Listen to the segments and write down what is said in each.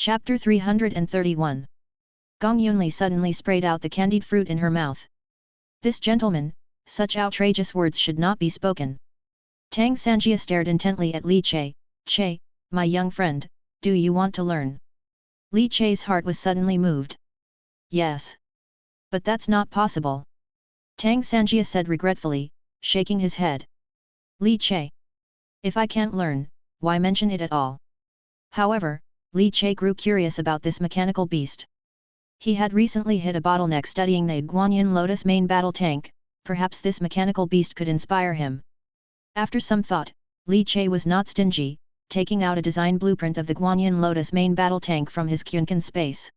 Chapter 331. Gong Yunli suddenly sprayed out the candied fruit in her mouth. This gentleman, such outrageous words should not be spoken. Tang Sanjia stared intently at Li Che. Che, my young friend, do you want to learn? Li Che's heart was suddenly moved. Yes. But that's not possible. Tang Sanjia said regretfully, shaking his head. Li Che. If I can't learn, why mention it at all? However, Li Che grew curious about this mechanical beast. He had recently hit a bottleneck studying the Guanyin Lotus main battle tank, perhaps this mechanical beast could inspire him. After some thought, Li Che was not stingy, taking out a design blueprint of the Guanyin Lotus main battle tank from his Qunkan space.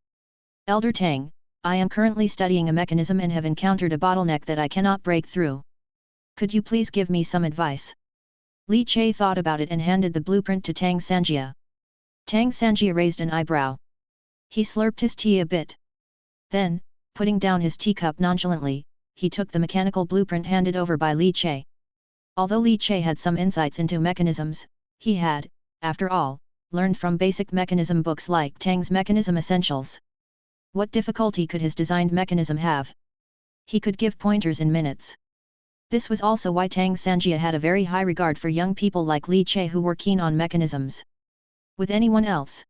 Elder Tang, I am currently studying a mechanism and have encountered a bottleneck that I cannot break through. Could you please give me some advice? Li Che thought about it and handed the blueprint to Tang Sanjia. Tang Sanjia raised an eyebrow. He slurped his tea a bit. Then, putting down his teacup nonchalantly, he took the mechanical blueprint handed over by Li Che. Although Li Che had some insights into mechanisms, he had, after all, learned from basic mechanism books like Tang's Mechanism Essentials. What difficulty could his designed mechanism have? He could give pointers in minutes. This was also why Tang Sanjia had a very high regard for young people like Li Che who were keen on mechanisms. With anyone else,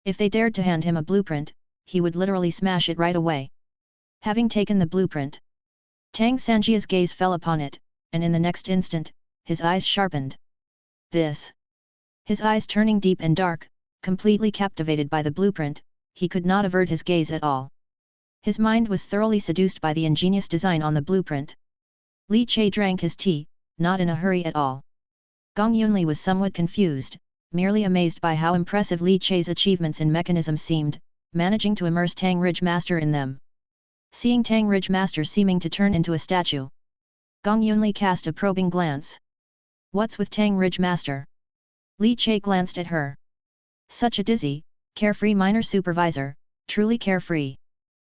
if they dared to hand him a blueprint, he would literally smash it right away. Having taken the blueprint, Tang Sanjia's gaze fell upon it, and in the next instant, his eyes sharpened. This. His eyes turning deep and dark, completely captivated by the blueprint, he could not avert his gaze at all. His mind was thoroughly seduced by the ingenious design on the blueprint. Li Che drank his tea, not in a hurry at all. Gong Yunli was somewhat confused, merely amazed by how impressive Li Che's achievements in mechanism seemed, managing to immerse Tang Ridge Master in them. Seeing Tang Ridge Master seeming to turn into a statue, Gong Yunli cast a probing glance. What's with Tang Ridge Master? Li Che glanced at her. Such a dizzy, carefree minor supervisor, truly carefree.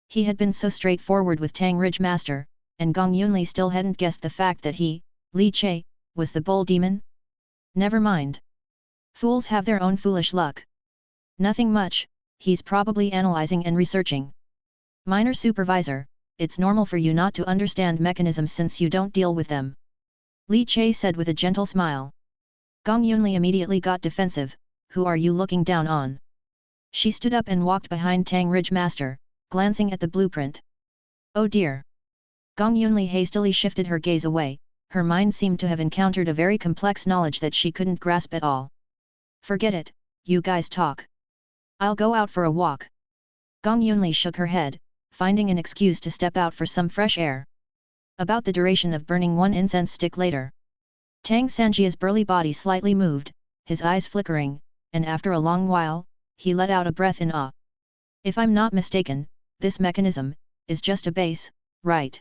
He had been so straightforward with Tang Ridge Master, and Gong Yunli still hadn't guessed the fact that he, Li Che, was the bull demon? Never mind. Fools have their own foolish luck. Nothing much, he's probably analyzing and researching. Minor supervisor, it's normal for you not to understand mechanisms since you don't deal with them. Li Che said with a gentle smile. Gong Yunli immediately got defensive. Who are you looking down on? She stood up and walked behind Tang Ridge Master, glancing at the blueprint. Oh dear! Gong Yunli hastily shifted her gaze away, her mind seemed to have encountered a very complex knowledge that she couldn't grasp at all. Forget it, you guys talk. I'll go out for a walk. Gong Yunli shook her head, finding an excuse to step out for some fresh air. About the duration of burning one incense stick later, Tang Sanjia's burly body slightly moved, his eyes flickering, and after a long while, he let out a breath in awe. If I'm not mistaken, this mechanism is just a base, right?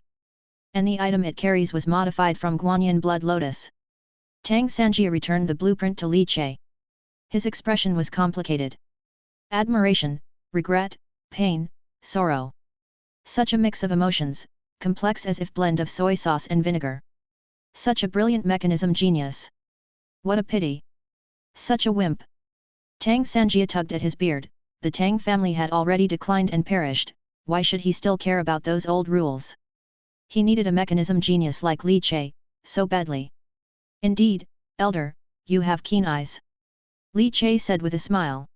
And the item it carries was modified from Guanyin Blood Lotus. Tang Sanjia returned the blueprint to Li Che. His expression was complicated. Admiration, regret, pain, sorrow. Such a mix of emotions, complex as if blend of soy sauce and vinegar. Such a brilliant mechanism genius. What a pity. Such a wimp. Tang Sanjia tugged at his beard. The Tang family had already declined and perished, why should he still care about those old rules? He needed a mechanism genius like Li Che, so badly. Indeed, elder, you have keen eyes. Li Che said with a smile.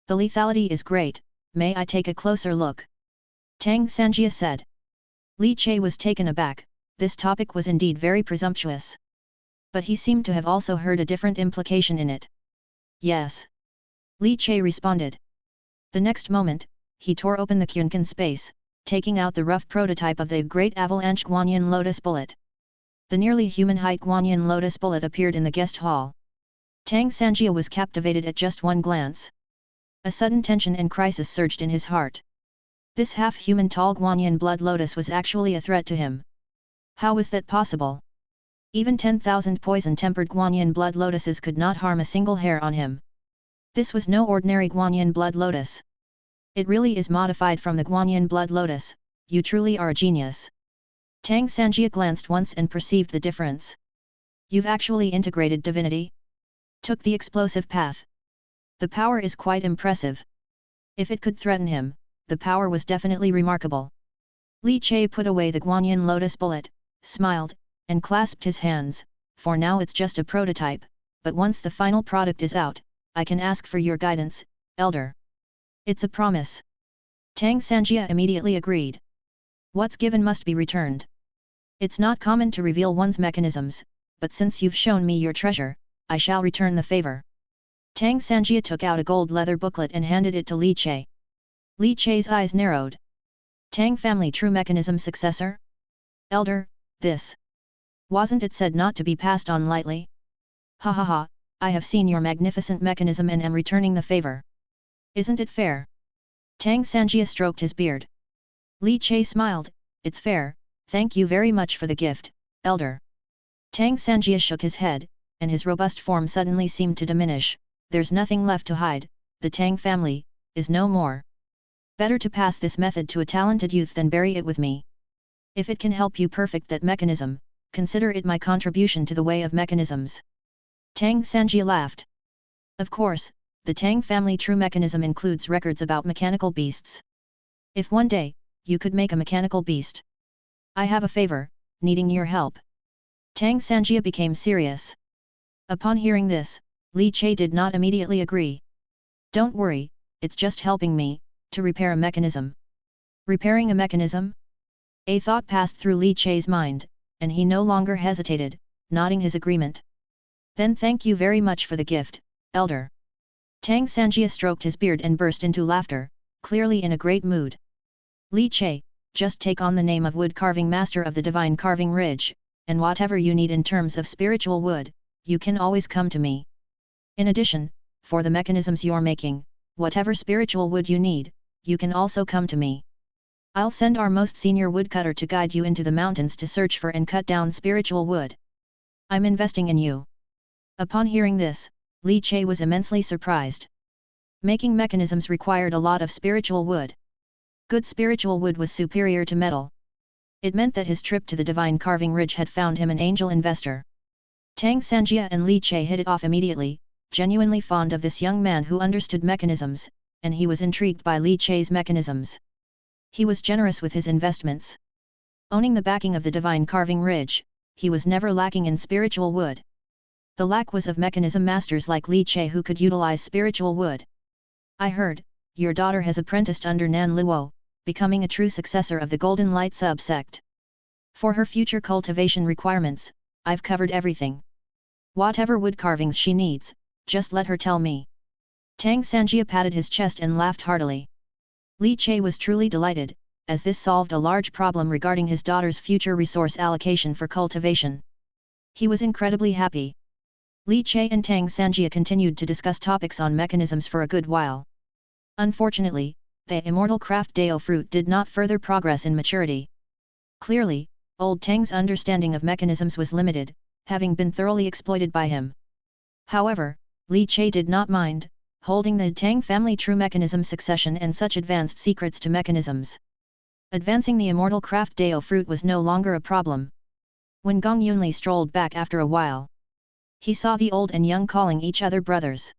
The lethality is great, may I take a closer look? Tang Sanjia said. Li Che was taken aback, this topic was indeed very presumptuous. But he seemed to have also heard a different implication in it. Yes. Li Che responded. The next moment, he tore open the Qunkan space, taking out the rough prototype of the Great Avalanche Guanyin Lotus Bullet. The nearly human-height Guanyin Lotus Bullet appeared in the guest hall. Tang Sanjia was captivated at just one glance. A sudden tension and crisis surged in his heart. This half-human tall Guanyin Blood Lotus was actually a threat to him. How was that possible? Even 10,000 poison-tempered Guanyin Blood Lotuses could not harm a single hair on him. This was no ordinary Guanyin Blood Lotus. It really is modified from the Guanyin Blood Lotus, you truly are a genius. Tang Sanjia glanced once and perceived the difference. You've actually integrated divinity? Took the explosive path. The power is quite impressive. If it could threaten him, the power was definitely remarkable. Li Che put away the Guanyin lotus bullet, smiled, and clasped his hands. For now it's just a prototype, but once the final product is out, I can ask for your guidance, Elder. It's a promise. Tang Sanjia immediately agreed. What's given must be returned. It's not common to reveal one's mechanisms, but since you've shown me your treasure, I shall return the favor. Tang Sanjia took out a gold leather booklet and handed it to Li Che. Li Che's eyes narrowed. Tang family true mechanism successor? Elder, this. Wasn't it said not to be passed on lightly? Ha ha ha, I have seen your magnificent mechanism and am returning the favor. Isn't it fair? Tang Sanjia stroked his beard. Li Che smiled, it's fair, thank you very much for the gift, Elder. Tang Sanjia shook his head, and his robust form suddenly seemed to diminish. There's nothing left to hide, the Tang family is no more. Better to pass this method to a talented youth than bury it with me. If it can help you perfect that mechanism, consider it my contribution to the way of mechanisms. Tang Sanjia laughed. Of course, the Tang family true mechanism includes records about mechanical beasts. If one day, you could make a mechanical beast. I have a favor, needing your help. Tang Sanjia became serious. Upon hearing this, Li Che did not immediately agree. Don't worry, it's just helping me to repair a mechanism. Repairing a mechanism? A thought passed through Li Che's mind, and he no longer hesitated, nodding his agreement. Then thank you very much for the gift, Elder. Tang Sanjia stroked his beard and burst into laughter, clearly in a great mood. Li Che, just take on the name of wood carving master of the divine carving ridge, and whatever you need in terms of spiritual wood, you can always come to me. In addition, for the mechanisms you're making, whatever spiritual wood you need, you can also come to me. I'll send our most senior woodcutter to guide you into the mountains to search for and cut down spiritual wood. I'm investing in you. Upon hearing this, Li Che was immensely surprised. Making mechanisms required a lot of spiritual wood. Good spiritual wood was superior to metal. It meant that his trip to the divine carving ridge had found him an angel investor. Tang Sanjia and Li Che hit it off immediately, genuinely fond of this young man who understood mechanisms, and he was intrigued by Li Che's mechanisms. He was generous with his investments. Owning the backing of the divine carving ridge, he was never lacking in spiritual wood. The lack was of mechanism masters like Li Che who could utilize spiritual wood. I heard, your daughter has apprenticed under Nan Luo, becoming a true successor of the Golden Light subsect. For her future cultivation requirements, I've covered everything. Whatever wood carvings she needs, just let her tell me. Tang Sanjia patted his chest and laughed heartily. Li Che was truly delighted, as this solved a large problem regarding his daughter's future resource allocation for cultivation. He was incredibly happy. Li Che and Tang Sanjia continued to discuss topics on mechanisms for a good while. Unfortunately, the immortal craft Dao fruit did not further progress in maturity. Clearly, old Tang's understanding of mechanisms was limited, having been thoroughly exploited by him. However, Li Che did not mind, holding the Tang family true mechanism succession and such advanced secrets to mechanisms. Advancing the immortal craft Dao fruit was no longer a problem. When Gong Yunli strolled back after a while, he saw the old and young calling each other brothers.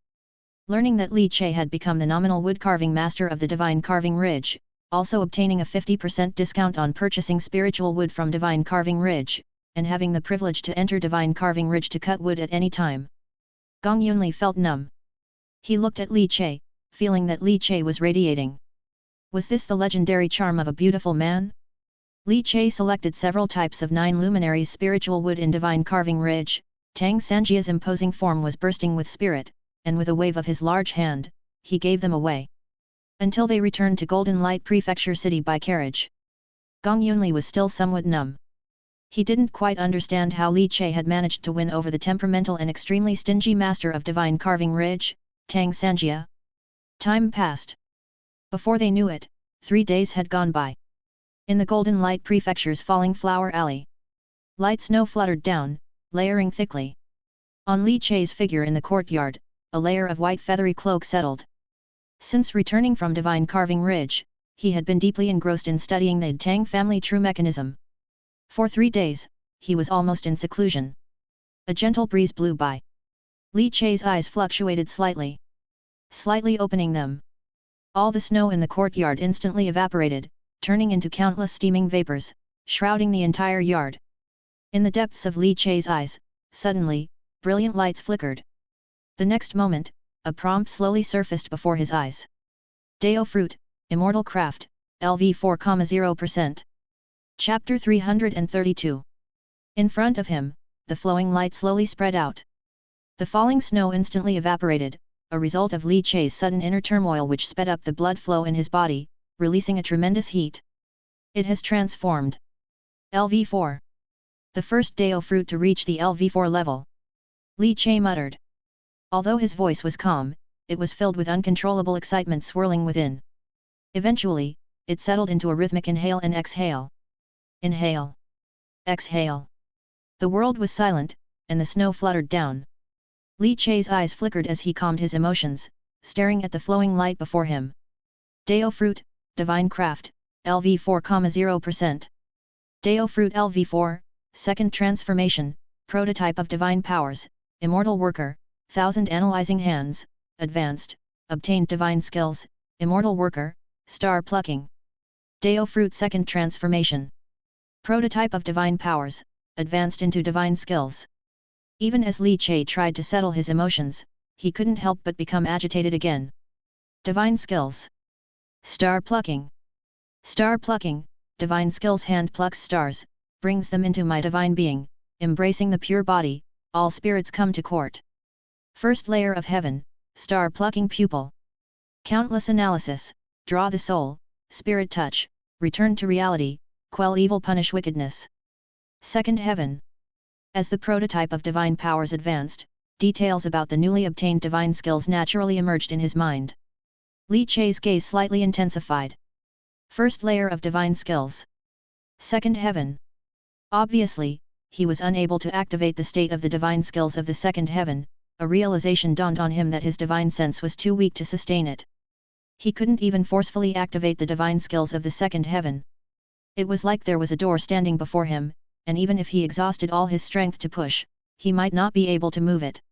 Learning that Li Che had become the nominal wood carving master of the Divine Carving Ridge, also obtaining a 50% discount on purchasing spiritual wood from Divine Carving Ridge, and having the privilege to enter Divine Carving Ridge to cut wood at any time, Gong Yunli felt numb. He looked at Li Che, feeling that Li Che was radiating. Was this the legendary charm of a beautiful man? Li Che selected several types of 9 luminaries spiritual wood in Divine Carving Ridge. Tang Sanjia's imposing form was bursting with spirit, and with a wave of his large hand, he gave them away. Until they returned to Golden Light Prefecture City by carriage. Gong Yunli was still somewhat numb. He didn't quite understand how Li Che had managed to win over the temperamental and extremely stingy master of Divine Carving Ridge, Tang Sanjia. Time passed. Before they knew it, 3 days had gone by. In the Golden Light Prefecture's falling flower alley, light snow fluttered down, layering thickly. On Li Che's figure in the courtyard, a layer of white feathery cloak settled. Since returning from Divine Carving Ridge, he had been deeply engrossed in studying the Tang family true mechanism. For 3 days, he was almost in seclusion. A gentle breeze blew by. Li Che's eyes fluctuated slightly. Slightly opening them. All the snow in the courtyard instantly evaporated, turning into countless steaming vapors, shrouding the entire yard. In the depths of Li Chei's eyes, suddenly, brilliant lights flickered. The next moment, a prompt slowly surfaced before his eyes. Dao Fruit, Immortal Craft, LV 4,0%. Chapter 332. In front of him, the flowing light slowly spread out. The falling snow instantly evaporated, a result of Li Chei's sudden inner turmoil which sped up the blood flow in his body, releasing a tremendous heat. It has transformed. LV4. The first Dao Fruit to reach the LV4 level. Li Chei muttered. Although his voice was calm, it was filled with uncontrollable excitement swirling within. Eventually, it settled into a rhythmic inhale and exhale. Inhale. Exhale. The world was silent, and the snow fluttered down. Li Chei's eyes flickered as he calmed his emotions, staring at the flowing light before him. Dao Fruit, Divine Craft, LV 4,0%. Dao Fruit LV4, Second Transformation, Prototype of Divine Powers, Immortal Worker, 1000 Analyzing Hands, Advanced, Obtained Divine Skills, Immortal Worker, Star Plucking. Dao Fruit Second Transformation. Prototype of Divine Powers, Advanced into Divine Skills. Even as Li Chei tried to settle his emotions, he couldn't help but become agitated again. Divine Skills. Star Plucking. Star Plucking, Divine Skills hand plucks stars, brings them into my divine being, embracing the pure body, all spirits come to court. First layer of heaven, Star Plucking Pupil. Countless analysis, draw the soul, spirit touch, return to reality, quell evil punish wickedness. Second heaven. As the prototype of divine powers advanced, details about the newly obtained divine skills naturally emerged in his mind. Li Chei's gaze slightly intensified. First layer of divine skills. Second heaven. Obviously, he was unable to activate the state of the divine skills of the second heaven, a realization dawned on him that his divine sense was too weak to sustain it. He couldn't even forcefully activate the divine skills of the second heaven. It was like there was a door standing before him, and even if he exhausted all his strength to push, he might not be able to move it.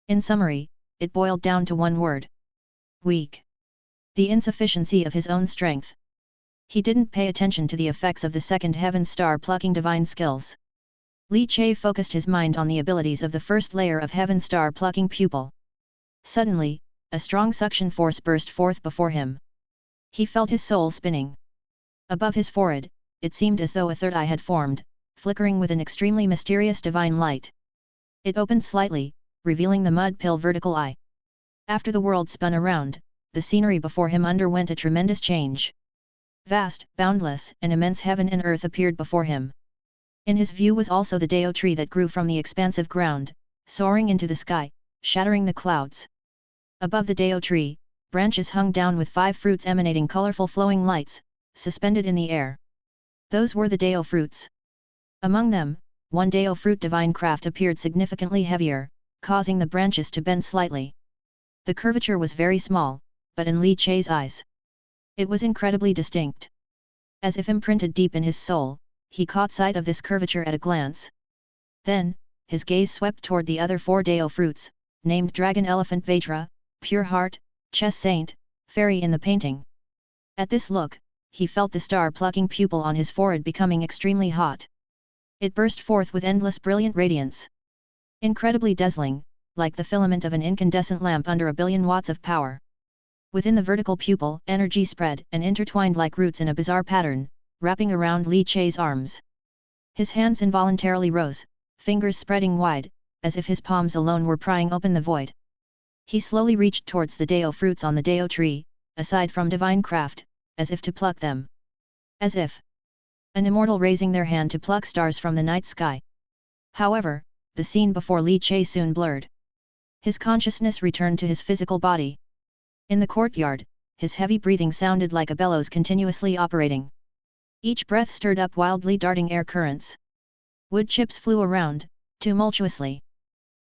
In summary, it boiled down to one word. Weak. The insufficiency of his own strength. He didn't pay attention to the effects of the second heaven star plucking divine skills. Li Chei focused his mind on the abilities of the first layer of heaven star plucking pupil. Suddenly, a strong suction force burst forth before him. He felt his soul spinning. Above his forehead, it seemed as though a third eye had formed, flickering with an extremely mysterious divine light. It opened slightly, revealing the mud pill vertical eye. After the world spun around, the scenery before him underwent a tremendous change. Vast, boundless, and immense heaven and earth appeared before him. In his view was also the Dao tree that grew from the expansive ground, soaring into the sky, shattering the clouds. Above the Dao tree, branches hung down with 5 fruits emanating colorful flowing lights, suspended in the air. Those were the Dao fruits. Among them, one Dao fruit divine craft appeared significantly heavier, causing the branches to bend slightly. The curvature was very small, but in Li Chei's eyes, it was incredibly distinct. As if imprinted deep in his soul, he caught sight of this curvature at a glance. Then, his gaze swept toward the other 4 Dao fruits, named Dragon Elephant Vajra, Pure Heart, Chess Saint, Fairy in the painting. At this look, he felt the star-plucking pupil on his forehead becoming extremely hot. It burst forth with endless brilliant radiance. Incredibly dazzling, like the filament of an incandescent lamp under 1,000,000,000 watts of power. Within the vertical pupil, energy spread and intertwined like roots in a bizarre pattern, wrapping around Li Chei's arms. His hands involuntarily rose, fingers spreading wide, as if his palms alone were prying open the void. He slowly reached towards the Dao fruits on the Dao tree, aside from divine craft, as if to pluck them. As if an immortal raising their hand to pluck stars from the night sky. However, the scene before Li Chei soon blurred. His consciousness returned to his physical body. In the courtyard, his heavy breathing sounded like a bellows continuously operating. Each breath stirred up wildly darting air currents. Wood chips flew around, tumultuously.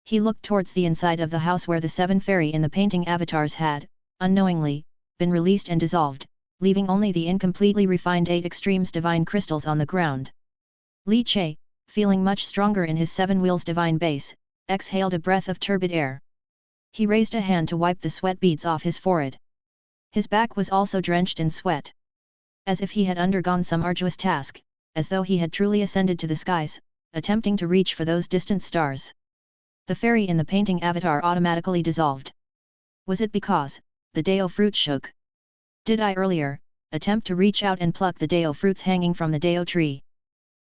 He looked towards the inside of the house where the 7 fairy in the painting avatars had, unknowingly, been released and dissolved, leaving only the incompletely refined 8 extremes divine crystals on the ground. Li Chei, feeling much stronger in his 7 wheels divine base, exhaled a breath of turbid air. He raised a hand to wipe the sweat beads off his forehead. His back was also drenched in sweat. As if he had undergone some arduous task, as though he had truly ascended to the skies, attempting to reach for those distant stars. The fairy in the painting avatar automatically dissolved. Was it because the Dao fruit shook? Did I earlier attempt to reach out and pluck the Dao fruits hanging from the Dao tree?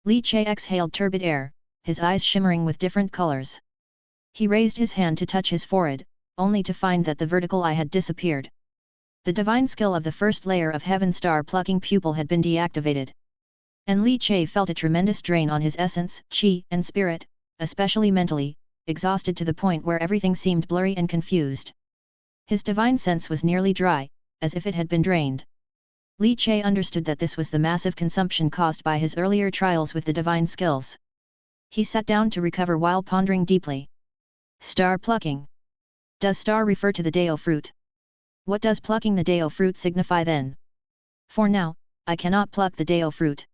Li Che exhaled turbid air, his eyes shimmering with different colors. He raised his hand to touch his forehead, only to find that the vertical eye had disappeared. The divine skill of the first layer of heaven star plucking pupil had been deactivated. And Li Che felt a tremendous drain on his essence, qi, and spirit, especially mentally, exhausted to the point where everything seemed blurry and confused. His divine sense was nearly dry, as if it had been drained. Li Che understood that this was the massive consumption caused by his earlier trials with the divine skills. He sat down to recover while pondering deeply. Star plucking. Does star refer to the Dao fruit? What does plucking the Dao fruit signify then? For now, I cannot pluck the Dao fruit.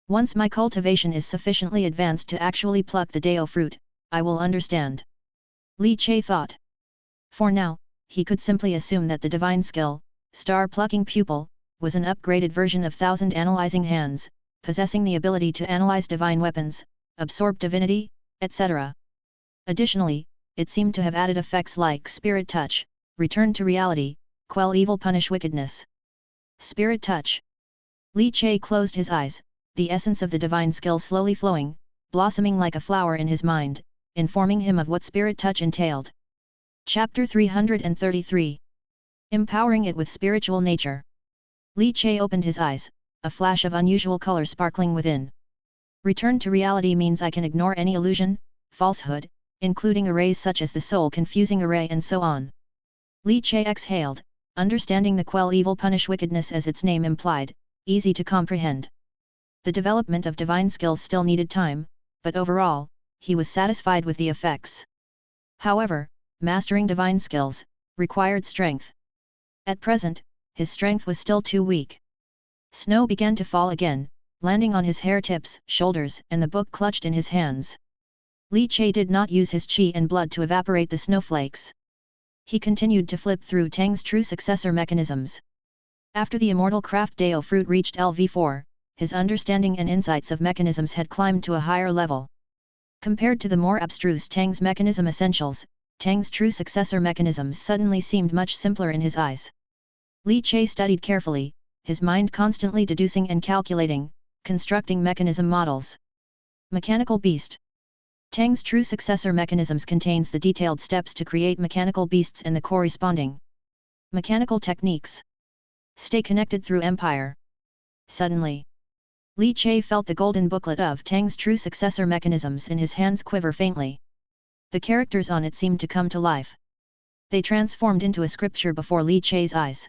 Once my cultivation is sufficiently advanced to actually pluck the Dao fruit, I will understand. Li Che thought. For now, he could simply assume that the divine skill, star plucking pupil, was an upgraded version of thousand analyzing hands, possessing the ability to analyze divine weapons, absorb divinity, etc. Additionally, it seemed to have added effects like spirit touch, return to reality, quell evil, punish wickedness. Spirit touch. Li Che closed his eyes, the essence of the divine skill slowly flowing, blossoming like a flower in his mind, informing him of what spirit touch entailed. Chapter 333. Empowering it with spiritual nature. Li Che opened his eyes, a flash of unusual color sparkling within. Return to reality means I can ignore any illusion, falsehood, including arrays such as the soul-confusing array and so on. Li Che exhaled, understanding the quell evil, punish wickedness as its name implied, easy to comprehend. The development of divine skills still needed time, but overall, he was satisfied with the effects. However, mastering divine skills required strength. At present, his strength was still too weak. Snow began to fall again, landing on his hair tips, shoulders, and the book clutched in his hands. Li Che did not use his qi and blood to evaporate the snowflakes. He continued to flip through Tang's true successor mechanisms. After the immortal craft Dao fruit reached LV4, his understanding and insights of mechanisms had climbed to a higher level. Compared to the more abstruse Tang's mechanism essentials, Tang's true successor mechanisms suddenly seemed much simpler in his eyes. Li Che studied carefully, his mind constantly deducing and calculating, constructing mechanism models. Mechanical beast. Tang's true successor mechanisms contains the detailed steps to create mechanical beasts and the corresponding mechanical techniques. Stay connected through Empire. Suddenly, Li Che felt the golden booklet of Tang's true successor mechanisms in his hands quiver faintly. The characters on it seemed to come to life. They transformed into a scripture before Li Che's eyes.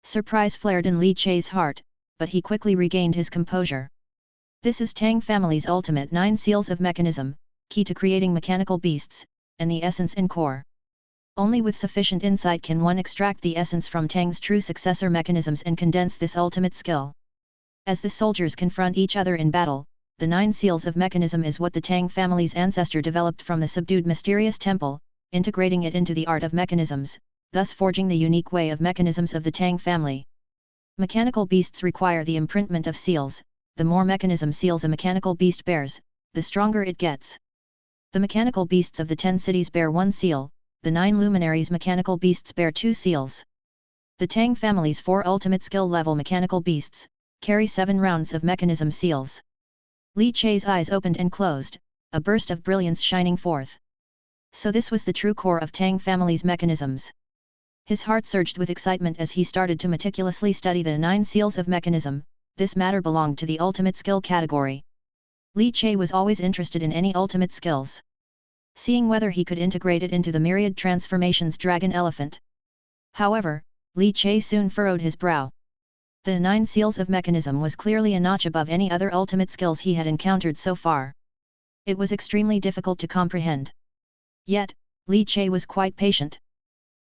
Surprise flared in Li Che's heart, but he quickly regained his composure. This is Tang family's ultimate 9 seals of mechanism, key to creating mechanical beasts, and the essence and core. Only with sufficient insight can one extract the essence from Tang's true successor mechanisms and condense this ultimate skill. As the soldiers confront each other in battle, the 9 seals of mechanism is what the Tang family's ancestor developed from the subdued mysterious temple, integrating it into the art of mechanisms, thus forging the unique way of mechanisms of the Tang family. Mechanical beasts require the imprintment of seals. The more mechanism seals a mechanical beast bears, the stronger it gets. The mechanical beasts of the 10 cities bear 1 seal, the 9 luminaries' mechanical beasts bear 2 seals. The Tang family's 4 ultimate skill level mechanical beasts carry 7 rounds of mechanism seals. Li Che's eyes opened and closed, a burst of brilliance shining forth. So this was the true core of Tang family's mechanisms. His heart surged with excitement as he started to meticulously study the 9 seals of mechanism. This matter belonged to the ultimate skill category. Li Che was always interested in any ultimate skills. Seeing whether he could integrate it into the myriad transformations dragon elephant. However, Li Che soon furrowed his brow. The 9 seals of mechanism was clearly a notch above any other ultimate skills he had encountered so far. It was extremely difficult to comprehend. Yet, Li Che was quite patient.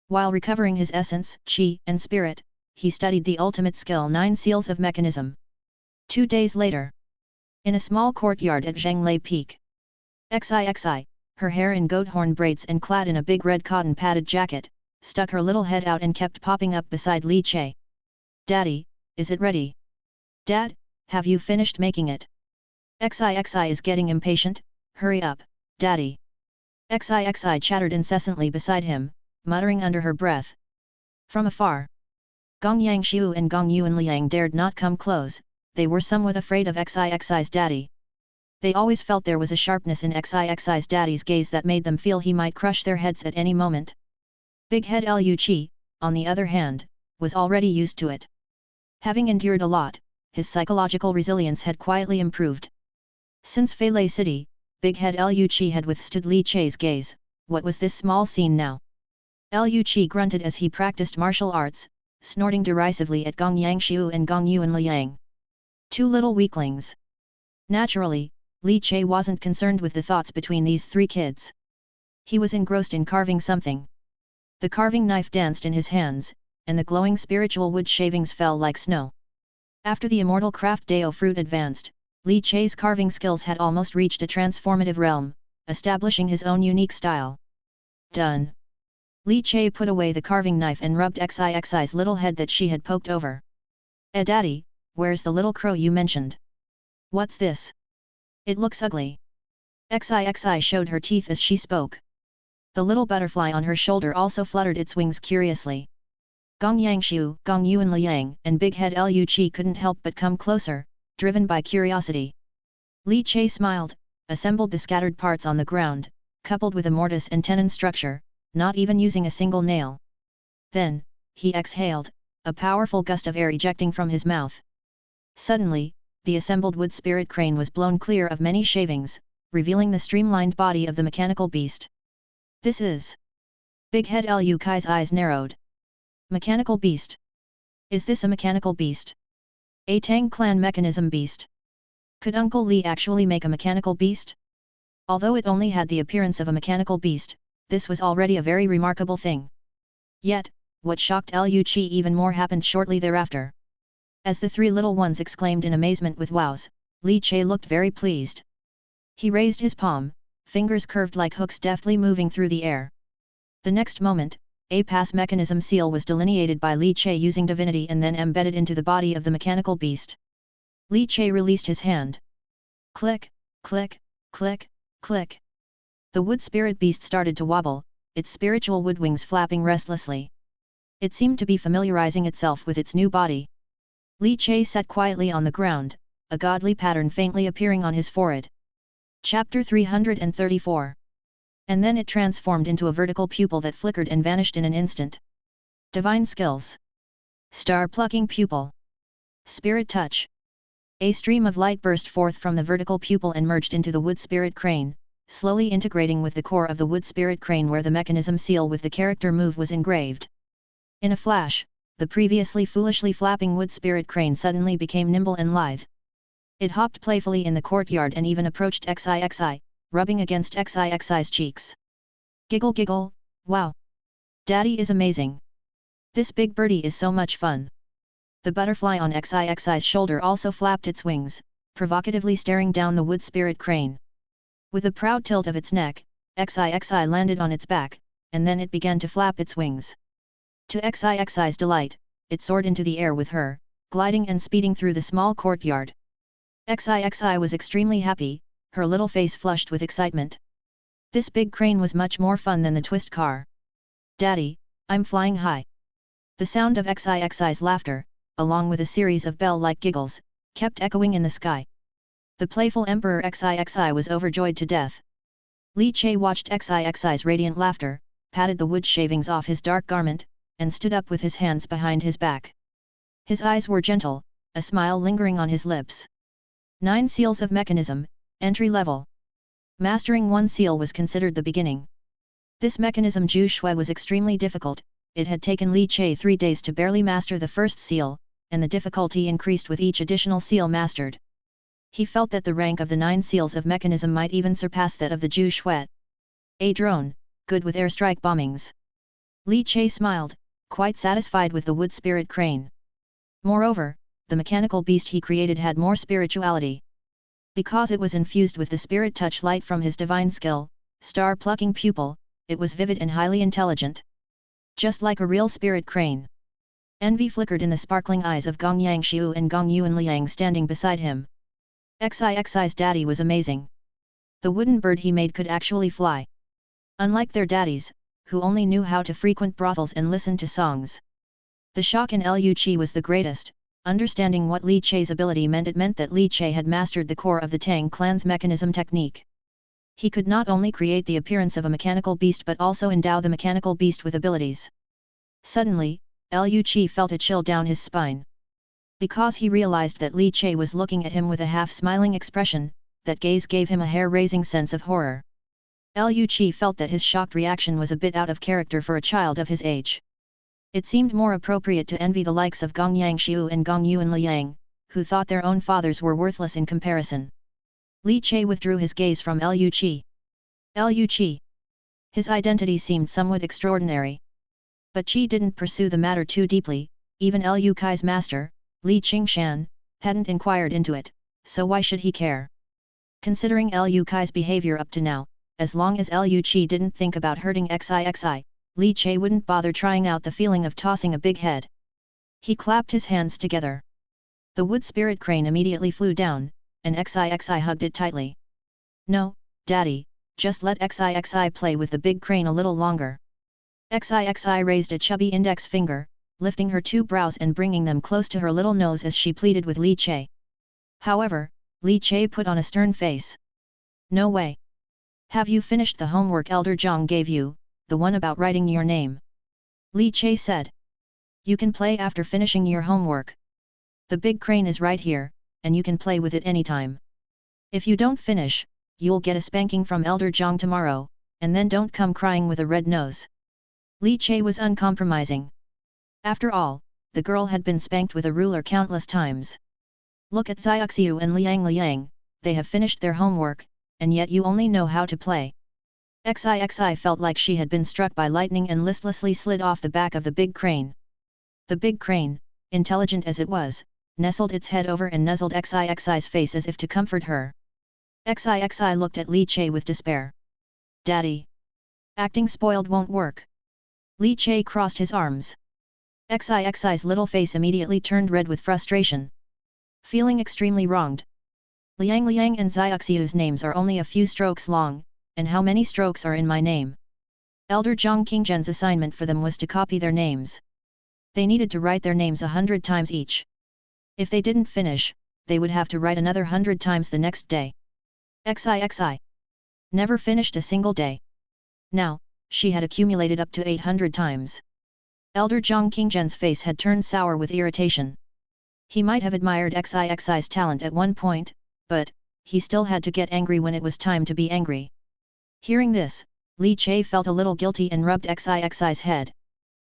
While recovering his essence, qi, and spirit, he studied the ultimate skill 9 seals of mechanism. 2 days later, in a small courtyard at Zhanglei Peak, XIXI, her hair in goat horn braids and clad in a big red cotton padded jacket, stuck her little head out and kept popping up beside Li Che. "Daddy, is it ready? Dad, have you finished making it? Xixi is getting impatient, hurry up, Daddy." Xixi chattered incessantly beside him, muttering under her breath. From afar, Gong Yangshu and Gong Yuanliang dared not come close, they were somewhat afraid of Xixi's daddy. They always felt there was a sharpness in Xixi's daddy's gaze that made them feel he might crush their heads at any moment. Big Head Liu Qi, on the other hand, was already used to it. Having endured a lot, his psychological resilience had quietly improved. Since Feilei City, Big Head Liu Qi had withstood Li Che's gaze. What was this small scene now? Liu Qi grunted as he practiced martial arts, snorting derisively at Gong Yangshu and Gong Yuanliang. Two little weaklings. Naturally, Li Che wasn't concerned with the thoughts between these three kids. He was engrossed in carving something. The carving knife danced in his hands, and the glowing spiritual wood shavings fell like snow. After the immortal craft Dao fruit advanced, Li Che's carving skills had almost reached a transformative realm, establishing his own unique style. Done. Li Che put away the carving knife and rubbed Xixi's little head that she had poked over. Daddy, where's the little crow you mentioned? What's this? It looks ugly. Xixi showed her teeth as she spoke. The little butterfly on her shoulder also fluttered its wings curiously. Gong Yangshu, Gong Yuanliang, and Big Head Liu Qi couldn't help but come closer, driven by curiosity. Li Che smiled, assembled the scattered parts on the ground, coupled with a mortise and tenon structure, not even using a single nail. Then, he exhaled, a powerful gust of air ejecting from his mouth. Suddenly, the assembled wood spirit crane was blown clear of many shavings, revealing the streamlined body of the mechanical beast. This is... Big Head Liu Kai's eyes narrowed. Mechanical beast? Is this a mechanical beast? A Tang clan mechanism beast? Could Uncle Li actually make a mechanical beast? Although it only had the appearance of a mechanical beast, this was already a very remarkable thing. Yet, what shocked Liu Qi even more happened shortly thereafter. As the three little ones exclaimed in amazement with wows, Li Che looked very pleased. He raised his palm, fingers curved like hooks deftly moving through the air. The next moment, a pass mechanism seal was delineated by Li Che using divinity and then embedded into the body of the mechanical beast. Li Che released his hand. Click, click, click, click. The wood spirit beast started to wobble, its spiritual wood wings flapping restlessly. It seemed to be familiarizing itself with its new body. Li Che sat quietly on the ground, a godly pattern faintly appearing on his forehead. Chapter 334. And then it transformed into a vertical pupil that flickered and vanished in an instant. Divine skills. Star-plucking pupil. Spirit touch. A stream of light burst forth from the vertical pupil and merged into the wood spirit crane, slowly integrating with the core of the wood spirit crane where the mechanism seal with the character move was engraved. In a flash, the previously foolishly flapping wood spirit crane suddenly became nimble and lithe. It hopped playfully in the courtyard and even approached Xixi, rubbing against Xixi's cheeks. Giggle giggle, wow! Daddy is amazing! This big birdie is so much fun! The butterfly on Xixi's shoulder also flapped its wings, provocatively staring down the wood spirit crane. With a proud tilt of its neck, Xixi landed on its back, and then it began to flap its wings. To Xixi's delight, it soared into the air with her, gliding and speeding through the small courtyard. Xixi was extremely happy, her little face flushed with excitement. This big crane was much more fun than the twist car. Daddy, I'm flying high. The sound of Xixi's laughter, along with a series of bell-like giggles, kept echoing in the sky. The playful Emperor Xixi was overjoyed to death. Li Che watched Xixi's radiant laughter, patted the wood shavings off his dark garment, and stood up with his hands behind his back. His eyes were gentle, a smile lingering on his lips. 9 seals of mechanism, entry level. Mastering one seal was considered the beginning. This mechanism Zhu Shui was extremely difficult, it had taken Li Che 3 days to barely master the first seal, and the difficulty increased with each additional seal mastered. He felt that the rank of the 9 seals of mechanism might even surpass that of the Zhu Shui. A drone, good with airstrike bombings. Li Che smiled, quite satisfied with the wood spirit crane. Moreover, the mechanical beast he created had more spirituality. Because it was infused with the spirit touch light from his divine skill, star-plucking pupil, it was vivid and highly intelligent. Just like a real spirit crane. Envy flickered in the sparkling eyes of Gong Yangshiu and Gong Yuanliang standing beside him. Xi's daddy was amazing. The wooden bird he made could actually fly. Unlike their daddies, who only knew how to frequent brothels and listen to songs. The shock in Liu Qi was the greatest. Understanding what Li Che's ability meant, it meant that Li Che had mastered the core of the Tang clan's mechanism technique. He could not only create the appearance of a mechanical beast but also endow the mechanical beast with abilities. Suddenly, Liu Qi felt a chill down his spine. Because he realized that Li Che was looking at him with a half-smiling expression, that gaze gave him a hair-raising sense of horror. Liu Qi felt that his shocked reaction was a bit out of character for a child of his age. It seemed more appropriate to envy the likes of Gong Yangshiu and Gong Yuanliang, who thought their own fathers were worthless in comparison. Li Che withdrew his gaze from Liu Qi. Liu Qi. His identity seemed somewhat extraordinary. But Qi didn't pursue the matter too deeply. Even Liu Kai's master, Li Qingshan, hadn't inquired into it, so why should he care? Considering Liu Kai's behavior up to now, as long as Liu Qi didn't think about hurting Xixi, Li Che wouldn't bother trying out the feeling of tossing a big head. He clapped his hands together. The wood spirit crane immediately flew down, and Xixi hugged it tightly. No, Daddy, just let Xixi play with the big crane a little longer. Xixi raised a chubby index finger, lifting her two brows and bringing them close to her little nose as she pleaded with Li Che. However, Li Che put on a stern face. No way. Have you finished the homework Elder Zhang gave you, the one about writing your name? Li Che said. You can play after finishing your homework. The big crane is right here, and you can play with it anytime. If you don't finish, you'll get a spanking from Elder Zhang tomorrow, and then don't come crying with a red nose. Li Che was uncompromising. After all, the girl had been spanked with a ruler countless times. Look at Xiaoxiu and Liang, they have finished their homework, and yet you only know how to play. Xixi felt like she had been struck by lightning and listlessly slid off the back of the big crane. The big crane, intelligent as it was, nestled its head over and nuzzled Xixi's face as if to comfort her. Xixi looked at Li Che with despair. Daddy. Acting spoiled won't work. Li Che crossed his arms. Xixi's little face immediately turned red with frustration. Feeling extremely wronged. Liang and Xiaoxiu's names are only a few strokes long, and how many strokes are in my name? Elder Zhang Qingzhen's assignment for them was to copy their names. They needed to write their names 100 times each. If they didn't finish, they would have to write another 100 times the next day. Xixi never finished a single day. Now, she had accumulated up to 800 times. Elder Zhang Qingzhen's face had turned sour with irritation. He might have admired Xixi's talent at one point, but he still had to get angry when it was time to be angry. Hearing this, Li Che felt a little guilty and rubbed Xixi's head.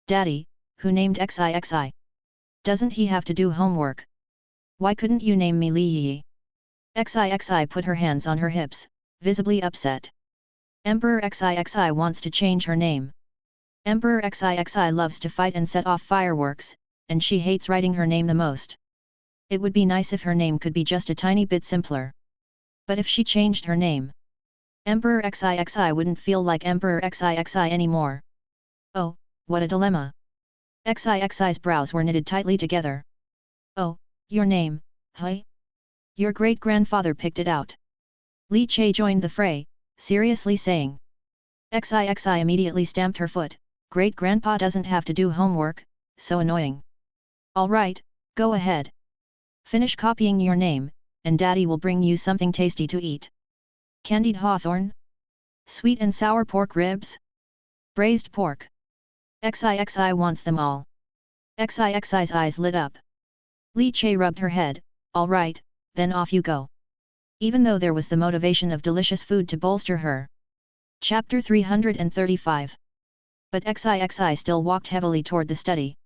Daddy, who named Xixi? Doesn't he have to do homework? Why couldn't you name me Li Yi? Xixi put her hands on her hips, visibly upset. Emperor Xixi wants to change her name. Emperor Xixi loves to fight and set off fireworks, and she hates writing her name the most. It would be nice if her name could be just a tiny bit simpler. But if she changed her name, Emperor Xixi wouldn't feel like Emperor Xixi anymore. Oh, what a dilemma. Xixi's brows were knitted tightly together. Oh, your name, hey? Your great-grandfather picked it out. Li Che joined the fray, seriously saying. Xixi immediately stamped her foot. Great-grandpa doesn't have to do homework, so annoying. All right, go ahead. Finish copying your name, and Daddy will bring you something tasty to eat. Candied hawthorn? Sweet and sour pork ribs? Braised pork? Xixi wants them all. Xixi's eyes lit up. Li Che rubbed her head. All right, then off you go. Even though there was the motivation of delicious food to bolster her. Chapter 335. But Xixi still walked heavily toward the study.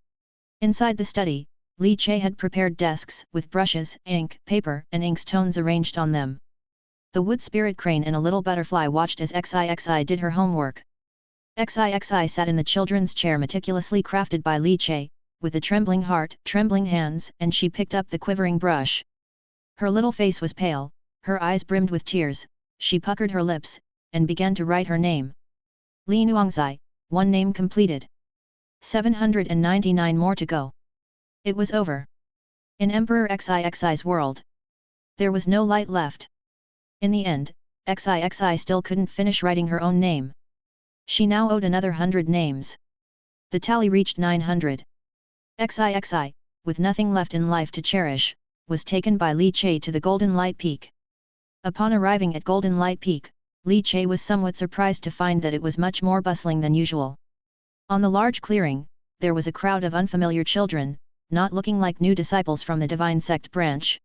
Inside the study, Li Che had prepared desks with brushes, ink, paper and inkstones arranged on them. The wood spirit crane and a little butterfly watched as Xixi did her homework. Xixi sat in the children's chair meticulously crafted by Li Che, with a trembling heart, trembling hands, and she picked up the quivering brush. Her little face was pale, her eyes brimmed with tears, she puckered her lips, and began to write her name. Li Nuangzai, one name completed. 799 more to go. It was over. In Emperor Xixi's world, there was no light left. In the end, Xixi still couldn't finish writing her own name. She now owed another 100 names. The tally reached 900. Xixi, with nothing left in life to cherish, was taken by Li Che to the Golden Light Peak. Upon arriving at Golden Light Peak, Li Che was somewhat surprised to find that it was much more bustling than usual. On the large clearing, there was a crowd of unfamiliar children, not looking like new disciples from the divine sect branch.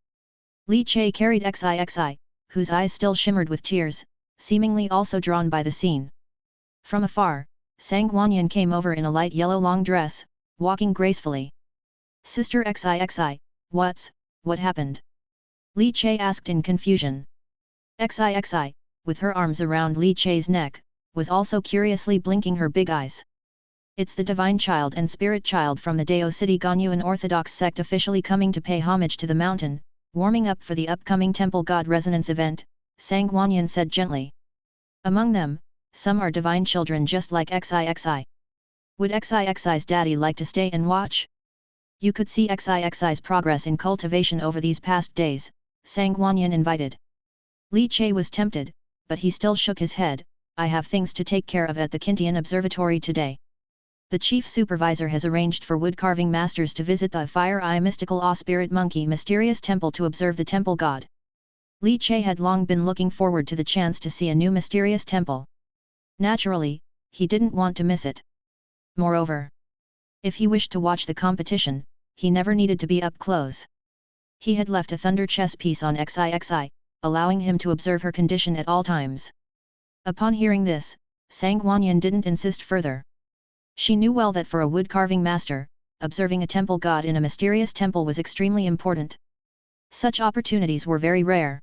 Li Che carried Xixi, whose eyes still shimmered with tears, seemingly also drawn by the scene. From afar, Sang Wanyan came over in a light yellow long dress, walking gracefully. Sister Xixi, what happened? Li Che asked in confusion. Xixi, with her arms around Li Che's neck, was also curiously blinking her big eyes. It's the divine child and spirit child from the Dao City Ganyuan Orthodox sect officially coming to pay homage to the mountain, warming up for the upcoming temple god resonance event, Sang Wanyan said gently. Among them, some are divine children just like Xixi. Would Xixi's daddy like to stay and watch? You could see Xixi's progress in cultivation over these past days, Sang Wanyan invited. Li Che was tempted, but he still shook his head. I have things to take care of at the Kintian Observatory today. The chief supervisor has arranged for woodcarving masters to visit the Fire Eye Mystical Awe Spirit Monkey mysterious temple to observe the temple god. Li Che had long been looking forward to the chance to see a new mysterious temple. Naturally, he didn't want to miss it. Moreover, if he wished to watch the competition, he never needed to be up close. He had left a thunder chess piece on Xixi, allowing him to observe her condition at all times. Upon hearing this, Sang Wanyan didn't insist further. She knew well that for a wood-carving master, observing a temple god in a mysterious temple was extremely important. Such opportunities were very rare.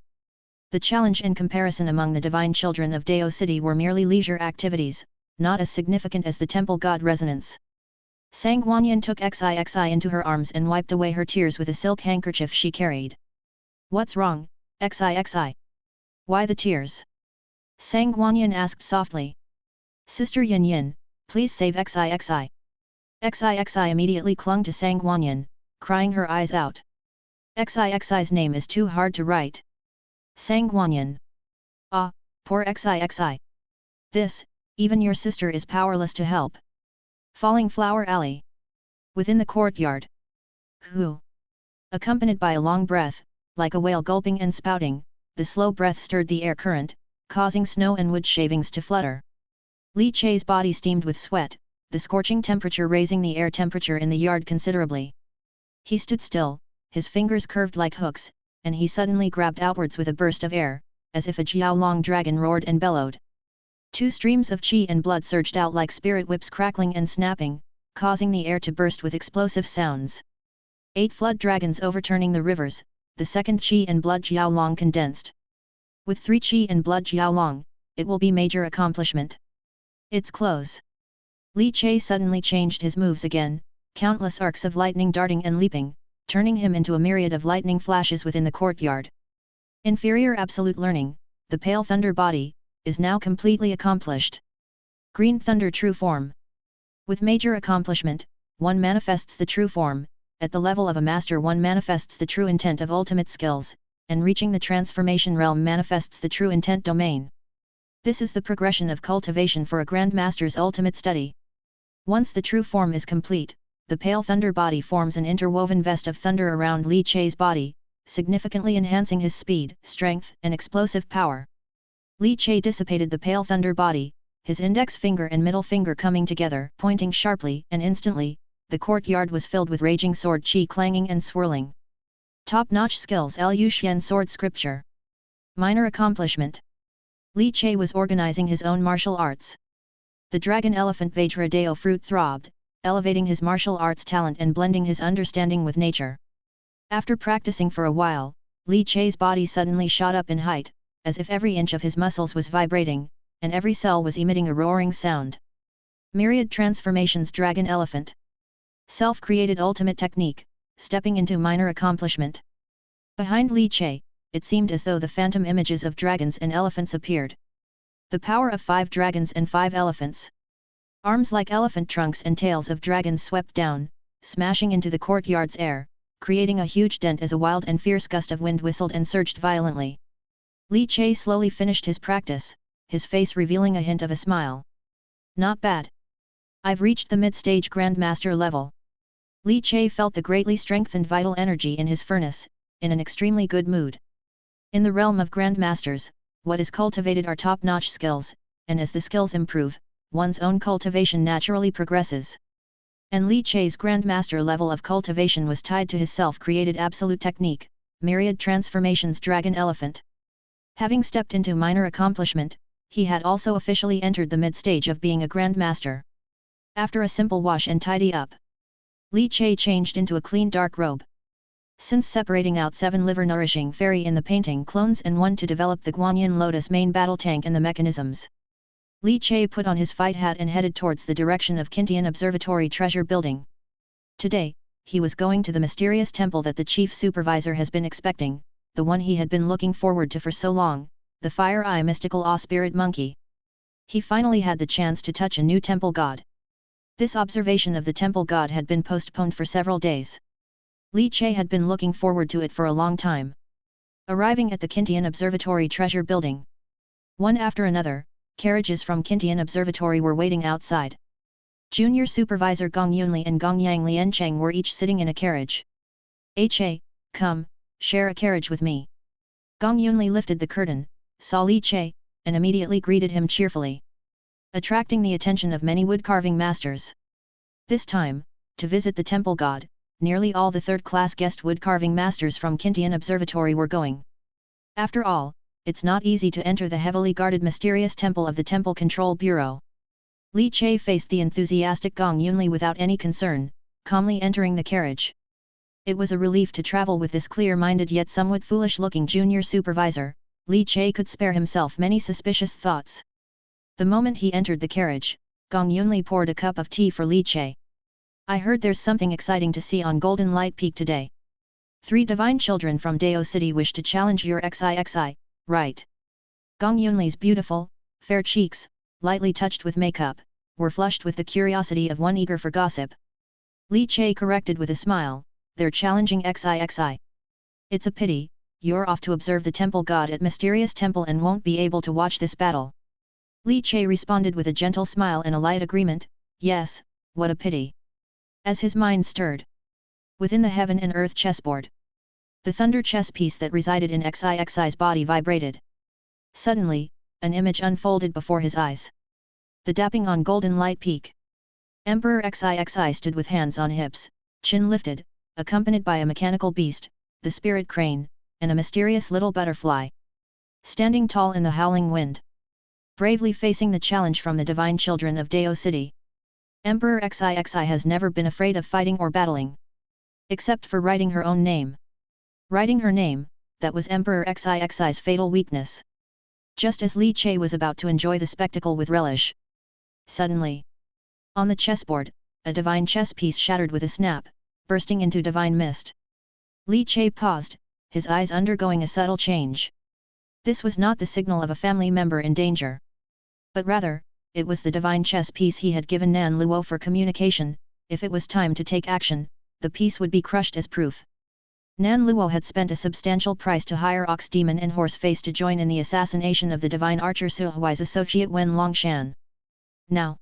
The challenge and comparison among the divine children of Dao City were merely leisure activities, not as significant as the temple god resonance. Sang Wanyan took Xixi into her arms and wiped away her tears with a silk handkerchief she carried. What's wrong, Xixi? Why the tears? Sang Wanyan asked softly. Sister Yin Yin, please save Xixi. Xixi immediately clung to Sang Wanyan, crying her eyes out. Xixi's name is too hard to write. Sang Wanyan. Ah, poor Xixi. This, even your sister is powerless to help. Falling Flower Alley. Within the courtyard. Who? Accompanied by a long breath, like a whale gulping and spouting, the slow breath stirred the air current, causing snow and wood shavings to flutter. Li Che's body steamed with sweat, the scorching temperature raising the air temperature in the yard considerably. He stood still, his fingers curved like hooks, and he suddenly grabbed outwards with a burst of air, as if a Jiaolong dragon roared and bellowed. Two streams of qi and blood surged out like spirit whips crackling and snapping, causing the air to burst with explosive sounds. 8 flood dragons overturning the rivers, the second qi and blood Jiaolong condensed. With 3 qi and blood Jiaolong, it will be major accomplishment. It's close. Li Che suddenly changed his moves again, countless arcs of lightning darting and leaping, turning him into a myriad of lightning flashes within the courtyard. Inferior absolute learning, the pale thunder body, is now completely accomplished. Green thunder true form. With major accomplishment, one manifests the true form, at the level of a master one manifests the true intent of ultimate skills, and reaching the transformation realm manifests the true intent domain. This is the progression of cultivation for a Grand Master's ultimate study. Once the true form is complete, the pale thunder body forms an interwoven vest of thunder around Li Che's body, significantly enhancing his speed, strength, and explosive power. Li Che dissipated the pale thunder body, his index finger and middle finger coming together, pointing sharply, and instantly, the courtyard was filled with raging sword qi clanging and swirling. Top-notch skills Liu Xian sword scripture. Minor accomplishment. Li Che was organizing his own martial arts. The dragon elephant Vajra Dao fruit throbbed, elevating his martial arts talent and blending his understanding with nature. After practicing for a while, Li Che's body suddenly shot up in height, as if every inch of his muscles was vibrating, and every cell was emitting a roaring sound. Myriad transformations dragon elephant. Self-created ultimate technique, stepping into minor accomplishment. Behind Li Che, it seemed as though the phantom images of dragons and elephants appeared. The power of 5 dragons and 5 elephants. Arms like elephant trunks and tails of dragons swept down, smashing into the courtyard's air, creating a huge dent as a wild and fierce gust of wind whistled and surged violently. Li Che slowly finished his practice, his face revealing a hint of a smile. Not bad. I've reached the mid-stage Grandmaster level. Li Che felt the greatly strengthened vital energy in his furnace, in an extremely good mood. In the realm of Grandmasters, what is cultivated are top-notch skills, and as the skills improve, one's own cultivation naturally progresses. And Li Che's Grandmaster level of cultivation was tied to his self-created absolute technique, Myriad Transformations Dragon Elephant. Having stepped into minor accomplishment, he had also officially entered the mid-stage of being a Grandmaster. After a simple wash and tidy up, Li Che changed into a clean dark robe. Since separating out 7 liver-nourishing fairy in the painting clones and 1 to develop the Guanyin Lotus main battle tank and the mechanisms, Li Che put on his fight hat and headed towards the direction of Kintian Observatory Treasure Building. Today, he was going to the mysterious temple that the chief supervisor has been expecting, the one he had been looking forward to for so long, the Fire Eye Mystical Awe Spirit Monkey. He finally had the chance to touch a new temple god. This observation of the temple god had been postponed for several days. Li Che had been looking forward to it for a long time. Arriving at the Kintian Observatory Treasure Building, one after another, carriages from Kintian Observatory were waiting outside. Junior Supervisor Gong Yunli and Gong Yang Liancheng were each sitting in a carriage. Che, come, share a carriage with me. Gong Yunli lifted the curtain, saw Li Che, and immediately greeted him cheerfully, attracting the attention of many woodcarving masters. This time, to visit the temple god, nearly all the third-class guest woodcarving masters from Kintian Observatory were going. After all, it's not easy to enter the heavily guarded mysterious temple of the Temple Control Bureau. Li Che faced the enthusiastic Gong Yunli without any concern, calmly entering the carriage. It was a relief to travel with this clear-minded yet somewhat foolish-looking junior supervisor. Li Che could spare himself many suspicious thoughts. The moment he entered the carriage, Gong Yunli poured a cup of tea for Li Che. I heard there's something exciting to see on Golden Light Peak today. 3 divine children from Dao City wish to challenge your XIXI, right? Gong Yunli's beautiful, fair cheeks, lightly touched with makeup, were flushed with the curiosity of one eager for gossip. Li Che corrected with a smile, they're challenging XIXI. It's a pity, you're off to observe the temple god at Mysterious Temple and won't be able to watch this battle. Li Che responded with a gentle smile and a light agreement, yes, what a pity. As his mind stirred within the heaven and earth chessboard, the thunder chess piece that resided in XIXI's body vibrated. Suddenly, an image unfolded before his eyes. The dapping on Golden Light Peak. Emperor XIXI stood with hands on hips, chin lifted, accompanied by a mechanical beast, the spirit crane, and a mysterious little butterfly. Standing tall in the howling wind, bravely facing the challenge from the divine children of Dao City. Emperor XIXI has never been afraid of fighting or battling. Except for writing her own name. Writing her name, that was Emperor XIXI's fatal weakness. Just as Li Che was about to enjoy the spectacle with relish, suddenly, on the chessboard, a divine chess piece shattered with a snap, bursting into divine mist. Li Che paused, his eyes undergoing a subtle change. This was not the signal of a family member in danger. But rather, it was the divine chess piece he had given Nan Luo for communication. If it was time to take action, the piece would be crushed as proof. Nan Luo had spent a substantial price to hire Ox Demon and Horseface to join in the assassination of the divine archer Su Huai's associate Wen Longshan. Now,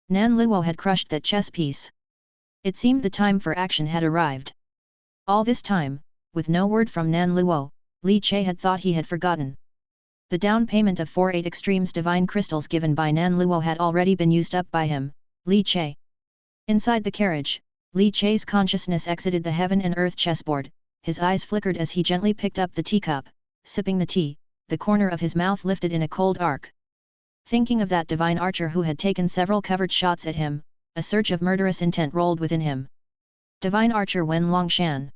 Nan Luo had crushed that chess piece. It seemed the time for action had arrived. All this time, with no word from Nan Luo, Li Che had thought he had forgotten. The down payment of 48 extremes divine crystals given by Nan Luo had already been used up by him, Li Che. Inside the carriage, Li Che's consciousness exited the heaven and earth chessboard, his eyes flickered as he gently picked up the teacup, sipping the tea, the corner of his mouth lifted in a cold arc. Thinking of that divine archer who had taken several covered shots at him, a surge of murderous intent rolled within him. Divine archer Wen Longshan.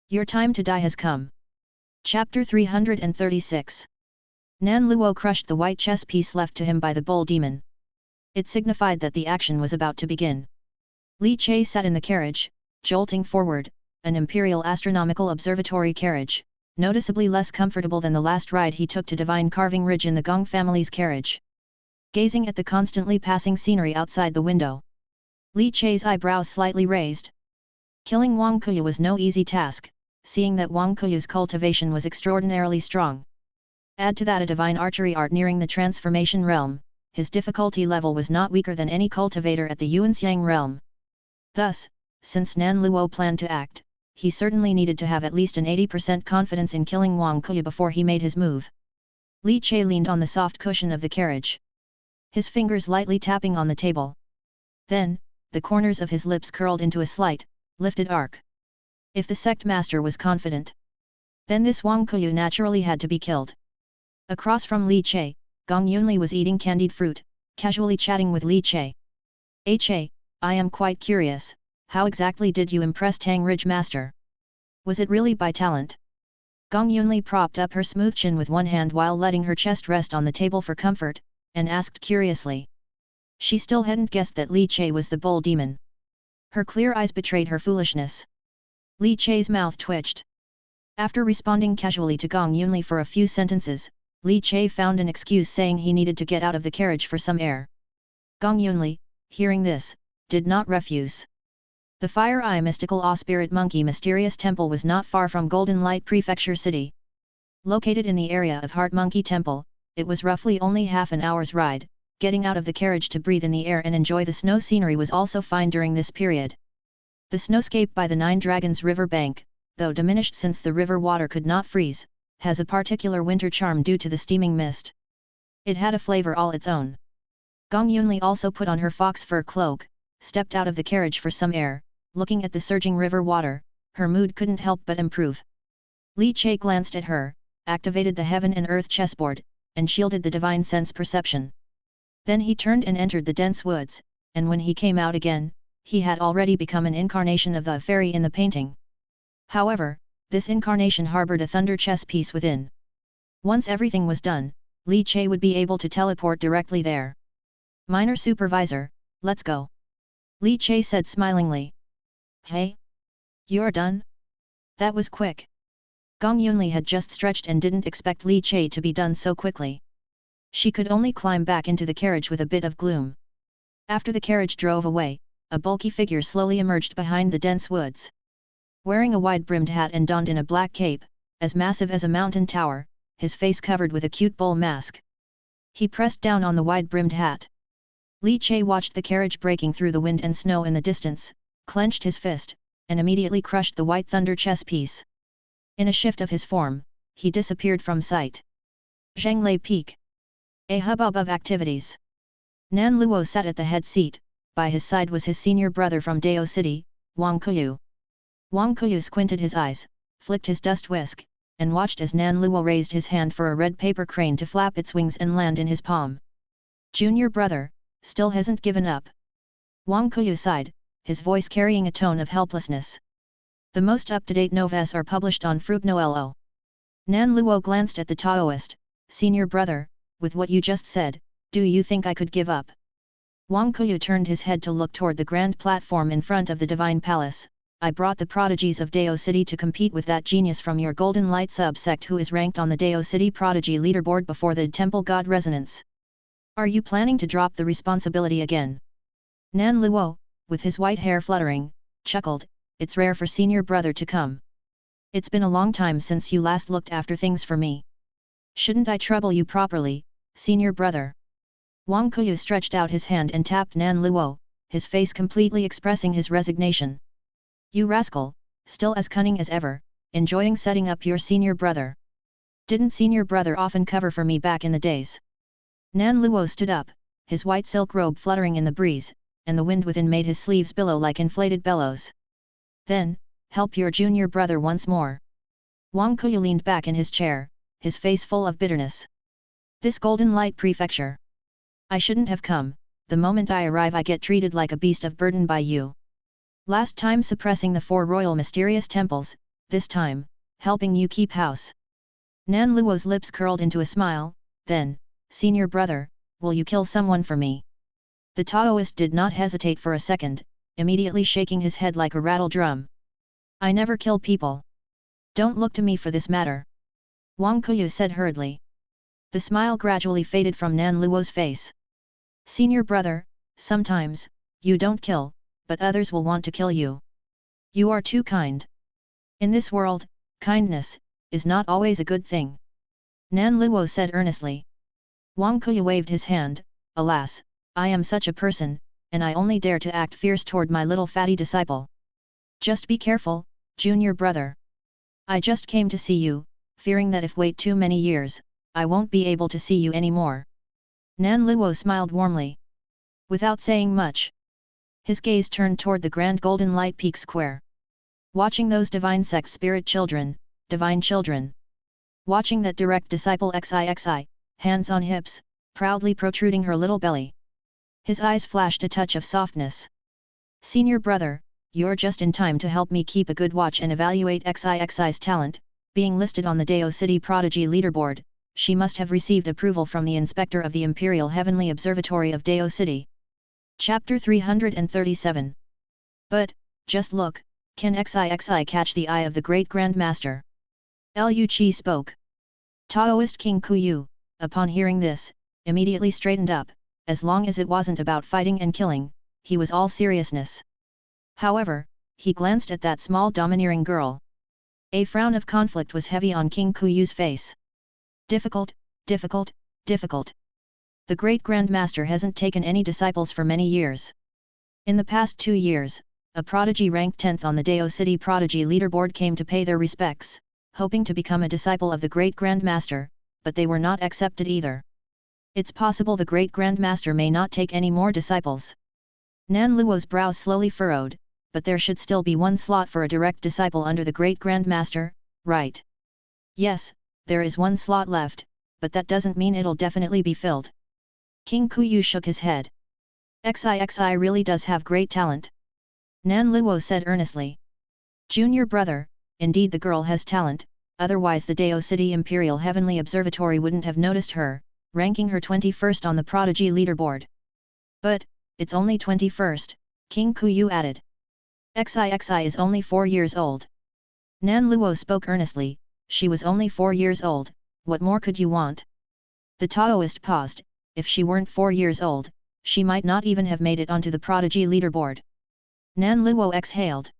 Your time to die has come. Chapter 336. Nan Luo crushed the white chess piece left to him by the bull demon. It signified that the action was about to begin. Li Che sat in the carriage, jolting forward, an Imperial Astronomical Observatory carriage, noticeably less comfortable than the last ride he took to Divine Carving Ridge in the Gong family's carriage. gazing at the constantly passing scenery outside the window. Li Chai's eyebrows slightly raised. Killing Wang Kuyu was no easy task, seeing that Wang Kuyu's cultivation was extraordinarily strong. Add to that a divine archery art nearing the transformation realm, his difficulty level was not weaker than any cultivator at the Yuanxiang realm. Thus, since Nan Luo planned to act, he certainly needed to have at least an 80% confidence in killing Wang Kuyu before he made his move. Li Chai leaned on the soft cushion of the carriage, his fingers lightly tapping on the table. Then, the corners of his lips curled into a slight, lifted arc. If the sect master was confident, then this Wang Kuyu naturally had to be killed. Across from Li Chai, Gong Yunli was eating candied fruit, casually chatting with Li Chai. Chai, I am quite curious, how exactly did you impress Tang Ridge Master? Was it really by talent? Gong Yunli propped up her smooth chin with one hand while letting her chest rest on the table for comfort, and asked curiously. She still hadn't guessed that Li Chai was the bull demon. Her clear eyes betrayed her foolishness. Li Chai's mouth twitched. After responding casually to Gong Yunli for a few sentences, Li Chai found an excuse saying he needed to get out of the carriage for some air. Gong Yunli, hearing this, did not refuse. The Fire Eye Mystical Awe Spirit Monkey Mysterious Temple was not far from Golden Light Prefecture City. Located in the area of Heart Monkey Temple, it was roughly only half an hour's ride. Getting out of the carriage to breathe in the air and enjoy the snow scenery was also fine during this period. The snowscape by the Nine Dragons River bank, though diminished since the river water could not freeze, has a particular winter charm due to the steaming mist. It had a flavor all its own. Gong Yunli also put on her fox fur cloak, stepped out of the carriage for some air, looking at the surging river water, her mood couldn't help but improve. Li Chai glanced at her, activated the heaven and earth chessboard, and shielded the divine sense perception. Then he turned and entered the dense woods, and when he came out again, he had already become an incarnation of the fairy in the painting. However, this incarnation harbored a thunder chess piece within. Once everything was done, Li Chai would be able to teleport directly there. Minor Supervisor, let's go. Li Chai said smilingly. Hey? You're done? That was quick. Gong Yunli had just stretched and didn't expect Li Chai to be done so quickly. She could only climb back into the carriage with a bit of gloom. After the carriage drove away, a bulky figure slowly emerged behind the dense woods. Wearing a wide-brimmed hat and donned in a black cape, as massive as a mountain tower, his face covered with a cute bull mask. He pressed down on the wide-brimmed hat. Li Chai watched the carriage breaking through the wind and snow in the distance, clenched his fist, and immediately crushed the white thunder chess piece. In a shift of his form, he disappeared from sight. Zhanglei Peak. A hubbub of activities. Nan Luo sat at the head seat, by his side was his senior brother from Dao City, Wang Kuyu. Wang Kuyu squinted his eyes, flicked his dust whisk, and watched as Nan Luo raised his hand for a red paper crane to flap its wings and land in his palm. Junior brother, still hasn't given up. Wang Kuyu sighed, his voice carrying a tone of helplessness. The most up-to-date novels are published on Fruit Noello. Nan Luo glanced at the Taoist. Senior brother, with what you just said, do you think I could give up? Wang Kuyu turned his head to look toward the grand platform in front of the Divine Palace. I brought the prodigies of Dao City to compete with that genius from your Golden Light sub-sect who is ranked on the Dao City Prodigy leaderboard before the Temple God Resonance. Are you planning to drop the responsibility again? Nan Luo, with his white hair fluttering, chuckled, it's rare for senior brother to come. It's been a long time since you last looked after things for me. Shouldn't I trouble you properly, senior brother? Wang Kuyu stretched out his hand and tapped Nan Luo, his face completely expressing his resignation. You rascal, still as cunning as ever, enjoying setting up your senior brother. Didn't senior brother often cover for me back in the days? Nan Luo stood up, his white silk robe fluttering in the breeze, and the wind within made his sleeves billow like inflated bellows. Then, help your junior brother once more. Wang Kuyu leaned back in his chair, his face full of bitterness. This Golden Light Prefecture. I shouldn't have come, the moment I arrive I get treated like a beast of burden by you. Last time suppressing the 4 royal mysterious temples, this time, helping you keep house. Nan Luo's lips curled into a smile, then, senior brother, will you kill someone for me? The Taoist did not hesitate for a second, immediately shaking his head like a rattle drum. I never kill people. Don't look to me for this matter. Wang Kuyu said hurriedly. The smile gradually faded from Nan Luo's face. Senior brother, sometimes, you don't kill, but others will want to kill you. You are too kind. In this world, kindness is not always a good thing. Nan Luo said earnestly. Wang Kuya waved his hand. Alas, I am such a person, and I only dare to act fierce toward my little fatty disciple. Just be careful, junior brother. I just came to see you, fearing that if wait too many years, I won't be able to see you anymore. Nan Luo smiled warmly. Without saying much, his gaze turned toward the grand golden light peak square. Watching those divine sect spirit children, divine children. Watching that direct disciple XIXI, hands on hips, proudly protruding her little belly. His eyes flashed a touch of softness. Senior brother, you're just in time to help me keep a good watch and evaluate XIXI's talent. Being listed on the Dao City Prodigy Leaderboard, she must have received approval from the Inspector of the Imperial Heavenly Observatory of Dao City. Chapter 337. But, just look, can XIXI catch the eye of the Great Grand Master? Lu Qi spoke. Taoist King Kuyu, upon hearing this, immediately straightened up. As long as it wasn't about fighting and killing, he was all seriousness. However, he glanced at that small domineering girl. A frown of conflict was heavy on King Kuyu's face. Difficult, difficult, difficult. The Great Grand Master hasn't taken any disciples for many years. In the past 2 years, a prodigy ranked 10th on the Dao City Prodigy Leaderboard came to pay their respects, hoping to become a disciple of the Great Grand Master, but they were not accepted either. It's possible the Great Grand Master may not take any more disciples. Nan Luo's brows slowly furrowed, but there should still be one slot for a direct disciple under the Great Grand Master, right? Yes, there is one slot left, but that doesn't mean it'll definitely be filled. King Kuyu shook his head. XIXI really does have great talent. Nan Luo said earnestly. Junior brother, indeed the girl has talent, otherwise the Dao City Imperial Heavenly Observatory wouldn't have noticed her, ranking her 21st on the Prodigy Leaderboard. But, it's only 21st, King Kuyu added. XIXI is only 4 years old. Nan Luo spoke earnestly, she was only 4 years old, what more could you want? The Taoist paused, if she weren't 4 years old, she might not even have made it onto the Prodigy Leaderboard. Nan Luo exhaled.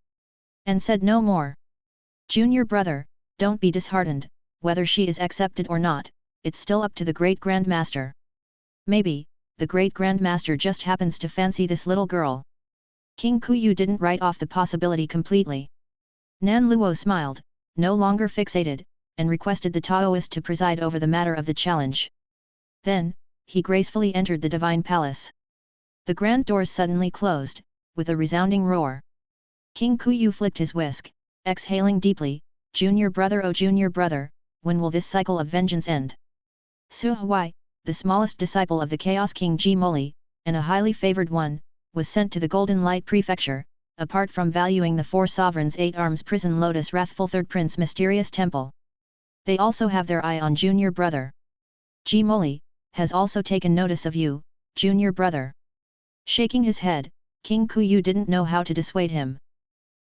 And said no more. Junior brother, don't be disheartened, whether she is accepted or not, it's still up to the Great Grand Master. Maybe, the Great Grand Master just happens to fancy this little girl. King Kuyu didn't write off the possibility completely. Nan Luo smiled, no longer fixated, and requested the Taoist to preside over the matter of the challenge. Then, he gracefully entered the Divine Palace. The grand doors suddenly closed, with a resounding roar. King Kuyu flicked his whisk, exhaling deeply, Junior brother, oh junior brother, when will this cycle of vengeance end? Su Huai, the smallest disciple of the Chaos King Ji Moli, and a highly favored one, was sent to the Golden Light Prefecture, apart from valuing the 4 sovereigns' 8 arms prison Lotus Wrathful Third Prince Mysterious Temple. They also have their eye on junior brother. Ji Moli has also taken notice of you, junior brother. Shaking his head, King Kuyu didn't know how to dissuade him.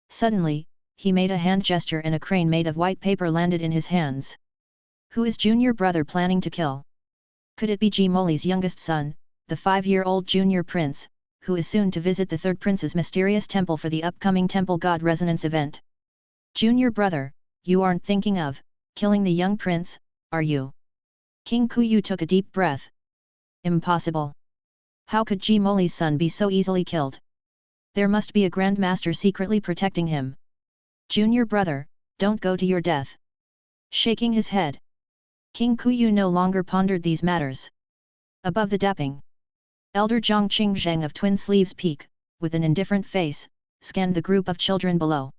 Suddenly, he made a hand gesture and a crane made of white paper landed in his hands. Who is junior brother planning to kill? Could it be Ji Moli's youngest son, the 5-year-old junior prince, who is soon to visit the third prince's mysterious temple for the upcoming Temple God Resonance event? Junior brother, you aren't thinking of killing the young prince, are you? King Kuyu took a deep breath. Impossible. How could Ji Moli's son be so easily killed? There must be a Grand Master secretly protecting him. Junior brother, don't go to your death. Shaking his head, King Kuyu no longer pondered these matters. Above the dapping, Elder Zhang Qingzheng of Twin Sleeves Peak, with an indifferent face, scanned the group of children below.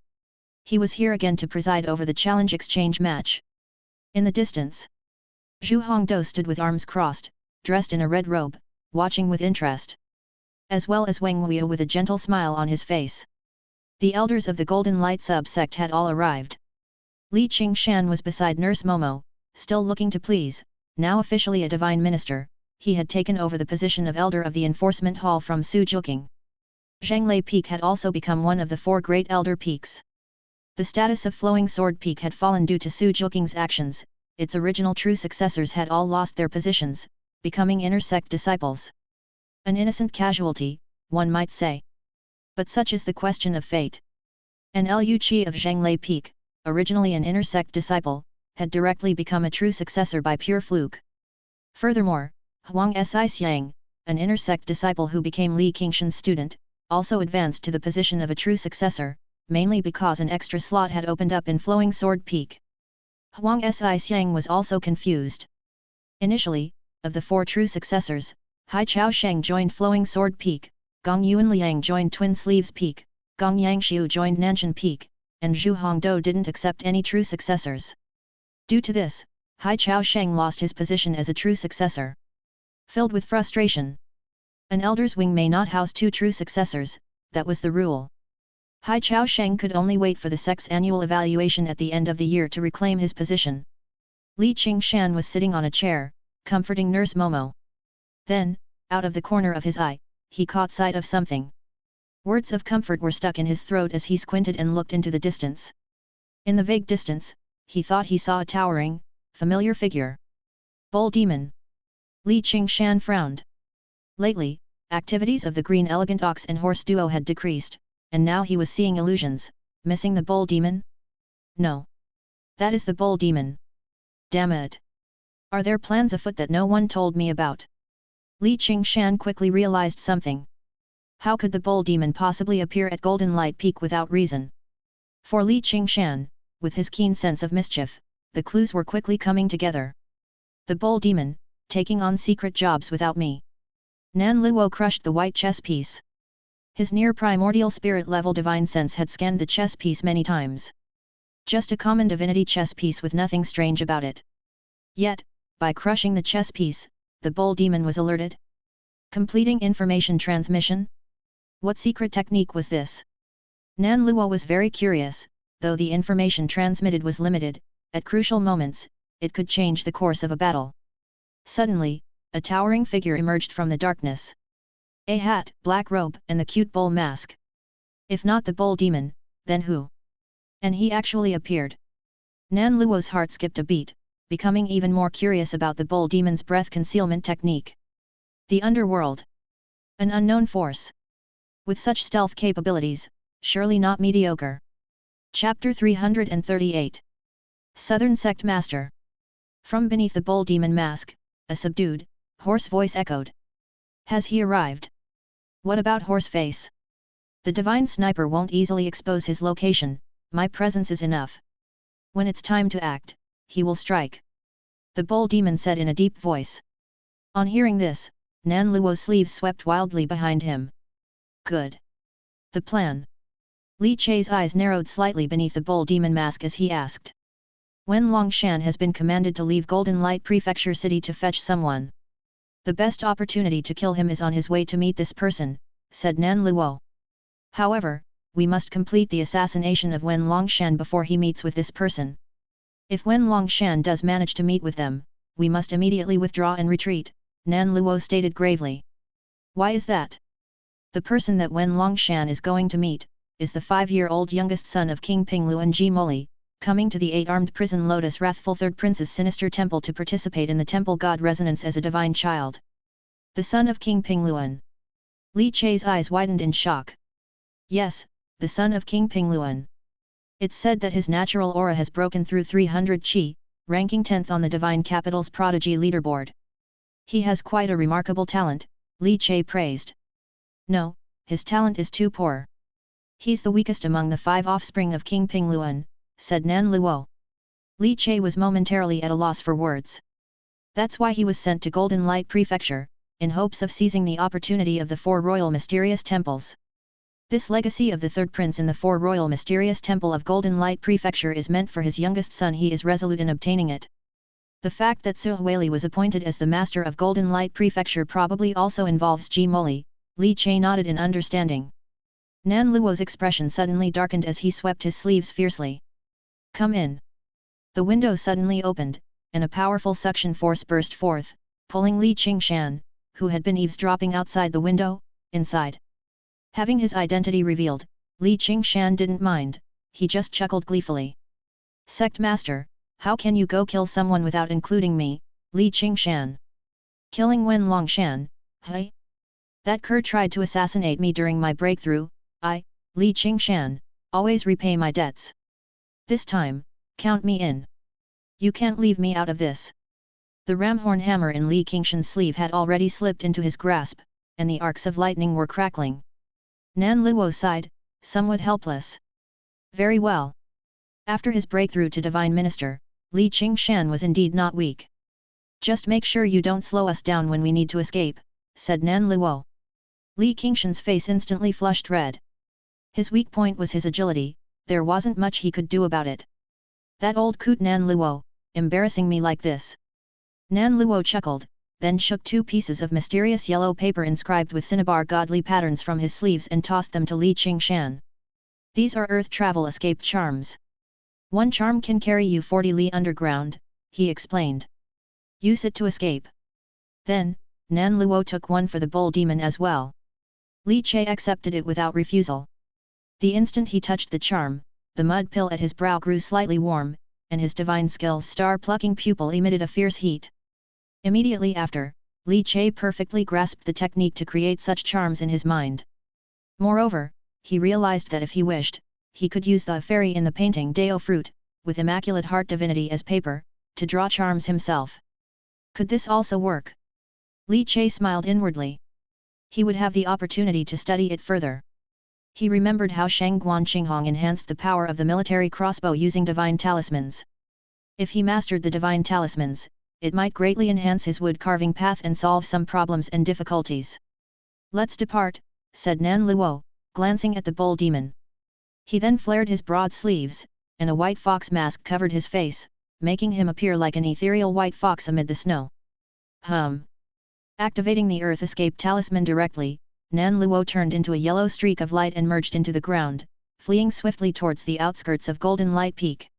He was here again to preside over the challenge exchange match. In the distance, Zhu Hongdou stood with arms crossed, dressed in a red robe, watching with interest. As well as Wang Weiu with a gentle smile on his face. The elders of the Golden Light sub-sect had all arrived. Li Qingshan was beside Nurse Momo, still looking to please, now officially a divine minister. He had taken over the position of elder of the enforcement hall from Su Juking. Zhanglei Peak had also become one of the 4 great elder peaks. The status of Flowing Sword Peak had fallen due to Su Juking's actions, its original true successors had all lost their positions, becoming inner sect disciples. An innocent casualty, one might say. But such is the question of fate. An Liu Qi of Zhanglei Peak, originally an inner sect disciple, had directly become a true successor by pure fluke. Furthermore, Huang Si Xiang, an inner sect disciple who became Li Qingshan's student, also advanced to the position of a true successor, mainly because an extra slot had opened up in Flowing Sword Peak. Huang Si Xiang was also confused. Initially, of the four true successors, Hai Chao Sheng joined Flowing Sword Peak, Gong Yuan Liang joined Twin Sleeves Peak, Gong Yangshiu joined Nanshan Peak, and Zhu Hongdou didn't accept any true successors. Due to this, Hai Chao Sheng lost his position as a true successor. Filled with frustration. An elder's wing may not house two true successors, that was the rule. Hai Chao Sheng could only wait for the sect's annual evaluation at the end of the year to reclaim his position. Li Qingshan was sitting on a chair, comforting Nurse Momo. Then, out of the corner of his eye, he caught sight of something. Words of comfort were stuck in his throat as he squinted and looked into the distance. In the vague distance, he thought he saw a towering, familiar figure. Bull Demon. Li Qingshan frowned. Lately, activities of the Green Elegant Ox and Horse duo had decreased, and now he was seeing illusions, missing the Bull Demon? No. That is the Bull Demon. Damn it. Are there plans afoot that no one told me about? Li Qingshan quickly realized something. How could the Bull Demon possibly appear at Golden Light Peak without reason? For Li Qingshan, with his keen sense of mischief, the clues were quickly coming together. The Bull Demon, taking on secret jobs without me. Nan Luo crushed the white chess piece. His near primordial spirit level divine sense had scanned the chess piece many times. Just a common divinity chess piece with nothing strange about it. Yet, by crushing the chess piece, the Bull Demon was alerted. Completing information transmission? What secret technique was this? Nan Luo was very curious, though the information transmitted was limited. At crucial moments, it could change the course of a battle. Suddenly, a towering figure emerged from the darkness. A hat, black robe, and the cute bull mask. If not the Bull Demon, then who? And he actually appeared. Nan Luo's heart skipped a beat, becoming even more curious about the Bull Demon's breath concealment technique. The underworld. An unknown force. With such stealth capabilities, surely not mediocre. Chapter 338. Southern Sect Master. From beneath the Bull Demon mask, a subdued, hoarse voice echoed. Has he arrived? What about Horseface? The divine sniper won't easily expose his location, my presence is enough. When it's time to act, he will strike. The Bull Demon said in a deep voice. On hearing this, Nan Luo's sleeves swept wildly behind him. Good. The plan. Li Chei's eyes narrowed slightly beneath the Bull Demon mask as he asked. Wen Longshan has been commanded to leave Golden Light Prefecture City to fetch someone. The best opportunity to kill him is on his way to meet this person, said Nan Luo. However, we must complete the assassination of Wen Longshan before he meets with this person. If Wen Longshan does manage to meet with them, we must immediately withdraw and retreat, Nan Luo stated gravely. Why is that? The person that Wen Longshan is going to meet, is the 5-year-old youngest son of King Pingluan Ji Moli, coming to the 8-armed prison Lotus Wrathful Third Prince's sinister temple to participate in the temple god resonance as a divine child. The son of King Pingluan. Li Chei's eyes widened in shock. Yes, the son of King Pingluan. It's said that his natural aura has broken through 300 Qi, ranking 10th on the Divine Capital's Prodigy leaderboard. He has quite a remarkable talent, Li Chei praised. No, his talent is too poor. He's the weakest among the 5 offspring of King Pingluan, said Nan Luo. Li Chei was momentarily at a loss for words. That's why he was sent to Golden Light Prefecture, in hopes of seizing the opportunity of the 4 royal mysterious temples. This legacy of the third prince in the 4 royal mysterious temple of Golden Light Prefecture is meant for his youngest son. He is resolute in obtaining it. The fact that Su Huili was appointed as the master of Golden Light Prefecture probably also involves Ji Moli. Li Chei nodded in understanding. Nan Luo's expression suddenly darkened as he swept his sleeves fiercely. Come in. The window suddenly opened, and a powerful suction force burst forth, pulling Li Qingshan, who had been eavesdropping outside the window, inside. Having his identity revealed, Li Qingshan didn't mind, he just chuckled gleefully. Sect Master, how can you go kill someone without including me, Li Qingshan? Killing Wen Longshan, hey? That cur tried to assassinate me during my breakthrough. I, Li Qingshan, always repay my debts. This time, count me in. You can't leave me out of this. The ramhorn hammer in Li Qingshan's sleeve had already slipped into his grasp, and the arcs of lightning were crackling. Nan Luo sighed, somewhat helpless. Very well. After his breakthrough to Divine Minister, Li Qingshan was indeed not weak. Just make sure you don't slow us down when we need to escape, said Nan Luo. Li Qingshan's face instantly flushed red. His weak point was his agility, there wasn't much he could do about it. That old coot Nan Luo, embarrassing me like this. Nan Luo chuckled, then shook 2 pieces of mysterious yellow paper inscribed with cinnabar godly patterns from his sleeves and tossed them to Li Qingshan. These are earth travel escape charms. 1 charm can carry you 40 li underground, he explained. Use it to escape. Then, Nan Luo took one for the bull demon as well. Li Che accepted it without refusal. The instant he touched the charm, the mud pill at his brow grew slightly warm, and his divine skills star-plucking pupil emitted a fierce heat. Immediately after, Li Che perfectly grasped the technique to create such charms in his mind. Moreover, he realized that if he wished, he could use the fairy in the painting Dao fruit, with Immaculate Heart Divinity as paper, to draw charms himself. Could this also work? Li Che smiled inwardly. He would have the opportunity to study it further. He remembered how Shang Guan Qinghong enhanced the power of the military crossbow using divine talismans. If he mastered the divine talismans, it might greatly enhance his wood-carving path and solve some problems and difficulties. Let's depart, said Nan Luo, glancing at the bull demon. He then flared his broad sleeves, and a white fox mask covered his face, making him appear like an ethereal white fox amid the snow. Activating the Earth Escape Talisman directly, Nan Luo turned into a yellow streak of light and merged into the ground, fleeing swiftly towards the outskirts of Golden Light Peak.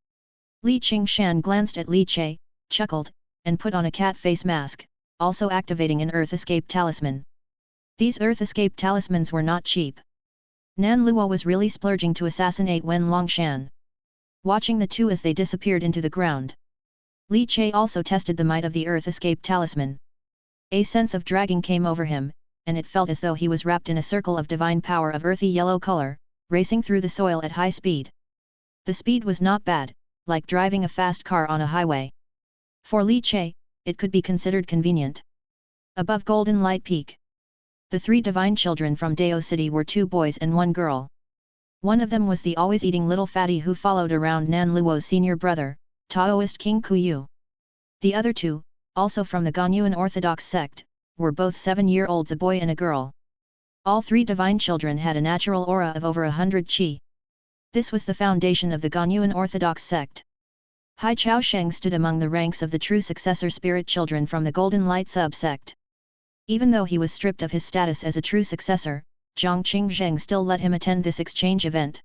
Li Qingshan glanced at Li Che, chuckled, and put on a cat face mask, also activating an Earth Escape Talisman. These Earth Escape Talismans were not cheap. Nan Luo was really splurging to assassinate Wen Longshan. Watching the two as they disappeared into the ground, Li Che also tested the might of the Earth Escape Talisman. A sense of dragging came over him, and it felt as though he was wrapped in a circle of divine power of earthy yellow color, racing through the soil at high speed. The speed was not bad, like driving a fast car on a highway. For Li Che, it could be considered convenient. Above Golden Light Peak, the 3 divine children from Dao City were 2 boys and 1 girl. One of them was the always-eating little fatty who followed around Nan Luo's senior brother, Taoist King Kuyu. The other 2, also from the Ganyuan Orthodox sect, were both 7-year-olds, a boy and a girl. All 3 divine children had a natural aura of over 100 qi. This was the foundation of the Ganyuan Orthodox sect. Hai Chao Sheng stood among the ranks of the true successor spirit children from the Golden Light sub-sect. Even though he was stripped of his status as a true successor, Zhang Qingzheng still let him attend this exchange event.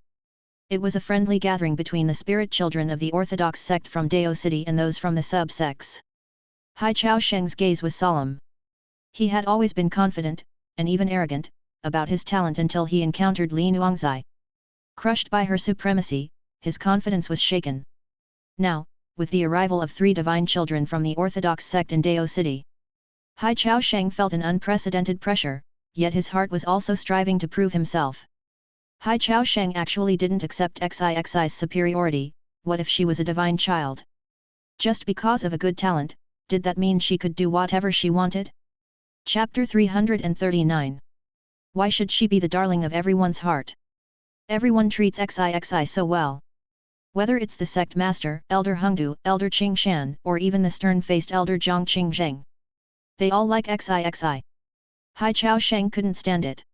It was a friendly gathering between the spirit children of the Orthodox sect from Dao City and those from the sub-sects. Hai Chao Sheng's gaze was solemn. He had always been confident, and even arrogant, about his talent until he encountered Li Nuangzai. Crushed by her supremacy, his confidence was shaken. Now, with the arrival of 3 divine children from the Orthodox sect in Dao City, Hai Chao Sheng felt an unprecedented pressure, yet his heart was also striving to prove himself. Hai Chao Sheng actually didn't accept Xixi's superiority. What if she was a divine child? Just because of a good talent, did that mean she could do whatever she wanted? Chapter 339. Why should she be the darling of everyone's heart? Everyone treats Xixi so well. Whether it's the sect master, Elder Hengdu, Elder Qingshan, or even the stern-faced Elder Zhang Qingzheng. They all like Xixi. Hai Chao Sheng couldn't stand it.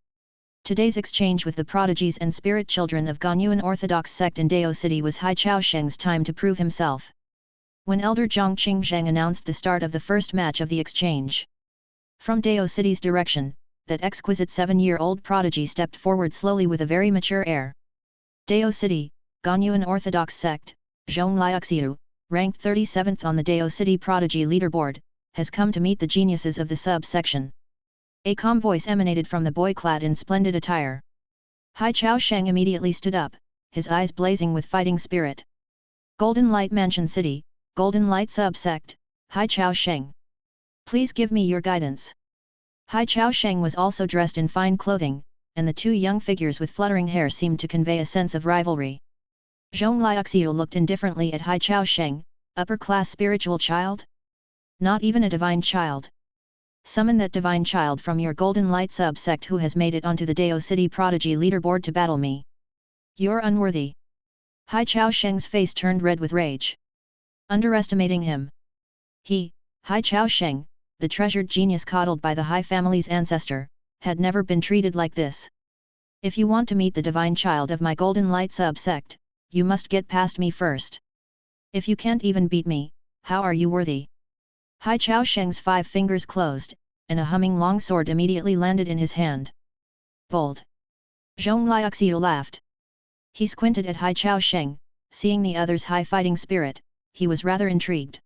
Today's exchange with the prodigies and spirit children of Ganyuan Orthodox sect in Dao City was Hai Chao Sheng's time to prove himself. When Elder Zhang Qingzheng announced the start of the first match of the exchange, from Dao City's direction, that exquisite 7-year-old prodigy stepped forward slowly with a very mature air. Dao City, Ganyuan Orthodox sect, Zhong Liuxiu, ranked 37th on the Dao City Prodigy leaderboard, has come to meet the geniuses of the sub-section. A calm voice emanated from the boy clad in splendid attire. Hai Chao Sheng immediately stood up, his eyes blazing with fighting spirit. Golden Light Mansion City, Golden Light Sub-sect, Hai Chao Sheng. Please give me your guidance. Hai Chao Sheng was also dressed in fine clothing, and the two young figures with fluttering hair seemed to convey a sense of rivalry. Zhong Liaoxiu looked indifferently at Hai Chao Sheng, upper-class spiritual child? Not even a divine child. Summon that divine child from your Golden Light sub-sect who has made it onto the Dao City Prodigy leaderboard to battle me. You're unworthy. Hai Chao Sheng's face turned red with rage. Underestimating him. He, Hai Chao Sheng, the treasured genius coddled by the Hai family's ancestor, had never been treated like this. If you want to meet the divine child of my Golden Light sub-sect, you must get past me first. If you can't even beat me, how are you worthy? Hai Chao Sheng's 5 fingers closed, and a humming longsword immediately landed in his hand. Bold. Zhong Liaoxiu laughed. He squinted at Hai Chao Sheng, seeing the other's high fighting spirit, he was rather intrigued.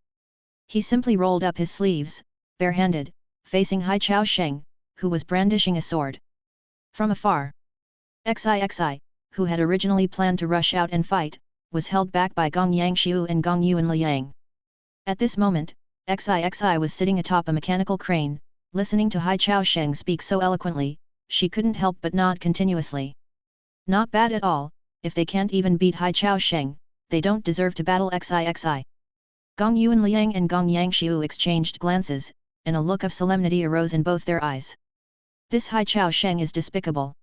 He simply rolled up his sleeves, barehanded, facing Hai Chao Sheng, who was brandishing a sword. From afar, Xixi, who had originally planned to rush out and fight, was held back by Gong Yangshu and Gong Yuan Liang. At this moment, Xixi was sitting atop a mechanical crane, listening to Hai Chao Sheng speak so eloquently, she couldn't help but nod continuously. Not bad at all, if they can't even beat Hai Chao Sheng, they don't deserve to battle Xixi. Gong Yuan Liang and Gong Yangshu exchanged glances, and a look of solemnity arose in both their eyes. This Hai Chao Sheng is despicable.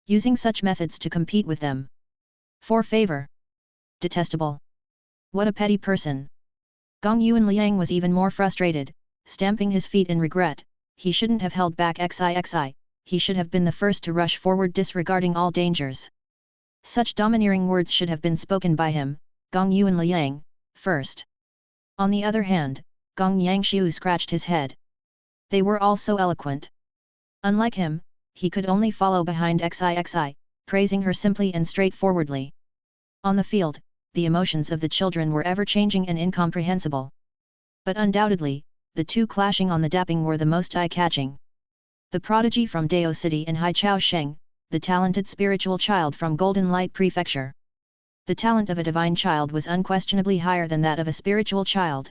Using such methods to compete with them. For favor. Detestable. What a petty person. Gong Yuan Liang was even more frustrated, stamping his feet in regret. He shouldn't have held back Xixi, he should have been the first to rush forward disregarding all dangers. Such domineering words should have been spoken by him, Gong Yuan Liang, first. On the other hand, Gong Yangshu scratched his head. They were all so eloquent. Unlike him, he could only follow behind Xixi, praising her simply and straightforwardly. On the field, the emotions of the children were ever-changing and incomprehensible. But undoubtedly, the two clashing on the dapping were the most eye-catching. The prodigy from Dao City and Hai Chao Sheng, the talented spiritual child from Golden Light Prefecture. The talent of a divine child was unquestionably higher than that of a spiritual child.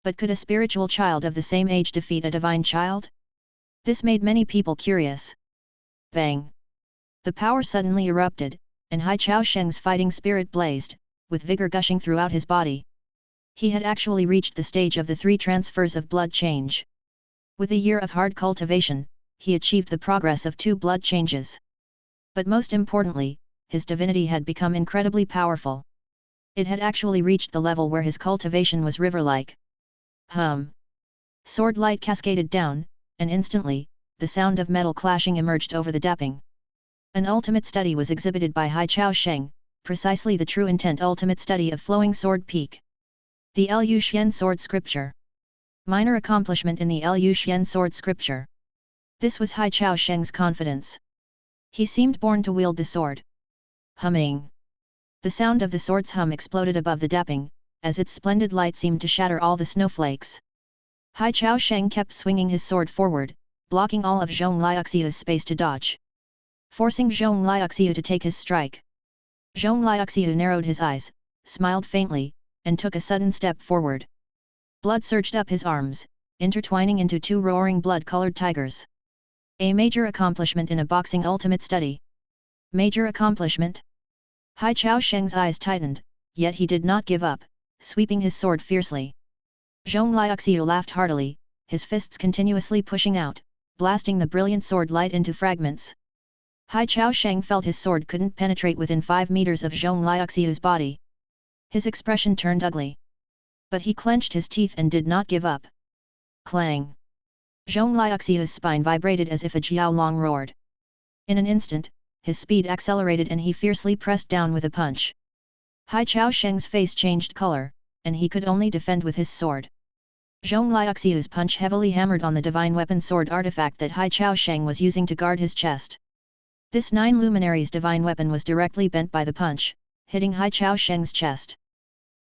But could a spiritual child of the same age defeat a divine child? This made many people curious. Bang! The power suddenly erupted, and Hai Chao Sheng's fighting spirit blazed, with vigor gushing throughout his body. He had actually reached the stage of the 3 transfers of blood change. With a year of hard cultivation, he achieved the progress of 2 blood changes. But most importantly, his divinity had become incredibly powerful. It had actually reached the level where his cultivation was river-like. Hum! Sword light cascaded down, and instantly, the sound of metal clashing emerged over the dapping. An ultimate study was exhibited by Hai Chao Sheng, precisely the true intent ultimate study of flowing sword peak. The Lu Xian sword scripture. Minor accomplishment in the Lu Xian sword scripture. This was Hai Chao Sheng's confidence. He seemed born to wield the sword. Humming. The sound of the sword's hum exploded above the dapping, as its splendid light seemed to shatter all the snowflakes. Hai Chao Sheng kept swinging his sword forward, blocking all of Zhong Liaoxiu's space to dodge. Forcing Zhong Liaoxiu to take his strike. Zhong Liaoxiu narrowed his eyes, smiled faintly, and took a sudden step forward. Blood surged up his arms, intertwining into 2 roaring blood-colored tigers. A major accomplishment in a boxing ultimate study. Major accomplishment? Hai Chao Sheng's eyes tightened, yet he did not give up, sweeping his sword fiercely. Zhong Liaoxiu laughed heartily, his fists continuously pushing out, blasting the brilliant sword light into fragments. Hai Chao Sheng felt his sword couldn't penetrate within 5 meters of Zhong Liaoxiu's body. His expression turned ugly. But he clenched his teeth and did not give up. Clang! Zhong Liaoxiu's spine vibrated as if a jiao long roared. In an instant, his speed accelerated and he fiercely pressed down with a punch. Hai Chao Sheng's face changed color, and he could only defend with his sword. Zhong Liaoxiu's punch heavily hammered on the divine weapon sword artifact that Hai Chao Sheng was using to guard his chest. This 9 luminaries divine weapon was directly bent by the punch, hitting Hai Chao Sheng's chest.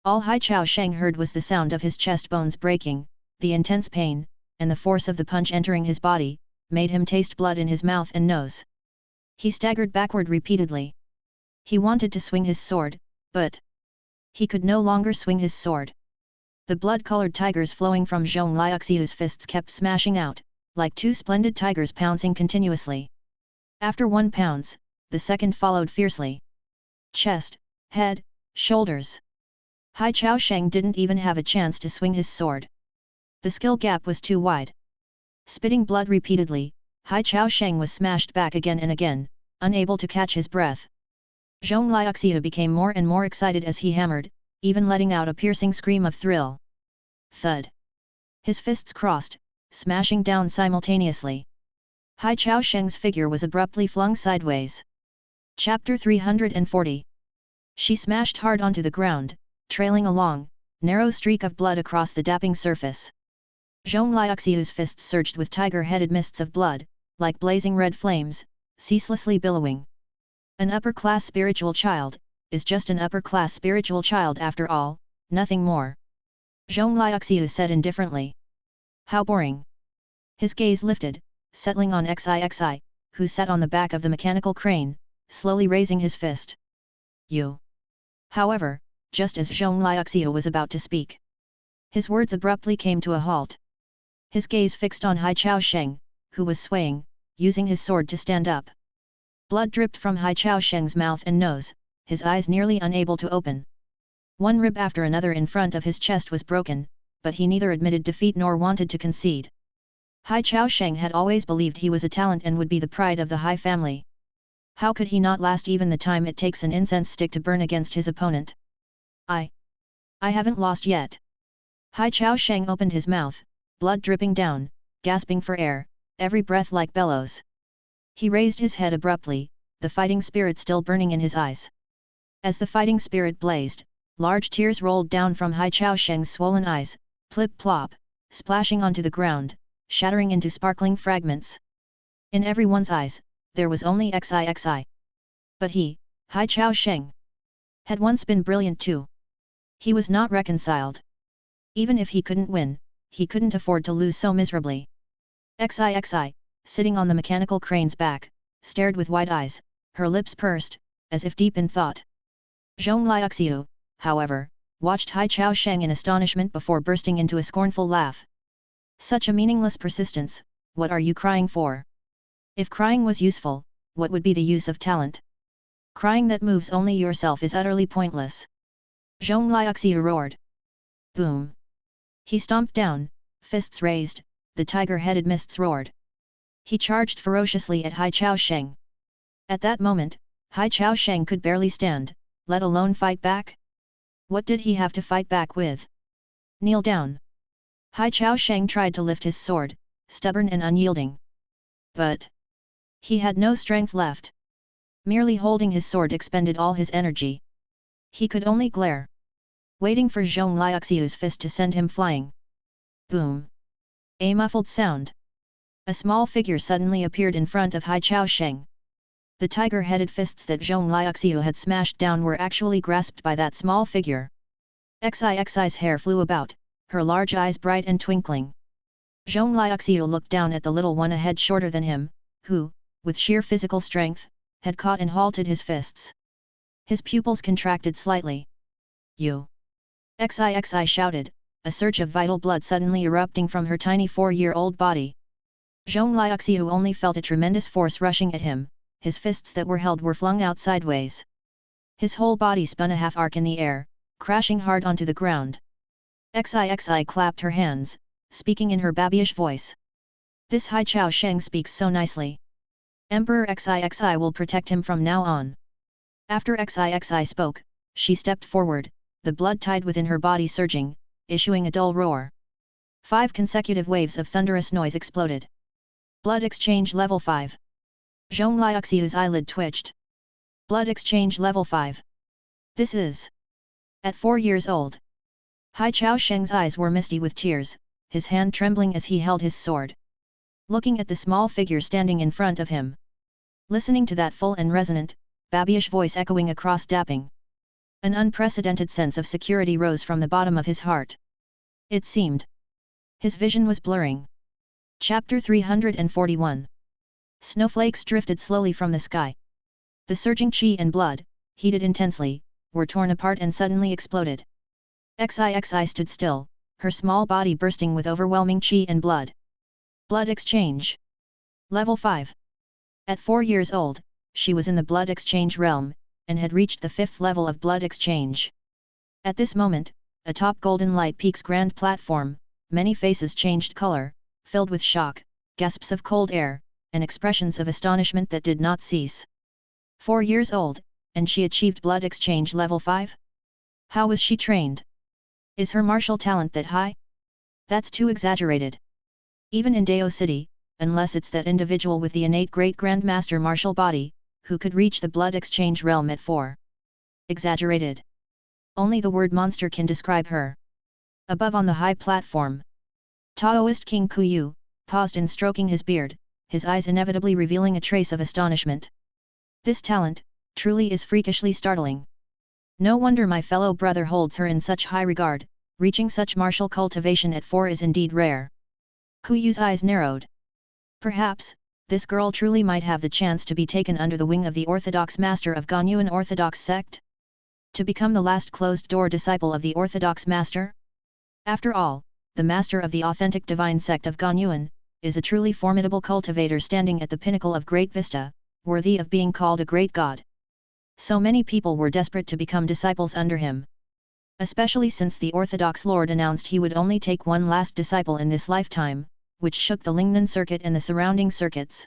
All Hai Chao Sheng heard was the sound of his chest bones breaking, the intense pain, and the force of the punch entering his body, made him taste blood in his mouth and nose. He staggered backward repeatedly. He wanted to swing his sword, but he could no longer swing his sword. The blood-colored tigers flowing from Zhong Liaoxiu's fists kept smashing out, like two splendid tigers pouncing continuously. After one pounce, the second followed fiercely. Chest, head, shoulders. Hai Chao Sheng didn't even have a chance to swing his sword. The skill gap was too wide. Spitting blood repeatedly, Hai Chao Sheng was smashed back again and again, unable to catch his breath. Zhong Liuxiu became more and more excited as he hammered, even letting out a piercing scream of thrill. Thud. His fists crossed, smashing down simultaneously. Hai Chao Sheng's figure was abruptly flung sideways. Chapter 340. She smashed hard onto the ground, trailing a long, narrow streak of blood across the dapping surface. Zhong Liuxiu's fists surged with tiger-headed mists of blood, like blazing red flames, ceaselessly billowing. An upper-class spiritual child is just an upper-class spiritual child after all, nothing more. Zhong Liuxiu said indifferently. How boring. His gaze lifted, settling on Xixi, who sat on the back of the mechanical crane, slowly raising his fist. You. However, just as Zhong Liuxiu was about to speak, his words abruptly came to a halt. His gaze fixed on Hai Chao Sheng, who was swaying, using his sword to stand up. Blood dripped from Hai Chao Sheng's mouth and nose, his eyes nearly unable to open. One rib after another in front of his chest was broken, but he neither admitted defeat nor wanted to concede. Hai Chao Sheng had always believed he was a talent and would be the pride of the Hai family. How could he not last even the time it takes an incense stick to burn against his opponent? I haven't lost yet. Hai Chao Sheng opened his mouth, blood dripping down, gasping for air, every breath like bellows. He raised his head abruptly, the fighting spirit still burning in his eyes. As the fighting spirit blazed, large tears rolled down from Hai Chao Sheng's swollen eyes, plip-plop, splashing onto the ground, shattering into sparkling fragments. In everyone's eyes, there was only Xixi. But he, Hai Chao Sheng, had once been brilliant too. He was not reconciled. Even if he couldn't win, he couldn't afford to lose so miserably. Xixi, sitting on the mechanical crane's back, stared with wide eyes, her lips pursed, as if deep in thought. Zhong Liuxiu, however, watched Hai Chao Sheng in astonishment before bursting into a scornful laugh. Such a meaningless persistence, what are you crying for? If crying was useful, what would be the use of talent? Crying that moves only yourself is utterly pointless. Zhong Liuxiu roared. Boom. He stomped down, fists raised, the tiger-headed mists roared. He charged ferociously at Hai Chao Sheng. At that moment, Hai Chao Sheng could barely stand, let alone fight back. What did he have to fight back with? Kneel down. Hai Chao Sheng tried to lift his sword, stubborn and unyielding. But he had no strength left. Merely holding his sword expended all his energy. He could only glare, waiting for Zhong Liuxiu's fist to send him flying. Boom. A muffled sound. A small figure suddenly appeared in front of Hai Chao Sheng. The tiger-headed fists that Zhong Liuxiu had smashed down were actually grasped by that small figure. Xixi's hair flew about, her large eyes bright and twinkling. Zhong Liuxiu looked down at the little one a head shorter than him, who, with sheer physical strength, had caught and halted his fists. His pupils contracted slightly. You! Xixi shouted, a surge of vital blood suddenly erupting from her tiny 4-year-old body. Zhong Liuxiu only felt a tremendous force rushing at him, his fists that were held were flung out sideways. His whole body spun a half-arc in the air, crashing hard onto the ground. Xixi clapped her hands, speaking in her babyish voice. This Hai Chao Sheng speaks so nicely. Emperor Xixi will protect him from now on. After Xixi spoke, she stepped forward, the blood tide within her body surging, issuing a dull roar. 5 consecutive waves of thunderous noise exploded. Blood exchange level 5. Zhong Liuxiu's eyelid twitched. Blood exchange level 5. This is. At 4 years old. Hai Chao Sheng's eyes were misty with tears, his hand trembling as he held his sword. Looking at the small figure standing in front of him. Listening to that full and resonant, babyish voice echoing across dapping. An unprecedented sense of security rose from the bottom of his heart. It seemed. His vision was blurring. Chapter 341. Snowflakes drifted slowly from the sky. The surging qi and blood, heated intensely, were torn apart and suddenly exploded. Xixi stood still, her small body bursting with overwhelming qi and blood. Blood Exchange. Level 5. At 4 years old, she was in the Blood Exchange realm, and had reached the 5th level of Blood Exchange. At this moment, atop Golden Light Peak's grand platform, many faces changed color, filled with shock, gasps of cold air, and expressions of astonishment that did not cease. 4 years old, and she achieved Blood Exchange level 5? How was she trained? Is her martial talent that high? That's too exaggerated. Even in Dao City, unless it's that individual with the innate great grandmaster martial body, who could reach the Blood Exchange realm at 4. Exaggerated. Only the word monster can describe her. Above on the high platform, Taoist King Kuyu paused in stroking his beard, his eyes inevitably revealing a trace of astonishment. This talent, truly is freakishly startling. No wonder my fellow brother holds her in such high regard, reaching such martial cultivation at 4 is indeed rare. Kuyu's eyes narrowed. Perhaps, this girl truly might have the chance to be taken under the wing of the Orthodox Master of Ganyuan Orthodox sect? To become the last closed-door disciple of the Orthodox Master? After all, the Master of the authentic divine sect of Ganyuan is a truly formidable cultivator standing at the pinnacle of Great Vista, worthy of being called a great god. So many people were desperate to become disciples under him. Especially since the Orthodox Lord announced he would only take one last disciple in this lifetime, which shook the Lingnan circuit and the surrounding circuits.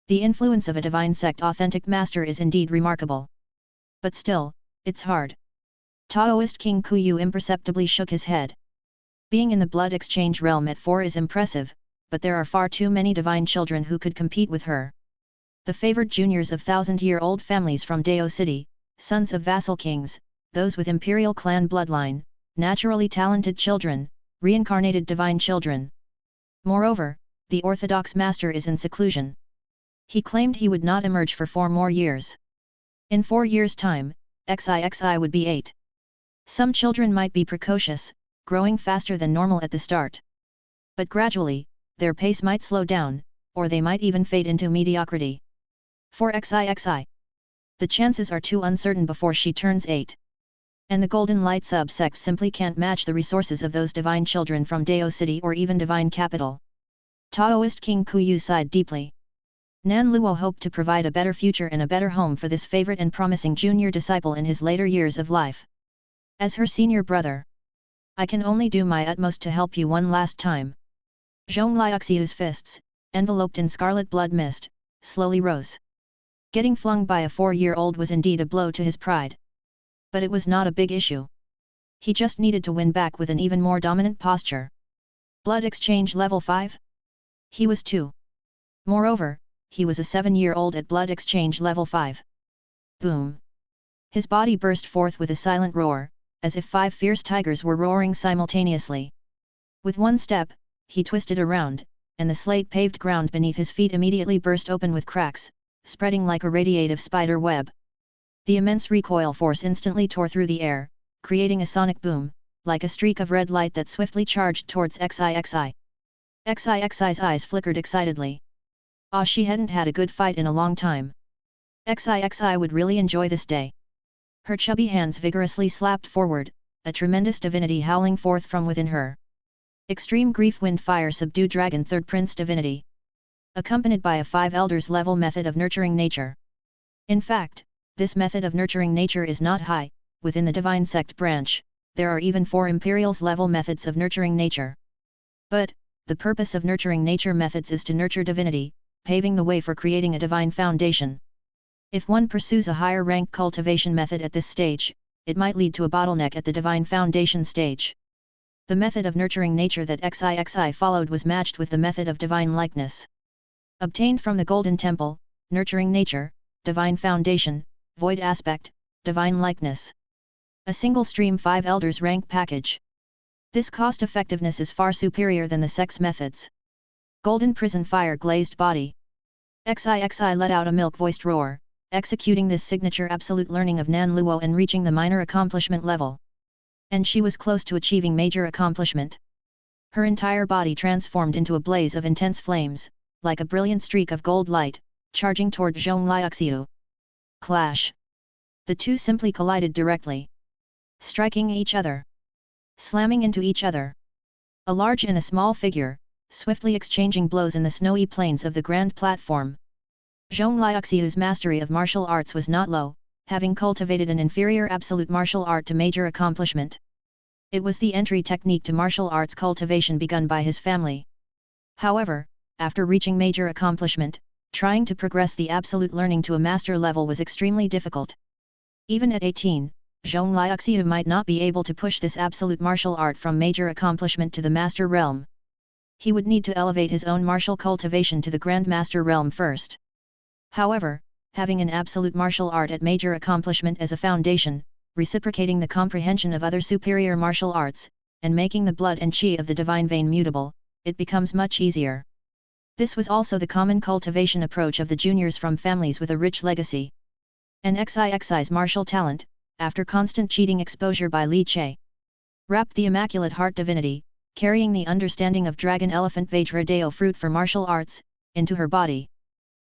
The influence of a divine sect authentic master is indeed remarkable. But still, it's hard. Taoist King Kuyu imperceptibly shook his head. Being in the Blood Exchange realm at 4 is impressive, but there are far too many divine children who could compete with her. The favored juniors of thousand-year-old families from Dao City, sons of vassal kings, those with imperial clan bloodline, naturally talented children, reincarnated divine children. Moreover, the Orthodox Master is in seclusion. He claimed he would not emerge for 4 more years. In 4 years' time, XIXI would be 8. Some children might be precocious, growing faster than normal at the start. But gradually, their pace might slow down, or they might even fade into mediocrity. For XIXI, the chances are too uncertain before she turns 8. And the Golden Light sub-sect simply can't match the resources of those divine children from Dao City or even divine capital. Taoist King Kuyu sighed deeply. Nan Luo hoped to provide a better future and a better home for this favorite and promising junior disciple in his later years of life. As her senior brother, I can only do my utmost to help you one last time. Zhong Liuxiu's fists, enveloped in scarlet blood mist, slowly rose. Getting flung by a 4-year-old was indeed a blow to his pride. But it was not a big issue. He just needed to win back with an even more dominant posture. Blood Exchange level 5? He was 2. Moreover, he was a 7-year-old at Blood Exchange level 5. Boom! His body burst forth with a silent roar, as if 5 fierce tigers were roaring simultaneously. With one step, he twisted around, and the slate-paved ground beneath his feet immediately burst open with cracks, spreading like a radiative spider web. The immense recoil force instantly tore through the air, creating a sonic boom, like a streak of red light that swiftly charged towards XIXI. XIXI's eyes flickered excitedly. Ah, she hadn't had a good fight in a long time. XIXI would really enjoy this day. Her chubby hands vigorously slapped forward, a tremendous divinity howling forth from within her. Extreme grief wind fire subdue dragon third prince divinity. Accompanied by a 5 elders level method of nurturing nature. In fact, this method of nurturing nature is not high. Within the divine sect branch, there are even 4 imperials level methods of nurturing nature. But, the purpose of nurturing nature methods is to nurture divinity, paving the way for creating a divine foundation. If one pursues a higher rank cultivation method at this stage, it might lead to a bottleneck at the divine foundation stage. The method of nurturing nature that XIXI followed was matched with the method of divine likeness. Obtained from the Golden Temple, nurturing nature, divine foundation, void aspect, divine likeness. A single stream 5 elders rank package. This cost effectiveness is far superior than the sex methods. Golden prison fire glazed body. XIXI let out a milk-voiced roar, executing this signature absolute learning of Nan Luo and reaching the minor accomplishment level. And she was close to achieving major accomplishment. Her entire body transformed into a blaze of intense flames, like a brilliant streak of gold light, charging toward Zhong Liuxiu. Clash! The two simply collided directly. Striking each other. Slamming into each other. A large and a small figure, swiftly exchanging blows in the snowy plains of the grand platform. Zhong Liuxiu's mastery of martial arts was not low, having cultivated an inferior absolute martial art to major accomplishment. It was the entry technique to martial arts cultivation begun by his family. However, after reaching major accomplishment, trying to progress the absolute learning to a master level was extremely difficult. Even at 18, Zhong Liuxiu might not be able to push this absolute martial art from major accomplishment to the master realm. He would need to elevate his own martial cultivation to the Grand Master realm first. However, having an absolute martial art at major accomplishment as a foundation, reciprocating the comprehension of other superior martial arts, and making the blood and qi of the divine vein mutable, it becomes much easier. This was also the common cultivation approach of the juniors from families with a rich legacy. An XIXI's martial talent, after constant cheating exposure by Li Che, wrapped the Immaculate Heart divinity, carrying the understanding of Dragon Elephant Vajradeo fruit for martial arts, into her body,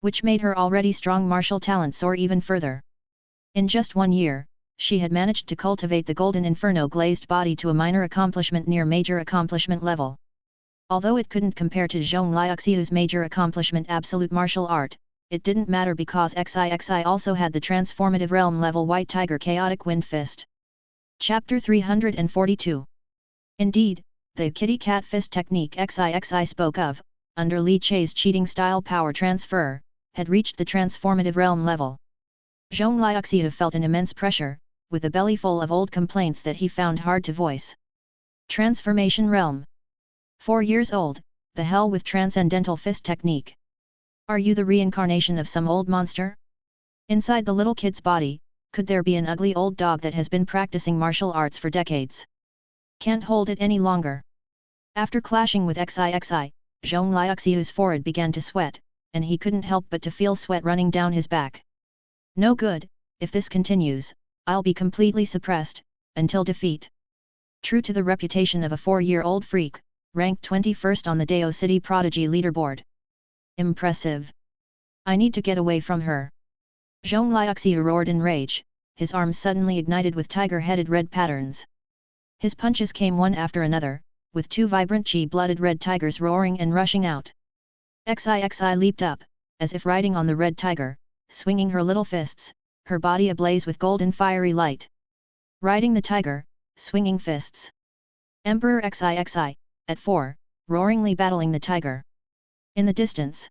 which made her already strong martial talent soar even further. In just 1 year, she had managed to cultivate the Golden Inferno glazed body to a minor accomplishment near major accomplishment level. Although it couldn't compare to Zhong Liuxiu's major accomplishment absolute martial art, it didn't matter because XIXI also had the transformative realm level White Tiger Chaotic Wind Fist. Chapter 342. Indeed, the Kitty Cat Fist technique XIXI spoke of, under Li Che's cheating style power transfer, had reached the transformative realm level. Zhong Liuxiu felt an immense pressure, with a belly full of old complaints that he found hard to voice. Transformation realm. 4 years old, the hell with transcendental fist technique. Are you the reincarnation of some old monster? Inside the little kid's body, could there be an ugly old dog that has been practicing martial arts for decades? Can't hold it any longer. After clashing with XIXI, Zhong Liuxiu's forehead began to sweat, and he couldn't help but to feel sweat running down his back. No good, if this continues, I'll be completely suppressed, until defeat. True to the reputation of a 4-year-old freak, ranked 21st on the Dao City Prodigy leaderboard. Impressive. I need to get away from her. Zhong Liuxiu roared in rage, his arms suddenly ignited with tiger-headed red patterns. His punches came one after another, with 2 vibrant chi-blooded red tigers roaring and rushing out. XIXI leaped up, as if riding on the red tiger, swinging her little fists, her body ablaze with golden fiery light. Riding the tiger, swinging fists. Emperor XIXI, at 4, roaringly battling the tiger. In the distance,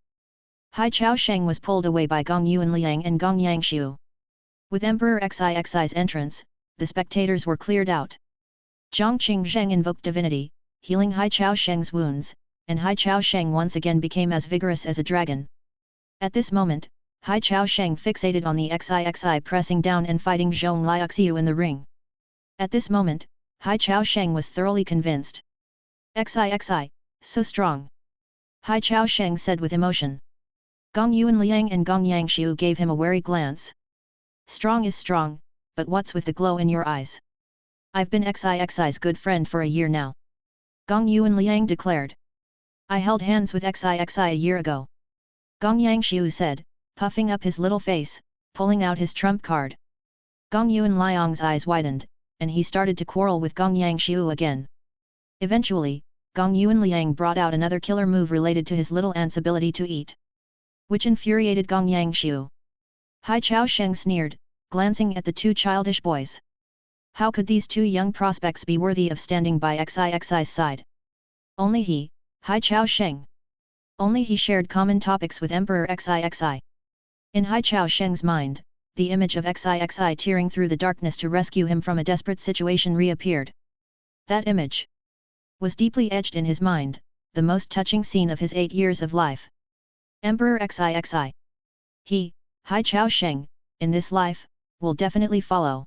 Hai Chao Sheng was pulled away by Gong Yuan Liang and Gong Yangshu. With Emperor XIXI's entrance, the spectators were cleared out. Zhang Qing Zheng invoked divinity, healing Hai Chao Sheng's wounds, and Hai Chao Sheng once again became as vigorous as a dragon. At this moment, Hai Chao Sheng fixated on the XIXI pressing down and fighting Zhong Liuxiu in the ring. At this moment, Hai Chao Sheng was thoroughly convinced. XIXI, so strong. Hai Chao Sheng said with emotion. Gong Yuan Liang and Gong Yangshu gave him a wary glance. Strong is strong, but what's with the glow in your eyes? I've been XIXI's good friend for a year now. Gong Yuan Liang declared. I held hands with XIXI a year ago. Gong Yangshu said, puffing up his little face, pulling out his trump card. Gong Yuan Liang's eyes widened, and he started to quarrel with Gong Yangshu again. Eventually, Gong Yuan Liang brought out another killer move related to his little aunt's ability to eat, which infuriated Gong Yangshu. Hai Chao Sheng sneered, glancing at the 2 childish boys. How could these 2 young prospects be worthy of standing by XIXI's side? Only he, Hai Chao Sheng. Only he shared common topics with Emperor XIXI. In Hai Chao Sheng's mind, the image of XIXI tearing through the darkness to rescue him from a desperate situation reappeared. That image was deeply etched in his mind, the most touching scene of his 8 years of life. Emperor XIXI. He, Hai Chao Sheng, in this life, will definitely follow.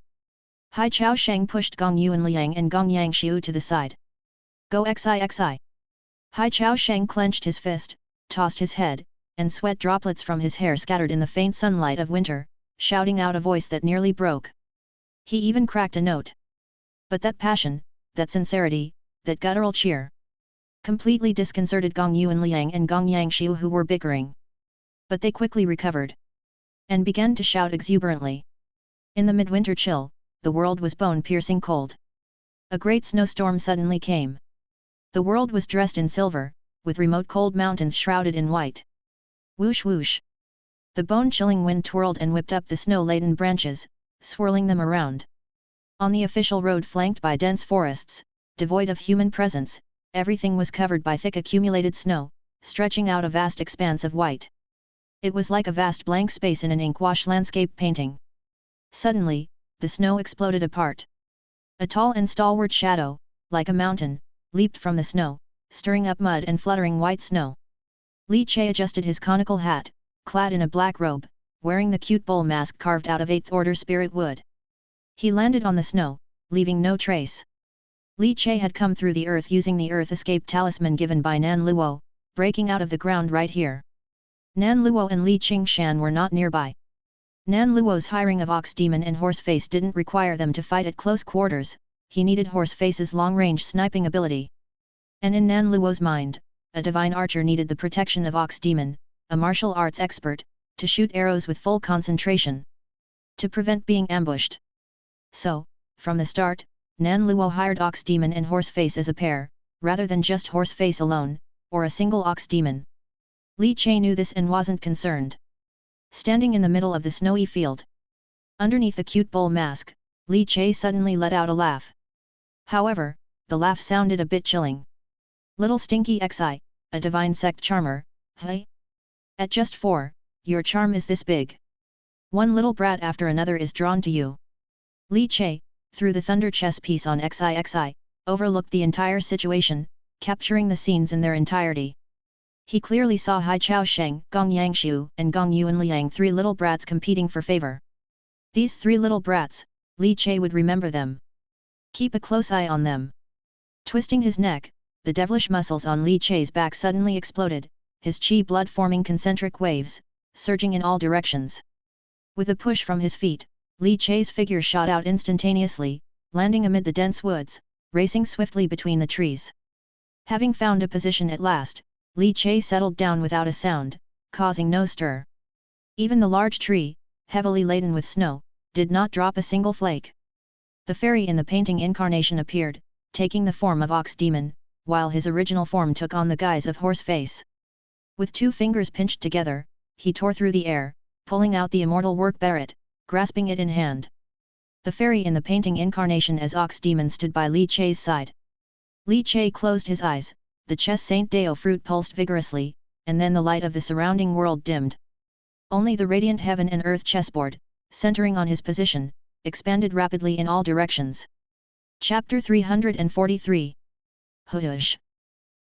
Hai Chao Sheng pushed Gong Yuan Liang and Gong Yangshu to the side. Go XIXI. Hai Chao Sheng clenched his fist, tossed his head, and sweat droplets from his hair scattered in the faint sunlight of winter, shouting out a voice that nearly broke. He even cracked a note. But that passion, that sincerity, that guttural cheer, completely disconcerted Gong Yuan Liang and Gong Yangshu, who were bickering. But they quickly recovered, and began to shout exuberantly. In the midwinter chill, the world was bone-piercing cold. A great snowstorm suddenly came. The world was dressed in silver, with remote cold mountains shrouded in white. Whoosh whoosh! The bone-chilling wind twirled and whipped up the snow-laden branches, swirling them around. On the official road flanked by dense forests, devoid of human presence, everything was covered by thick accumulated snow, stretching out a vast expanse of white. It was like a vast blank space in an ink-wash landscape painting. Suddenly, the snow exploded apart. A tall and stalwart shadow, like a mountain, leaped from the snow, stirring up mud and fluttering white snow. Li Che adjusted his conical hat, clad in a black robe, wearing the cute bull mask carved out of 8th order spirit wood. He landed on the snow, leaving no trace. Li Che had come through the earth using the earth escape talisman given by Nan Luo, breaking out of the ground right here. Nan Luo and Li Qingshan were not nearby. Nan Luo's hiring of Ox Demon and Horseface didn't require them to fight at close quarters, he needed Horseface's long-range sniping ability. And in Nan Luo's mind, a divine archer needed the protection of Ox Demon, a martial arts expert, to shoot arrows with full concentration. To prevent being ambushed. So, from the start, Nan Luo hired Ox Demon and Horseface as a pair, rather than just Horseface alone, or a single Ox Demon. Li Che knew this and wasn't concerned. Standing in the middle of the snowy field, underneath the cute bull mask, Li Che suddenly let out a laugh. However, the laugh sounded a bit chilling. Little Stinky Xi, a divine sect charmer, hey? At just 4, your charm is this big. One little brat after another is drawn to you. Li Che, through the thunder chess piece on XIXI, overlooked the entire situation, capturing the scenes in their entirety. He clearly saw Hai Chao Sheng, Gong Yangshu and Gong Yuan Liang, 3 little brats competing for favor. These 3 little brats, Li Che would remember them. Keep a close eye on them. Twisting his neck, the devilish muscles on Li Che's back suddenly exploded, his chi blood forming concentric waves, surging in all directions. With a push from his feet, Li Che's figure shot out instantaneously, landing amid the dense woods, racing swiftly between the trees. Having found a position at last, Li Che settled down without a sound, causing no stir. Even the large tree, heavily laden with snow, did not drop a single flake. The fairy in the painting incarnation appeared, taking the form of Ox Demon, while his original form took on the guise of Horseface. With 2 fingers pinched together, he tore through the air, pulling out the immortal work barret, grasping it in hand. The fairy in the painting incarnation as Ox Demon stood by Li Che's side. Li Che closed his eyes, the Chess Saint Deo fruit pulsed vigorously, and then the light of the surrounding world dimmed. Only the radiant heaven and earth chessboard, centering on his position, expanded rapidly in all directions. Chapter 343. Hush!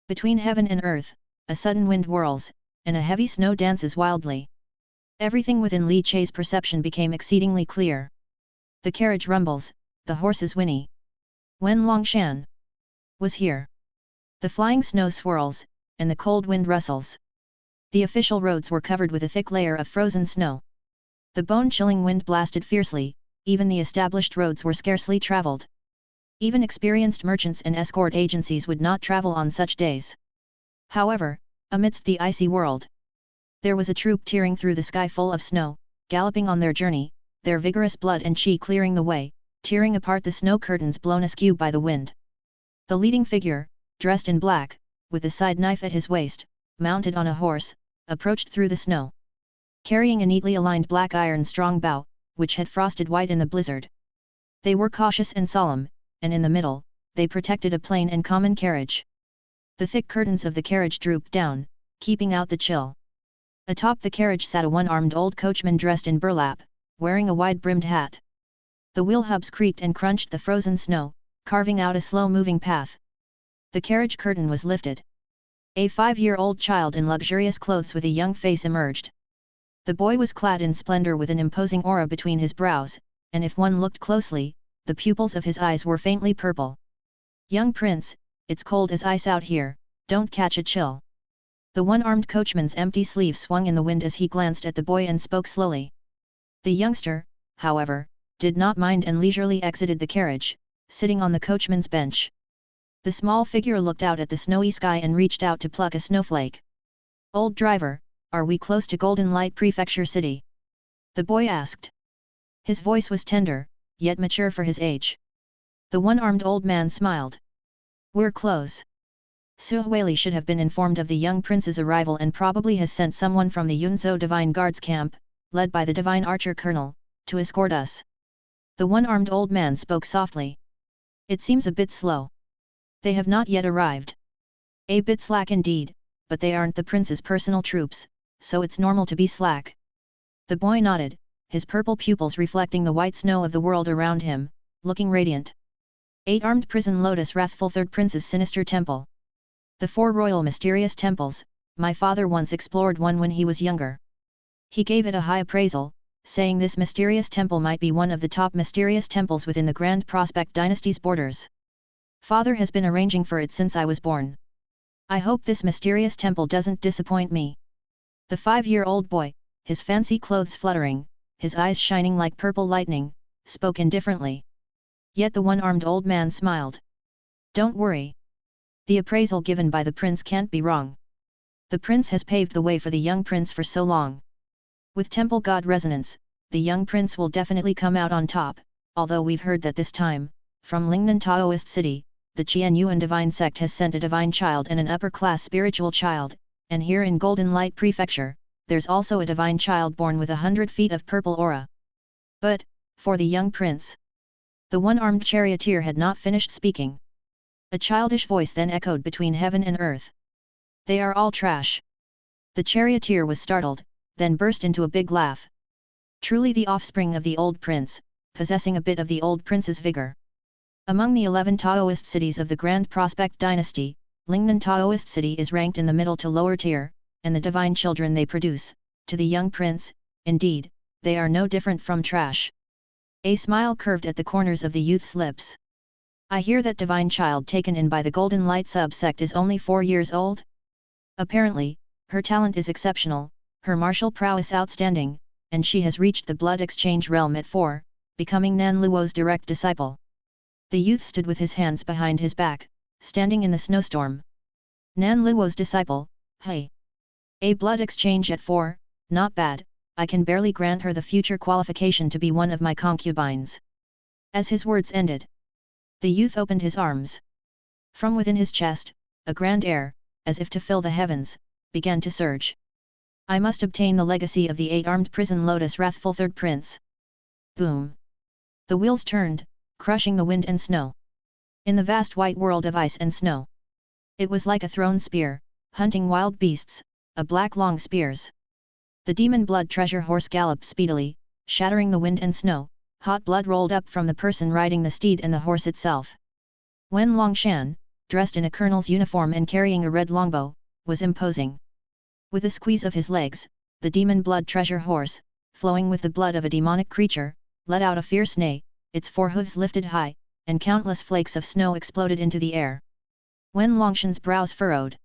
Between heaven and earth, a sudden wind whirls, and a heavy snow dances wildly. Everything within Li Che's perception became exceedingly clear. The carriage rumbles, the horses whinny. Wen Longshan was here. The flying snow swirls, and the cold wind rustles. The official roads were covered with a thick layer of frozen snow. The bone-chilling wind blasted fiercely, even the established roads were scarcely traveled. Even experienced merchants and escort agencies would not travel on such days. However, amidst the icy world, there was a troop tearing through the sky full of snow, galloping on their journey, their vigorous blood and chi clearing the way, tearing apart the snow curtains blown askew by the wind. The leading figure, dressed in black, with a side knife at his waist, mounted on a horse, approached through the snow. Carrying a neatly aligned black iron strong bow, which had frosted white in the blizzard. They were cautious and solemn, and in the middle, they protected a plain and common carriage. The thick curtains of the carriage drooped down, keeping out the chill. Atop the carriage sat a one-armed old coachman dressed in burlap, wearing a wide-brimmed hat. The wheel hubs creaked and crunched the frozen snow, carving out a slow-moving path. The carriage curtain was lifted. A 5-year-old child in luxurious clothes with a young face emerged. The boy was clad in splendor with an imposing aura between his brows, and if one looked closely, the pupils of his eyes were faintly purple. "Young prince, it's cold as ice out here, don't catch a chill." The one-armed coachman's empty sleeve swung in the wind as he glanced at the boy and spoke slowly. The youngster, however, did not mind and leisurely exited the carriage, sitting on the coachman's bench. The small figure looked out at the snowy sky and reached out to pluck a snowflake. "Old driver, are we close to Golden Light Prefecture City?" the boy asked. His voice was tender, yet mature for his age. The one-armed old man smiled. "We're close. Suhuili should have been informed of the young prince's arrival and probably has sent someone from the Yunzhou Divine Guards camp, led by the Divine Archer Colonel, to escort us. The one-armed old man spoke softly. It seems a bit slow. They have not yet arrived. A bit slack indeed, but they aren't the prince's personal troops, so it's normal to be slack. The boy nodded, his purple pupils reflecting the white snow of the world around him, looking radiant. 8-armed prison lotus wrathful third prince's sinister temple. The 4 royal mysterious temples, my father once explored one when he was younger. He gave it a high appraisal, saying this mysterious temple might be one of the top mysterious temples within the Grand Prospect dynasty's borders. Father has been arranging for it since I was born. I hope this mysterious temple doesn't disappoint me. The 5-year-old boy, his fancy clothes fluttering, his eyes shining like purple lightning, spoke indifferently. Yet the one-armed old man smiled. Don't worry. The appraisal given by the prince can't be wrong. The prince has paved the way for the young prince for so long. With temple god resonance, the young prince will definitely come out on top, although we've heard that this time, from Lingnan Taoist city, the Qianyuan divine sect has sent a divine child and an upper-class spiritual child, and here in Golden Light Prefecture, there's also a divine child born with 100 feet of purple aura. But, for the young prince, the one-armed charioteer had not finished speaking. A childish voice then echoed between heaven and earth. They are all trash. The charioteer was startled, then burst into a big laugh. Truly the offspring of the old prince, possessing a bit of the old prince's vigor. Among the 11 Taoist cities of the Grand Prospect dynasty, Lingnan Taoist city is ranked in the middle to lower tier, and the divine children they produce, to the young prince, indeed, they are no different from trash. A smile curved at the corners of the youth's lips. I hear that divine child taken in by the Golden Light sub-sect is only 4 years old? Apparently, her talent is exceptional, her martial prowess outstanding, and she has reached the blood exchange realm at 4, becoming Nan Luo's direct disciple. The youth stood with his hands behind his back, standing in the snowstorm. Nan Luo's disciple, hey. A blood exchange at 4, not bad, I can barely grant her the future qualification to be one of my concubines. As his words ended, the youth opened his arms. From within his chest, a grand air, as if to fill the heavens, began to surge. I must obtain the legacy of the 8-armed prison lotus wrathful third prince. Boom! The wheels turned, crushing the wind and snow. In the vast white world of ice and snow, it was like a thrown spear, hunting wild beasts, a black long spears. The demon blood treasure horse galloped speedily, shattering the wind and snow. Hot blood rolled up from the person riding the steed and the horse itself. Wen Longshan, dressed in a colonel's uniform and carrying a red longbow, was imposing. With a squeeze of his legs, the demon blood treasure horse, flowing with the blood of a demonic creature, let out a fierce neigh, its 4 hooves lifted high, and countless flakes of snow exploded into the air. Wen Longshan's brows furrowed.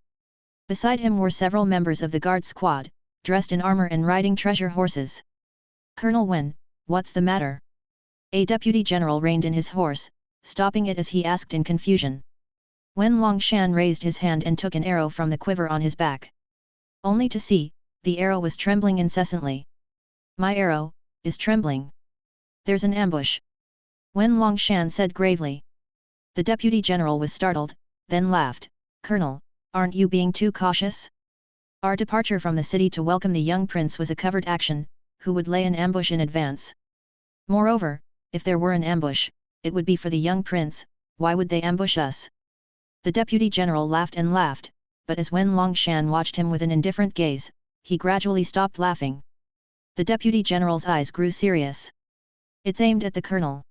Beside him were several members of the guard squad, dressed in armor and riding treasure horses. Colonel Wen, what's the matter? A deputy general reined in his horse, stopping it as he asked in confusion. Wen Longshan raised his hand and took an arrow from the quiver on his back. Only to see, the arrow was trembling incessantly. My arrow is trembling. There's an ambush. Wen Longshan said gravely. The deputy general was startled, then laughed. Colonel, aren't you being too cautious? Our departure from the city to welcome the young prince was a covert action, who would lay an ambush in advance? Moreover, if there were an ambush, it would be for the young prince, why would they ambush us? The deputy general laughed and laughed, but as Wen Longshan watched him with an indifferent gaze, he gradually stopped laughing. The deputy general's eyes grew serious. It's aimed at the colonel.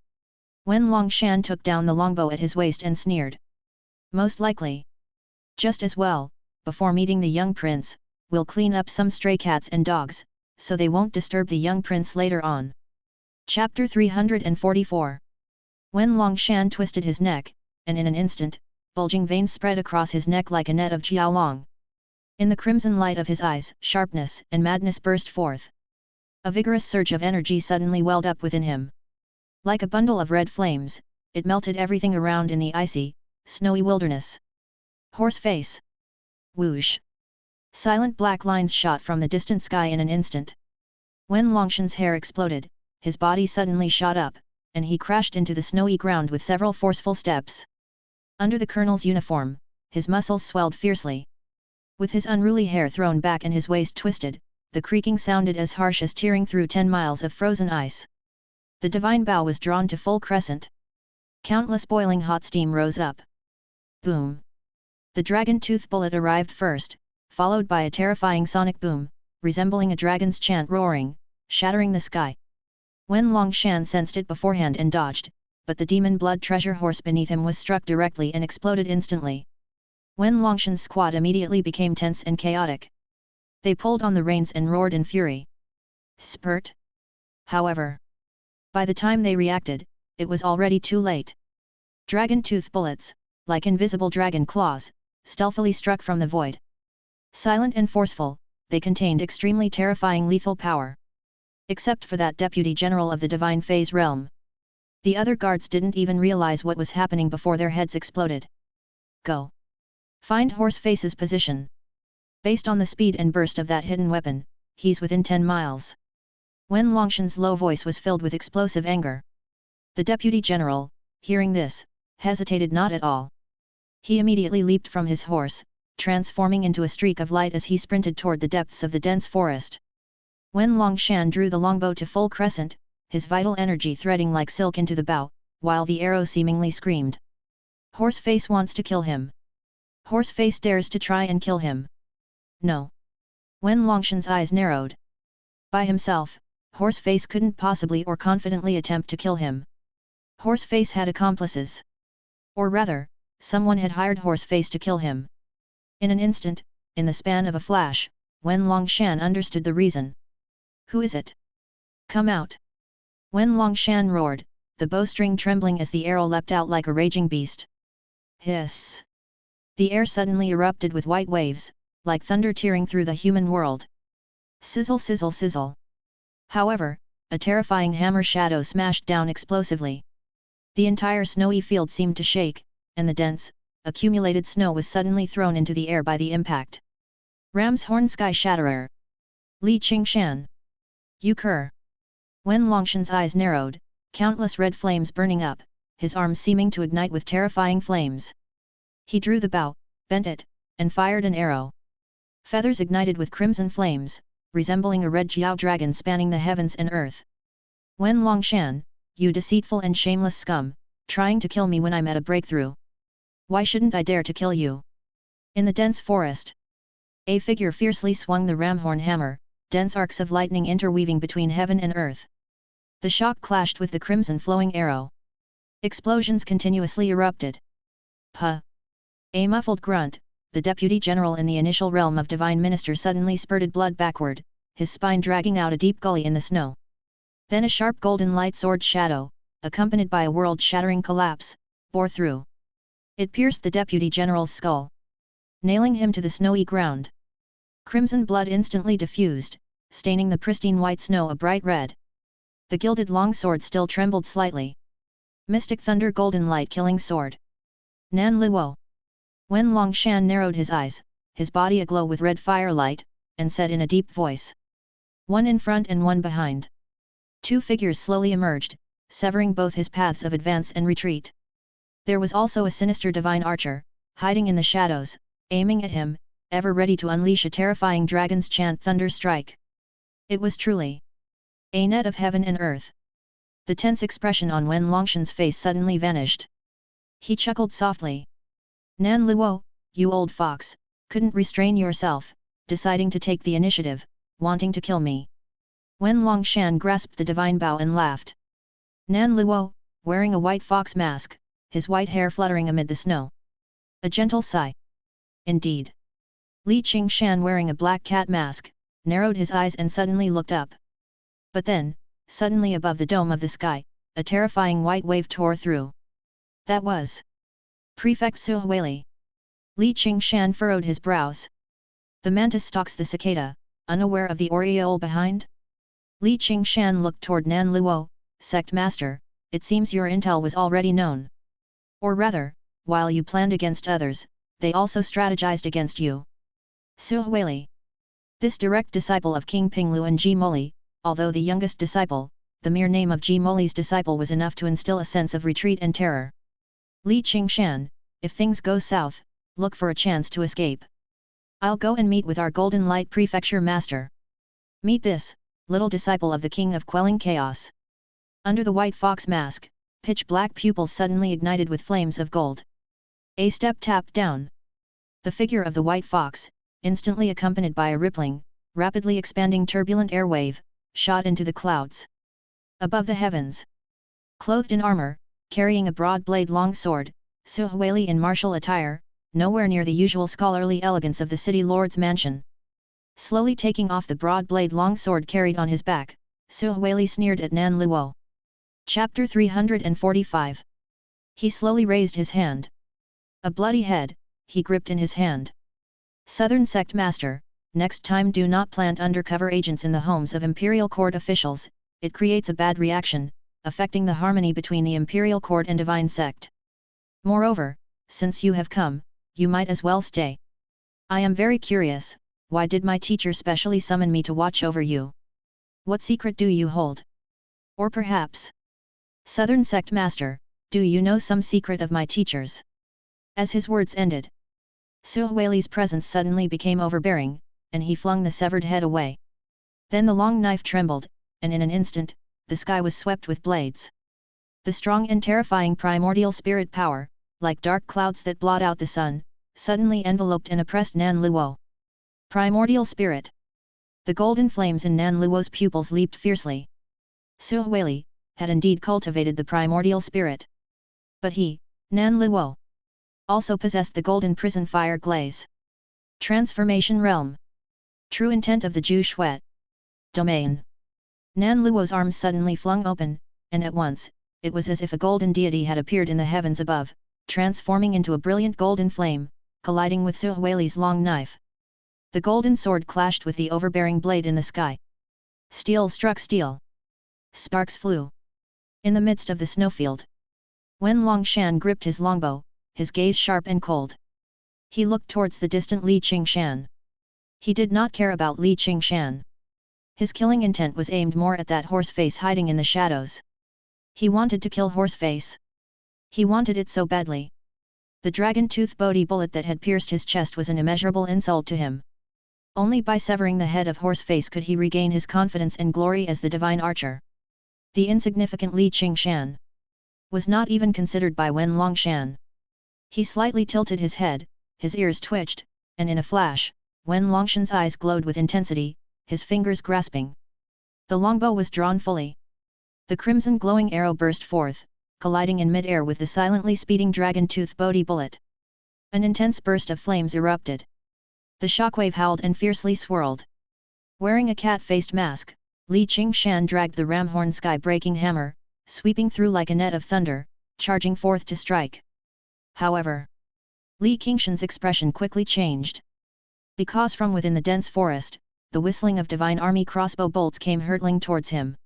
Wen Longshan took down the longbow at his waist and sneered. Most likely. Just as well, before meeting the young prince, we'll clean up some stray cats and dogs, so they won't disturb the young prince later on. Chapter 344. Wen Longshan twisted his neck, and in an instant, bulging veins spread across his neck like a net of jiaolong. In the crimson light of his eyes, sharpness and madness burst forth. A vigorous surge of energy suddenly welled up within him. Like a bundle of red flames, it melted everything around in the icy, snowy wilderness. Horse face. Whoosh. Silent black lines shot from the distant sky in an instant. Wen Longshan's hair exploded, his body suddenly shot up, and he crashed into the snowy ground with several forceful steps. Under the colonel's uniform, his muscles swelled fiercely. With his unruly hair thrown back and his waist twisted, the creaking sounded as harsh as tearing through 10 miles of frozen ice. The divine bow was drawn to full crescent. Countless boiling hot steam rose up. Boom! The dragon tooth bullet arrived first, followed by a terrifying sonic boom, resembling a dragon's chant roaring, shattering the sky. Wen Longshan sensed it beforehand and dodged, but the demon blood treasure horse beneath him was struck directly and exploded instantly. Wen Longshan's squad immediately became tense and chaotic. They pulled on the reins and roared in fury. Spurt! However, by the time they reacted, it was already too late. Dragon tooth bullets, like invisible dragon claws, stealthily struck from the void. Silent and forceful, they contained extremely terrifying lethal power. Except for that deputy general of the divine phase realm. The other guards didn't even realize what was happening before their heads exploded. Go! Find Horseface's position. Based on the speed and burst of that hidden weapon, he's within 10 miles. Wen Longshan's low voice was filled with explosive anger. The deputy general, hearing this, hesitated not at all. He immediately leaped from his horse, transforming into a streak of light as he sprinted toward the depths of the dense forest. Wen Longshan drew the longbow to full crescent, his vital energy threading like silk into the bow, while the arrow seemingly screamed. Horseface wants to kill him. Horseface dares to try and kill him. No. Wen Longshan's eyes narrowed. By himself, Horseface couldn't possibly or confidently attempt to kill him. Horseface had accomplices. Or rather, someone had hired Horseface to kill him. In an instant, in the span of a flash, Wen Longshan understood the reason. Who is it? Come out! Wen Longshan roared, the bowstring trembling as the arrow leapt out like a raging beast. Hiss! The air suddenly erupted with white waves, like thunder tearing through the human world. Sizzle sizzle sizzle! However, a terrifying hammer shadow smashed down explosively. The entire snowy field seemed to shake, and the dense, accumulated snow was suddenly thrown into the air by the impact. Ram's Horn Sky Shatterer! Li Qingshan! You cur! Wen Longshan's eyes narrowed, countless red flames burning up, his arms seeming to ignite with terrifying flames. He drew the bow, bent it, and fired an arrow. Feathers ignited with crimson flames, resembling a red Jiao dragon spanning the heavens and earth. Wen Longshan, you deceitful and shameless scum, trying to kill me when I'm at a breakthrough. Why shouldn't I dare to kill you? In the dense forest, a figure fiercely swung the ramhorn hammer, dense arcs of lightning interweaving between heaven and earth. The shock clashed with the crimson flowing arrow. Explosions continuously erupted. Puh! A muffled grunt, the deputy general in the initial realm of divine minister suddenly spurted blood backward, his spine dragging out a deep gully in the snow. Then a sharp golden light sword shadow, accompanied by a world-shattering collapse, bore through. It pierced the deputy general's skull, nailing him to the snowy ground. Crimson blood instantly diffused, staining the pristine white snow a bright red. The gilded longsword still trembled slightly. Mystic thunder golden light killing sword. Nan Luo. Wen Longshan narrowed his eyes, his body aglow with red firelight, and said in a deep voice. One in front and one behind. Two figures slowly emerged, severing both his paths of advance and retreat. There was also a sinister divine archer, hiding in the shadows, aiming at him, ever ready to unleash a terrifying dragon's chant thunder strike. It was truly a net of heaven and earth. The tense expression on Wen Longshan's face suddenly vanished. He chuckled softly. Nan Luo, you old fox, couldn't restrain yourself, deciding to take the initiative, wanting to kill me. Wen Longshan grasped the divine bow and laughed. Nan Luo, wearing a white fox mask, his white hair fluttering amid the snow. A gentle sigh. Indeed. Li Qingshan wearing a black cat mask, narrowed his eyes and suddenly looked up. But then, suddenly above the dome of the sky, a terrifying white wave tore through. That was Prefect Su Huili. Li Qingshan furrowed his brows. The mantis stalks the cicada, unaware of the aureole behind? Li Qingshan looked toward Nan Luo, sect master, it seems your intel was already known. Or rather, while you planned against others, they also strategized against you. Su Huili. This direct disciple of King Pinglu and Ji Moli, although the youngest disciple, the mere name of Ji Moli's disciple was enough to instill a sense of retreat and terror. Li Qingshan, if things go south, look for a chance to escape. I'll go and meet with our Golden Light Prefecture Master. Meet this, little disciple of the King of Quelling Chaos. Under the white fox mask, pitch-black pupils suddenly ignited with flames of gold. A step tapped down. The figure of the white fox, instantly accompanied by a rippling, rapidly expanding turbulent air wave, shot into the clouds. Above the heavens, clothed in armor, carrying a broad blade long sword, Suhweli in martial attire, nowhere near the usual scholarly elegance of the city lord's mansion. Slowly taking off the broad blade long sword carried on his back, Suhweli sneered at Nan Luo. Chapter 345. He slowly raised his hand. A bloody head, he gripped in his hand. Southern Sect Master, next time do not plant undercover agents in the homes of Imperial Court officials, it creates a bad reaction, affecting the harmony between the Imperial Court and Divine Sect. Moreover, since you have come, you might as well stay. I am very curious, why did my teacher specially summon me to watch over you? What secret do you hold? Or perhaps, Southern Sect Master, do you know some secret of my teacher's? As his words ended, Suhweli's presence suddenly became overbearing, and he flung the severed head away. Then the long knife trembled, and in an instant, the sky was swept with blades. The strong and terrifying primordial spirit power, like dark clouds that blot out the sun, suddenly enveloped and oppressed Nan Luo. Primordial spirit. The golden flames in Nan Luo's pupils leaped fiercely. Suhweli had indeed cultivated the primordial spirit. But he, Nan Luo, also possessed the golden prison fire glaze. Transformation realm. True intent of the Zhu Shuet. Domain. Nan Luo's arms suddenly flung open, and at once, it was as if a golden deity had appeared in the heavens above, transforming into a brilliant golden flame, colliding with Suhweli's long knife. The golden sword clashed with the overbearing blade in the sky. Steel struck steel. Sparks flew. In the midst of the snowfield, Wen Longshan gripped his longbow, his gaze sharp and cold. He looked towards the distant Li Qingshan. He did not care about Li Qingshan. His killing intent was aimed more at that horseface hiding in the shadows. He wanted to kill Horseface. He wanted it so badly. The dragon-tooth Bodhi bullet that had pierced his chest was an immeasurable insult to him. Only by severing the head of Horseface could he regain his confidence and glory as the divine archer. The insignificant Li Qingshan was not even considered by Wen Longshan. He slightly tilted his head, his ears twitched, and in a flash, Wen Longshan's eyes glowed with intensity, his fingers grasping. The longbow was drawn fully. The crimson glowing arrow burst forth, colliding in mid-air with the silently speeding dragon-tooth Bodhi bullet. An intense burst of flames erupted. The shockwave howled and fiercely swirled. Wearing a cat-faced mask, Li Qingshan dragged the ramhorn sky-breaking hammer, sweeping through like a net of thunder, charging forth to strike. However, Li Qingshan's expression quickly changed. Because from within the dense forest, the whistling of divine army crossbow bolts came hurtling towards him.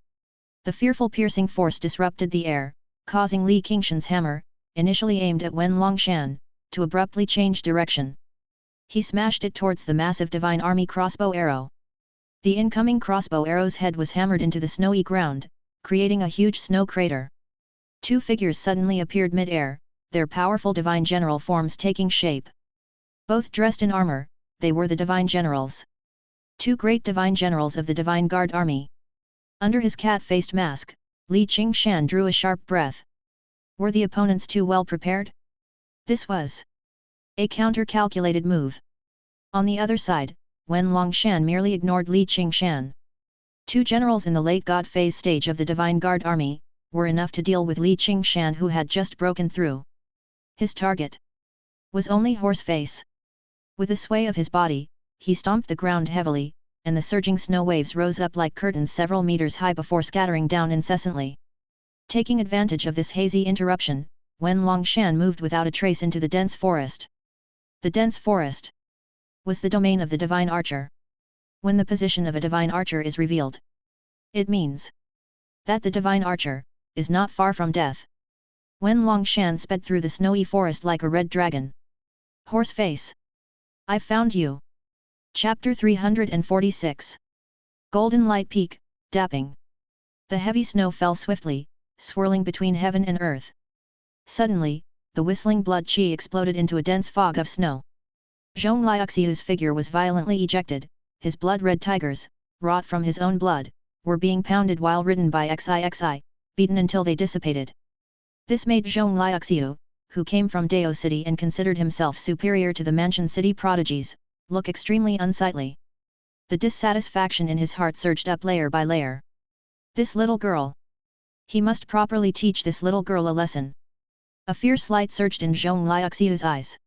The fearful piercing force disrupted the air, causing Li Qingshan's hammer, initially aimed at Wen Longshan, to abruptly change direction. He smashed it towards the massive divine army crossbow arrow. The incoming crossbow arrow's head was hammered into the snowy ground, creating a huge snow crater. Two figures suddenly appeared mid-air, their powerful divine general forms taking shape. Both dressed in armor, they were the divine generals. Two great divine generals of the Divine Guard Army. Under his cat-faced mask, Li Qingshan drew a sharp breath. Were the opponents too well prepared? This was a counter-calculated move. On the other side, Wen Longshan merely ignored Li Qingshan. Two generals in the late God phase stage of the Divine Guard Army were enough to deal with Li Qingshan, who had just broken through. His target was only Horseface. With a sway of his body, he stomped the ground heavily, and the surging snow waves rose up like curtains several meters high before scattering down incessantly. Taking advantage of this hazy interruption, Wen Longshan moved without a trace into the dense forest. The dense forest was the domain of the divine archer. When the position of a divine archer is revealed, it means that the divine archer is not far from death. Wen Longshan sped through the snowy forest like a red dragon. Horseface! I've found you! Chapter 346. Golden Light Peak, Dapping. The heavy snow fell swiftly, swirling between heaven and earth. Suddenly, the whistling blood qi exploded into a dense fog of snow. Zhong Liuxiu's figure was violently ejected, his blood-red tigers, wrought from his own blood, were being pounded while ridden by XIXI, beaten until they dissipated. This made Zhong Liuxiu, who came from Dao City and considered himself superior to the Mansion City prodigies, look extremely unsightly. The dissatisfaction in his heart surged up layer by layer. This little girl. He must properly teach this little girl a lesson. A fierce light surged in Zhong Liuxiu's eyes.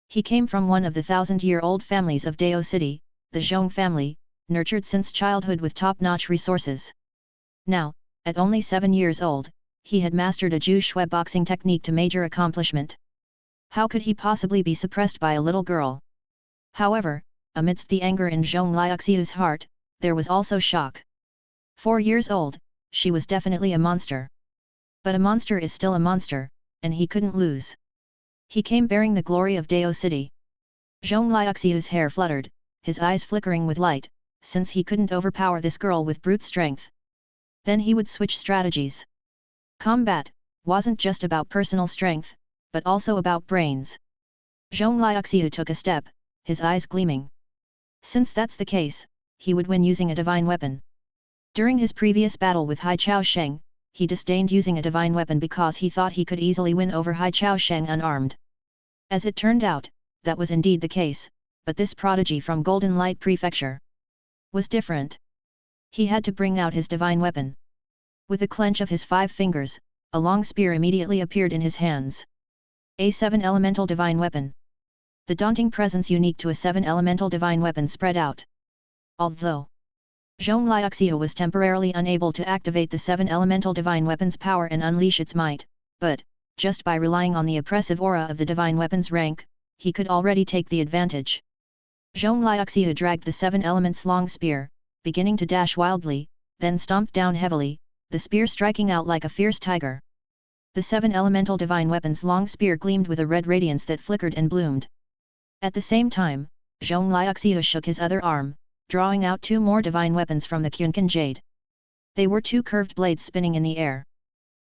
He came from one of the 1,000-year-old families of Dao City, the Zhong family, nurtured since childhood with top-notch resources. Now, at only 7 years old, he had mastered a Ju Shui boxing technique to major accomplishment. How could he possibly be suppressed by a little girl? However, amidst the anger in Zhong Liuxiu's heart, there was also shock. 4 years old, she was definitely a monster. But a monster is still a monster, and he couldn't lose. He came bearing the glory of Dao City. Zhong Liuxiu's hair fluttered, his eyes flickering with light, since he couldn't overpower this girl with brute strength. Then he would switch strategies. Combat wasn't just about personal strength, but also about brains. Zhong Liuxiu took a step, his eyes gleaming. Since that's the case, he would win using a divine weapon. During his previous battle with Hai Chao Sheng, he disdained using a divine weapon because he thought he could easily win over Hai Chao Sheng unarmed. As it turned out, that was indeed the case, but this prodigy from Golden Light Prefecture was different. He had to bring out his divine weapon. With a clench of his 5 fingers, a long spear immediately appeared in his hands. A 7-elemental divine weapon. The daunting presence unique to a 7-elemental divine weapon spread out. Although Zhong Liuxiu was temporarily unable to activate the 7-elemental divine weapon's power and unleash its might, but, just by relying on the oppressive aura of the divine weapon's rank, he could already take the advantage. Zhong Liuxiu dragged the 7 elements long spear, beginning to dash wildly, then stomped down heavily, the spear striking out like a fierce tiger. The 7 elemental divine weapon's long spear gleamed with a red radiance that flickered and bloomed. At the same time, Zhong Liuxiu shook his other arm, drawing out 2 more divine weapons from the Qunkan jade. They were 2 curved blades spinning in the air.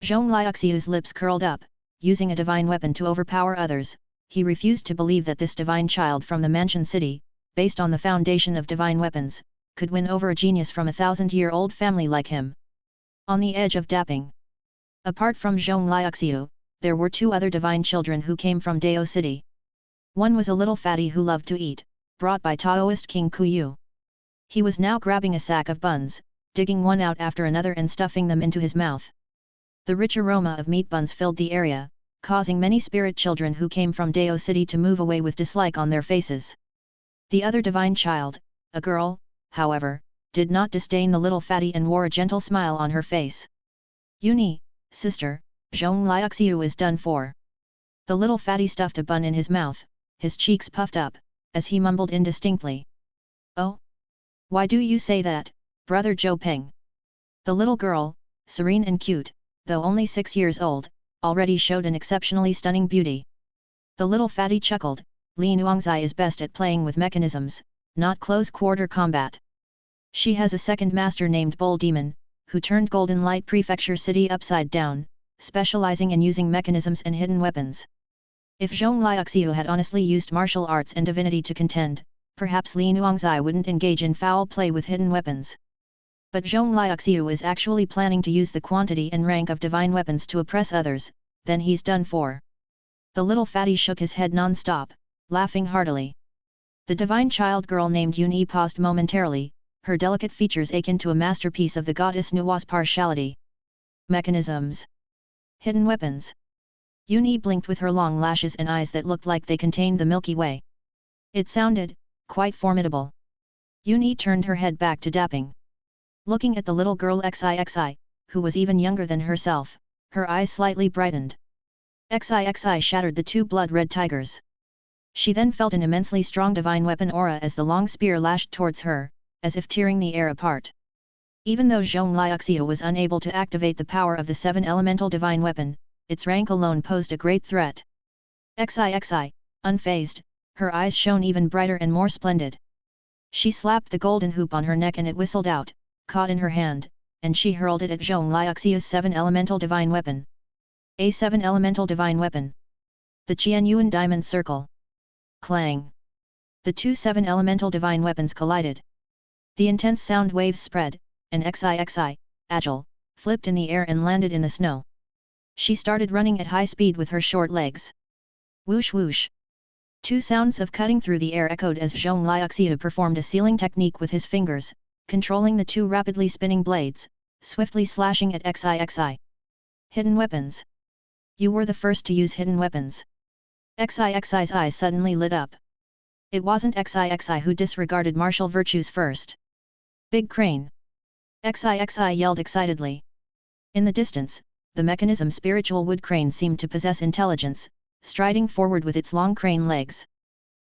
Zhong Liuxiu's lips curled up, using a divine weapon to overpower others. He refused to believe that this divine child from the Mansion City, based on the foundation of divine weapons, could win over a genius from a 1,000-year-old family like him. On the edge of Dapping. Apart from Zhong Liuxiu, there were 2 other divine children who came from Dao City. One was a little fatty who loved to eat, brought by Taoist King Kuyu. He was now grabbing a sack of buns, digging one out after another and stuffing them into his mouth. The rich aroma of meat buns filled the area, causing many spirit children who came from Dao City to move away with dislike on their faces. The other divine child, a girl, however, did not disdain the little fatty and wore a gentle smile on her face. Uni, sister, Zhong Liuxiu is done for. The little fatty stuffed a bun in his mouth, his cheeks puffed up, as he mumbled indistinctly. Oh? Why do you say that, brother Zhou Peng? The little girl, serene and cute, though only 6 years old, already showed an exceptionally stunning beauty. The little fatty chuckled, Li Nuangzai is best at playing with mechanisms, not close-quarter combat. She has a second master named Bull Demon, who turned Golden Light Prefecture City upside down, specializing in using mechanisms and hidden weapons. If Zhong Liuxiu had honestly used martial arts and divinity to contend, perhaps Li Nuangzai wouldn't engage in foul play with hidden weapons. But Zhong Liuxiu is actually planning to use the quantity and rank of divine weapons to oppress others, then he's done for. The little fatty shook his head non-stop, laughing heartily. The divine child girl named Yuni paused momentarily, her delicate features akin to a masterpiece of the goddess Nuwa's partiality. Mechanisms. Hidden weapons. Yuni blinked with her long lashes and eyes that looked like they contained the Milky Way. It sounded quite formidable. Yuni turned her head back to Dapping. Looking at the little girl XIXI, who was even younger than herself, her eyes slightly brightened. XIXI shattered the 2 blood-red tigers. She then felt an immensely strong divine weapon aura as the long spear lashed towards her, as if tearing the air apart. Even though Zhong Liuxiu was unable to activate the power of the 7-elemental divine weapon, its rank alone posed a great threat. XIXI, unfazed, her eyes shone even brighter and more splendid. She slapped the golden hoop on her neck and it whistled out, caught in her hand, and she hurled it at Zhong Liuxiu's 7-elemental divine weapon. A 7-elemental divine weapon. The Qianyuan Diamond Circle. Clang. The two 7-elemental divine weapons collided. The intense sound waves spread, and XIXI, agile, flipped in the air and landed in the snow. She started running at high speed with her short legs. Whoosh whoosh. Two sounds of cutting through the air echoed as Zhong Liuxiu performed a sealing technique with his fingers, controlling the two rapidly spinning blades, swiftly slashing at XIXI. Hidden weapons. You were the first to use hidden weapons. XIXI's eyes suddenly lit up. It wasn't XIXI who disregarded martial virtues first. Big crane. XIXI yelled excitedly. In the distance, the mechanism spiritual wood crane seemed to possess intelligence, striding forward with its long crane legs.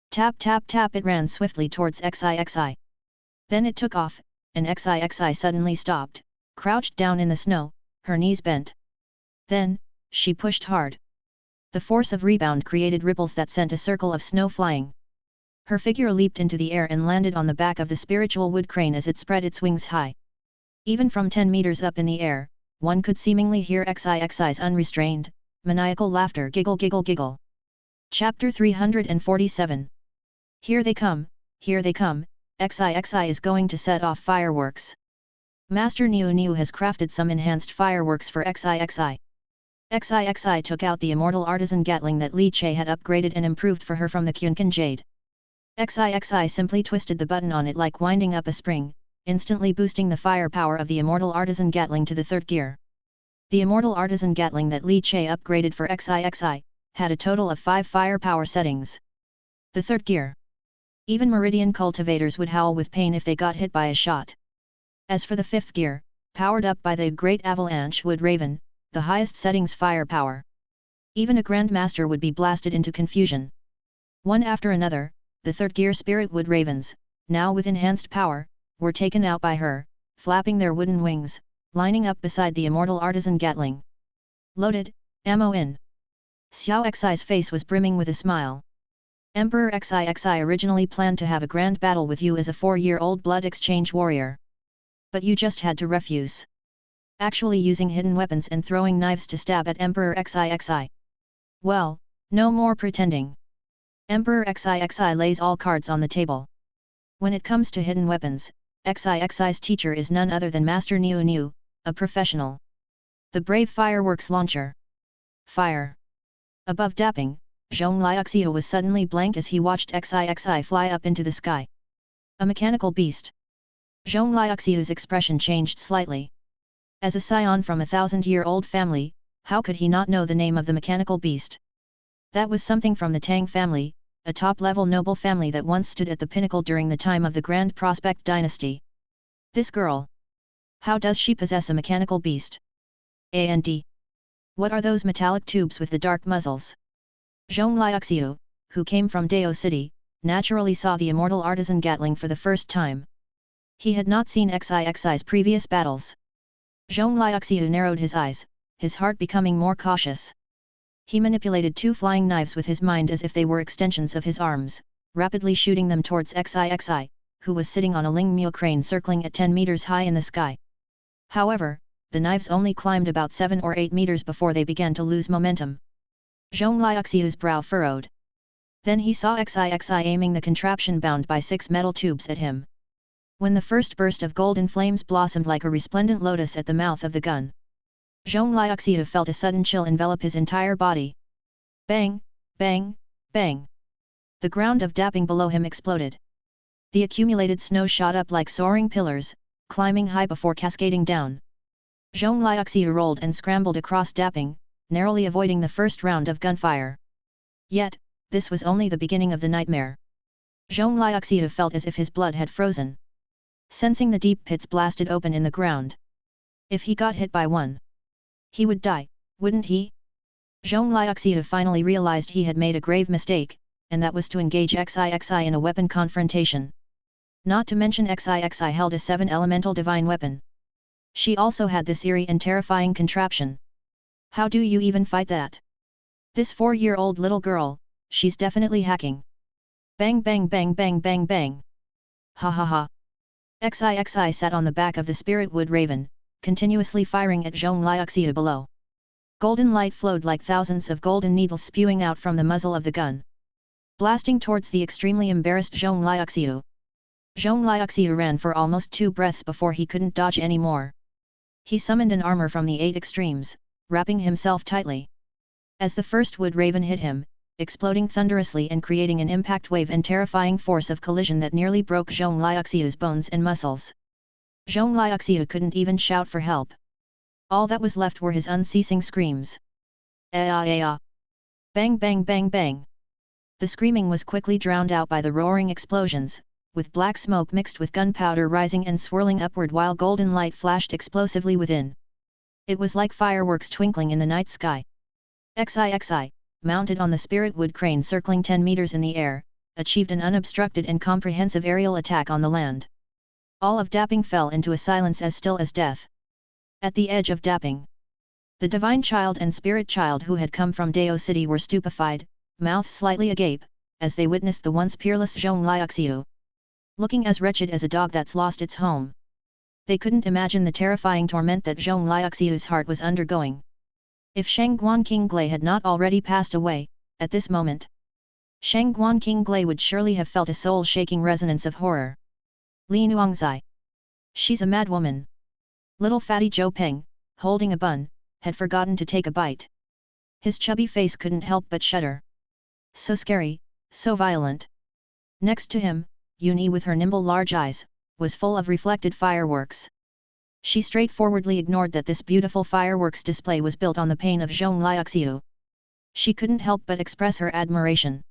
Tap tap tap, it ran swiftly towards XIXI. Then it took off, and XIXI suddenly stopped, crouched down in the snow, her knees bent. Then, she pushed hard. The force of rebound created ripples that sent a circle of snow flying. Her figure leaped into the air and landed on the back of the spiritual wood crane as it spread its wings high. Even from 10 meters up in the air, one could seemingly hear XIXI's unrestrained, maniacal laughter. Giggle giggle giggle. Chapter 347. Here they come, XIXI is going to set off fireworks. Master Niu has crafted some enhanced fireworks for XIXI. XIXI took out the immortal artisan Gatling that Li Che had upgraded and improved for her from the Qunkan Jade. XIXI simply twisted the button on it like winding up a spring, instantly boosting the firepower of the immortal artisan Gatling to the 3rd gear. The immortal artisan Gatling that Li Che upgraded for XIXI, had a total of 5 firepower settings. The 3rd gear. Even Meridian cultivators would howl with pain if they got hit by a shot. As for the 5th gear, powered up by the Great Avalanche Wood Raven, the highest settings firepower. Even a Grandmaster would be blasted into confusion. One after another, the 3rd gear Spirit Wood Ravens, now with enhanced power, were taken out by her, flapping their wooden wings, lining up beside the immortal artisan Gatling. Loaded, ammo in. Xiao Xi's face was brimming with a smile. Emperor XIXI originally planned to have a grand battle with you as a 4-year-old blood exchange warrior. But you just had to refuse. Actually using hidden weapons and throwing knives to stab at Emperor XIXI. Well, no more pretending. Emperor XIXI lays all cards on the table. When it comes to hidden weapons, XIXI's teacher is none other than Master Niu, a professional. The brave fireworks launcher. Fire. Above Dapping, Zhong Liuxiu was suddenly blank as he watched XIXI fly up into the sky. A mechanical beast. Zhong Liuxiu's expression changed slightly. As a scion from a 1,000-year-old family, how could he not know the name of the mechanical beast? That was something from the Tang family, a top-level noble family that once stood at the pinnacle during the time of the Grand Prospect dynasty. This girl. How does she possess a mechanical beast? And what are those metallic tubes with the dark muzzles? Zhong Liuxiu, who came from Dao City, naturally saw the immortal artisan Gatling for the first time. He had not seen XIXI's previous battles. Zhong Liuxiu narrowed his eyes, his heart becoming more cautious. He manipulated 2 flying knives with his mind as if they were extensions of his arms, rapidly shooting them towards XIXI, who was sitting on a Lingmyo crane circling at 10 meters high in the sky. However, the knives only climbed about 7 or 8 meters before they began to lose momentum. Zhong Liuxiu's brow furrowed. Then he saw XIXI aiming the contraption bound by 6 metal tubes at him. When the first burst of golden flames blossomed like a resplendent lotus at the mouth of the gun, Zhong Liuxiu felt a sudden chill envelop his entire body. Bang, bang, bang. The ground of Dapping below him exploded. The accumulated snow shot up like soaring pillars, climbing high before cascading down. Zhong Liuxiu rolled and scrambled across Dapping, narrowly avoiding the first round of gunfire. Yet, this was only the beginning of the nightmare. Zhong Liuxiu felt as if his blood had frozen. Sensing the deep pits blasted open in the ground. If he got hit by one, he would die, wouldn't he? Zhong Liuxiu finally realized he had made a grave mistake, and that was to engage XIXI in a weapon confrontation. Not to mention XIXI held a 7-elemental divine weapon. She also had this eerie and terrifying contraption. How do you even fight that? This 4-year-old little girl, she's definitely hacking. Bang bang bang bang bang bang. Ha ha ha. XIXI sat on the back of the Spirit Wood Raven, continuously firing at Zhong Liuxiu below. Golden light flowed like thousands of golden needles spewing out from the muzzle of the gun, blasting towards the extremely embarrassed Zhong Liaoxiu. Zhong Liaoxiu ran for almost 2 breaths before he couldn't dodge any more. He summoned an armor from the 8 extremes, wrapping himself tightly. As the first wood raven hit him, exploding thunderously and creating an impact wave and terrifying force of collision that nearly broke Zhong Liaoxiu's bones and muscles. Zhong Liaoxiu couldn't even shout for help. All that was left were his unceasing screams. Ah! Bang bang bang bang! The screaming was quickly drowned out by the roaring explosions, with black smoke mixed with gunpowder rising and swirling upward while golden light flashed explosively within. It was like fireworks twinkling in the night sky. XI, mounted on the spirit wood crane circling 10 meters in the air, achieved an unobstructed and comprehensive aerial attack on the land. All of Dapping fell into a silence as still as death. At the edge of Dapping, the divine child and spirit child who had come from Dao City were stupefied, mouths slightly agape, as they witnessed the once peerless Zhong Liaoxiu, looking as wretched as a dog that's lost its home. They couldn't imagine the terrifying torment that Zhong Liaoxiu's heart was undergoing. If Shangguan Qinglei had not already passed away, at this moment, Shangguan Qinglei would surely have felt a soul-shaking resonance of horror. Li Nuangzai. She's a mad woman. Little fatty Zhou Peng, holding a bun, had forgotten to take a bite. His chubby face couldn't help but shudder. So scary, so violent. Next to him, Yuni with her nimble large eyes, was full of reflected fireworks. She straightforwardly ignored that this beautiful fireworks display was built on the pain of Zhong Liaoxiu. She couldn't help but express her admiration.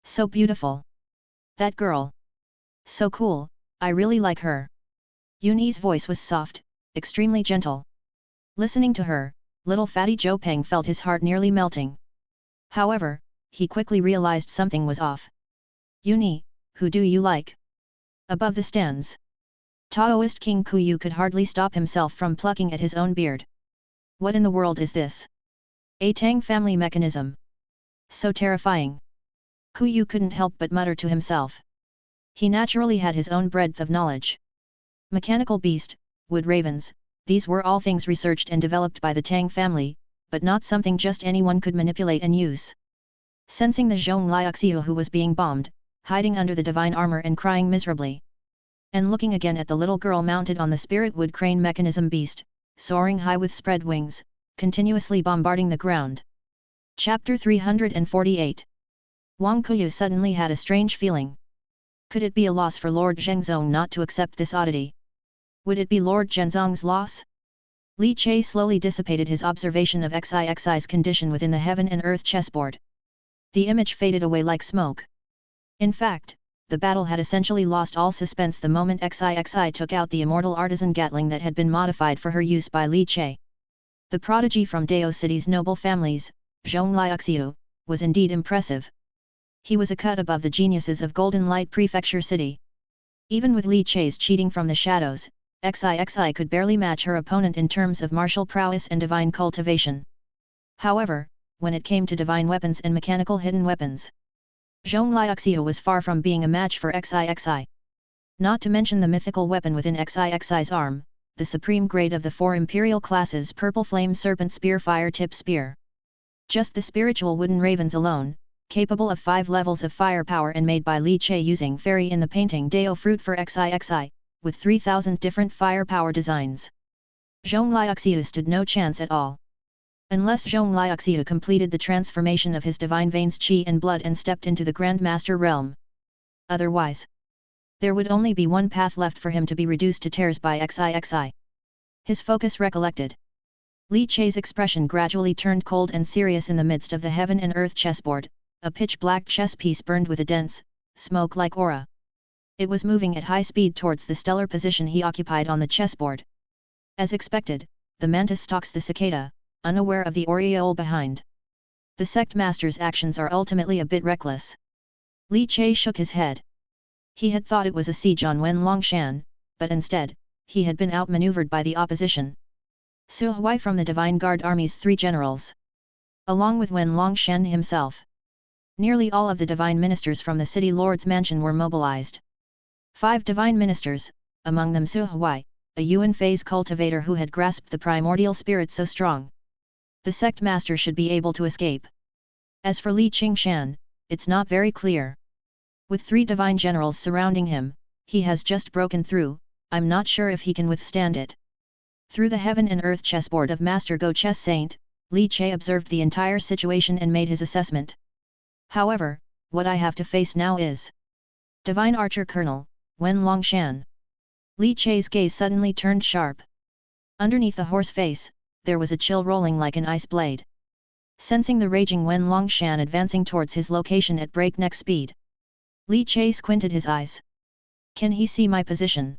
So beautiful. That girl. So cool, I really like her. Yuni's voice was soft, extremely gentle. Listening to her, little fatty Zhou Peng felt his heart nearly melting. However, he quickly realized something was off. Yuni, who do you like? Above the stands, Taoist King Kuyu could hardly stop himself from plucking at his own beard. What in the world is this? A Tang family mechanism. So terrifying. Kuyu couldn't help but mutter to himself. He naturally had his own breadth of knowledge. Mechanical beast, wood ravens, these were all things researched and developed by the Tang family, but not something just anyone could manipulate and use. Sensing the Zhong Liaoxiu who was being bombed, hiding under the divine armor and crying miserably, and looking again at the little girl mounted on the spirit wood crane mechanism beast, soaring high with spread wings, continuously bombarding the ground. Chapter 348. Wang Kuyu suddenly had a strange feeling. Could it be a loss for Lord Zhengzong not to accept this oddity? Would it be Lord Zhengzong's loss? Li Che slowly dissipated his observation of Xixi's condition within the heaven and earth chessboard. The image faded away like smoke. In fact, the battle had essentially lost all suspense the moment Xixi took out the immortal artisan Gatling that had been modified for her use by Li Che. The prodigy from Dao City's noble families, Zhong Liaoxiu, was indeed impressive. He was a cut above the geniuses of Golden Light Prefecture City. Even with Li Che's cheating from the shadows, Xixi could barely match her opponent in terms of martial prowess and divine cultivation. However, when it came to divine weapons and mechanical hidden weapons, Zhong Liaoxiu was far from being a match for Xixi. Not to mention the mythical weapon within Xixi's arm, the supreme grade of the 4 imperial classes Purple Flame Serpent Spear Fire Tip Spear. Just the spiritual wooden ravens alone, capable of 5 levels of firepower and made by Li Che using fairy in the painting Dao fruit for Xixi, with 3,000 different firepower designs. Zhong Liaoxiu stood no chance at all. Unless Zhong Liaoxiu completed the transformation of his divine veins qi and blood and stepped into the Grandmaster realm. Otherwise, there would only be one path left for him to be reduced to tears by Xixi. His focus recollected. Li Che's expression gradually turned cold and serious in the midst of the heaven and earth chessboard. A pitch-black chess piece burned with a dense, smoke-like aura. It was moving at high speed towards the stellar position he occupied on the chessboard. As expected, the mantis stalks the cicada, unaware of the aureole behind. The sect master's actions are ultimately a bit reckless. Li Che shook his head. He had thought it was a siege on Wen Longshan, but instead, he had been outmaneuvered by the opposition. Su Hui from the Divine Guard Army's 3 generals, along with Wen Longshan himself. Nearly all of the divine ministers from the city lord's mansion were mobilized. 5 divine ministers, among them Su Hui, a Yuan phase cultivator who had grasped the primordial spirit so strong. The sect master should be able to escape. As for Li Qingshan, it's not very clear. With 3 divine generals surrounding him, he has just broken through, I'm not sure if he can withstand it. Through the heaven and earth chessboard of Master Go Chess Saint, Li Che observed the entire situation and made his assessment. However, what I have to face now is Divine Archer Colonel, Wen Longshan. Li Che's gaze suddenly turned sharp. Underneath the horse face, there was a chill rolling like an ice blade. Sensing the raging Wen Longshan advancing towards his location at breakneck speed, Li Che squinted his eyes. Can he see my position?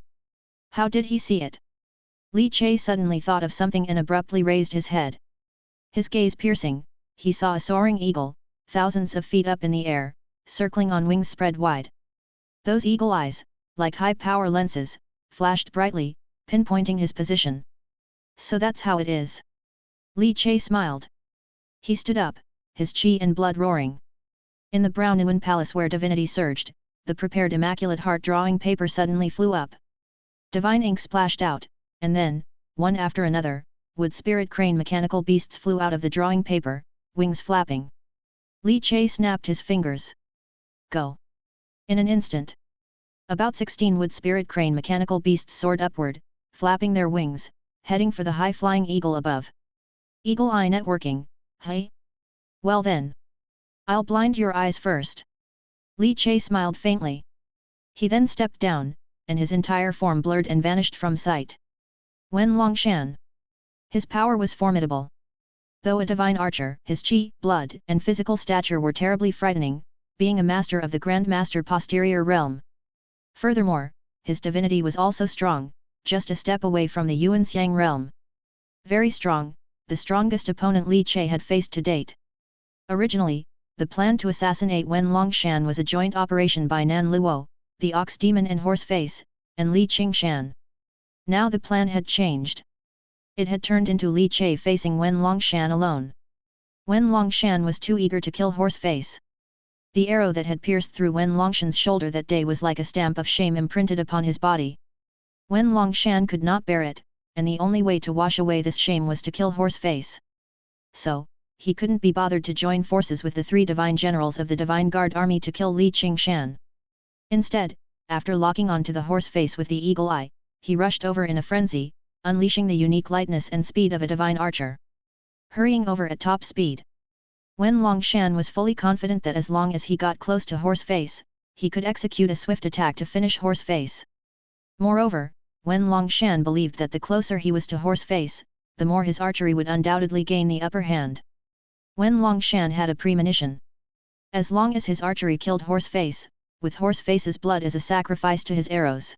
How did he see it? Li Che suddenly thought of something and abruptly raised his head. His gaze piercing, he saw a soaring eagle, thousands of feet up in the air, circling on wings spread wide. Those eagle eyes, like high-power lenses, flashed brightly, pinpointing his position. So that's how it is. Li Che smiled. He stood up, his chi and blood roaring. In the brown Yuan palace where divinity surged, the prepared immaculate heart-drawing paper suddenly flew up. Divine ink splashed out, and then, one after another, wood spirit crane mechanical beasts flew out of the drawing paper, wings flapping. Li Che snapped his fingers. Go! In an instant, about 16 wood spirit crane mechanical beasts soared upward, flapping their wings, heading for the high-flying eagle above. Eagle eye networking, hey? Well then. I'll blind your eyes first. Li Che smiled faintly. He then stepped down, and his entire form blurred and vanished from sight. Wen Longshan. His power was formidable. Though a divine archer, his chi, blood, and physical stature were terribly frightening, being a master of the Grand Master Posterior Realm. Furthermore, his divinity was also strong, just a step away from the Yuan Xiang realm. Very strong, the strongest opponent Li Che had faced to date. Originally, the plan to assassinate Wen Longshan was a joint operation by Nan Luo, the Ox Demon and Horse Face, and Li Qingshan. Now the plan had changed. It had turned into Li Che facing Wen Longshan alone. Wen Longshan was too eager to kill Horse Face. The arrow that had pierced through Wen Longshan's shoulder that day was like a stamp of shame imprinted upon his body. Wen Longshan could not bear it, and the only way to wash away this shame was to kill Horse Face. So, he couldn't be bothered to join forces with the 3 divine generals of the Divine Guard army to kill Li Qingshan. Instead, after locking onto the Horse Face with the eagle eye, he rushed over in a frenzy, unleashing the unique lightness and speed of a divine archer. Hurrying over at top speed. Wen Longshan was fully confident that as long as he got close to Horse Face, he could execute a swift attack to finish Horse Face. Moreover, Wen Longshan believed that the closer he was to Horse Face, the more his archery would undoubtedly gain the upper hand. Wen Longshan had a premonition. As long as his archery killed Horse Face, with Horse Face's blood as a sacrifice to his arrows,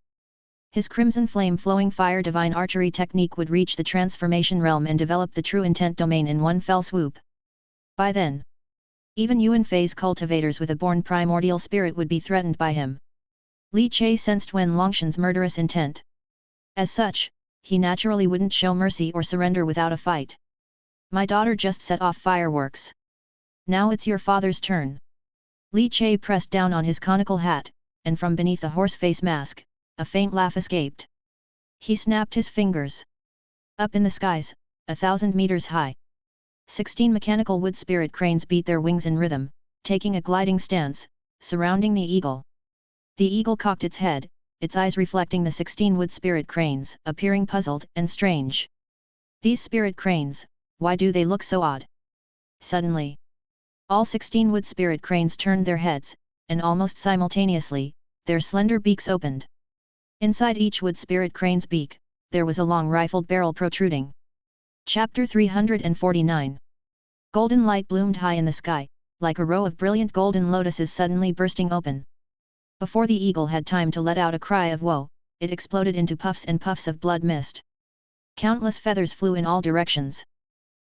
his crimson flame flowing fire divine archery technique would reach the transformation realm and develop the true intent domain in one fell swoop. By then, even Yuan Fei's cultivators with a born primordial spirit would be threatened by him. Li Che sensed Wen Longshan's murderous intent. As such, he naturally wouldn't show mercy or surrender without a fight. My daughter just set off fireworks. Now it's your father's turn. Li Che pressed down on his conical hat, and from beneath the horse face mask, a faint laugh escaped. He snapped his fingers. Up in the skies, 1,000 meters high, 16 mechanical wood spirit cranes beat their wings in rhythm, taking a gliding stance, surrounding the eagle. The eagle cocked its head, its eyes reflecting the 16 wood spirit cranes, appearing puzzled and strange. These spirit cranes, why do they look so odd? Suddenly, all 16 wood spirit cranes turned their heads, and almost simultaneously, their slender beaks opened. Inside each wood spirit crane's beak, there was a long rifled barrel protruding. Chapter 349. Golden light bloomed high in the sky, like a row of brilliant golden lotuses suddenly bursting open. Before the eagle had time to let out a cry of woe, it exploded into puffs and puffs of blood mist. Countless feathers flew in all directions.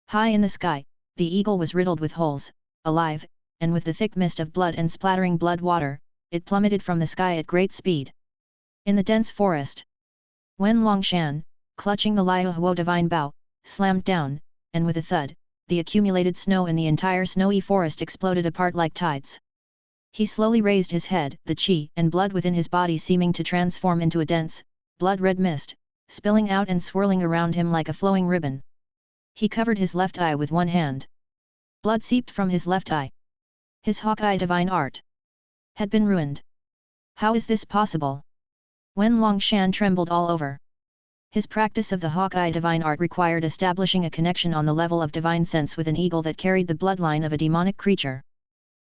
High in the sky, the eagle was riddled with holes, alive, and with the thick mist of blood and splattering blood water, it plummeted from the sky at great speed. In the dense forest, Wen Longshan, clutching the Liahuo divine bow, slammed down, and with a thud, the accumulated snow in the entire snowy forest exploded apart like tides. He slowly raised his head, the chi and blood within his body seeming to transform into a dense, blood-red mist, spilling out and swirling around him like a flowing ribbon. He covered his left eye with one hand. Blood seeped from his left eye. His Hawkeye divine art had been ruined. How is this possible? Wen Longshan trembled all over. His practice of the Hawkeye divine art required establishing a connection on the level of divine sense with an eagle that carried the bloodline of a demonic creature.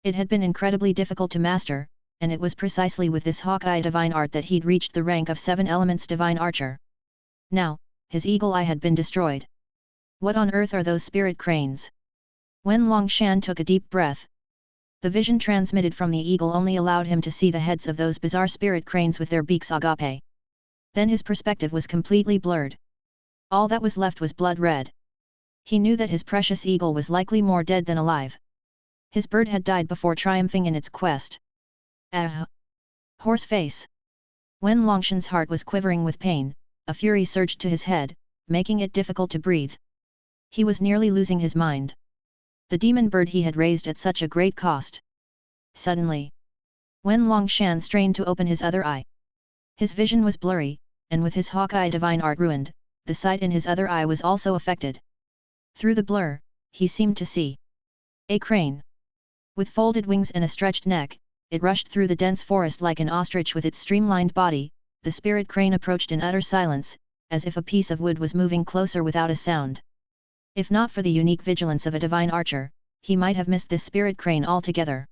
It had been incredibly difficult to master, and it was precisely with this Hawkeye divine art that he'd reached the rank of 7 elements divine archer. Now, his eagle eye had been destroyed. What on earth are those spirit cranes? Wen Longshan took a deep breath. The vision transmitted from the eagle only allowed him to see the heads of those bizarre spirit cranes with their beaks agape. Then his perspective was completely blurred. All that was left was blood red. He knew that his precious eagle was likely more dead than alive. His bird had died before triumphing in its quest. Ah! Horse face! Wen Longshan's heart was quivering with pain, a fury surged to his head, making it difficult to breathe. He was nearly losing his mind. The demon bird he had raised at such a great cost. Suddenly, Wen Longshan strained to open his other eye. His vision was blurry, and with his Hawkeye divine art ruined, the sight in his other eye was also affected. Through the blur, he seemed to see a crane. With folded wings and a stretched neck, it rushed through the dense forest like an ostrich with its streamlined body. The spirit crane approached in utter silence, as if a piece of wood was moving closer without a sound. If not for the unique vigilance of a divine archer, he might have missed this spirit crane altogether.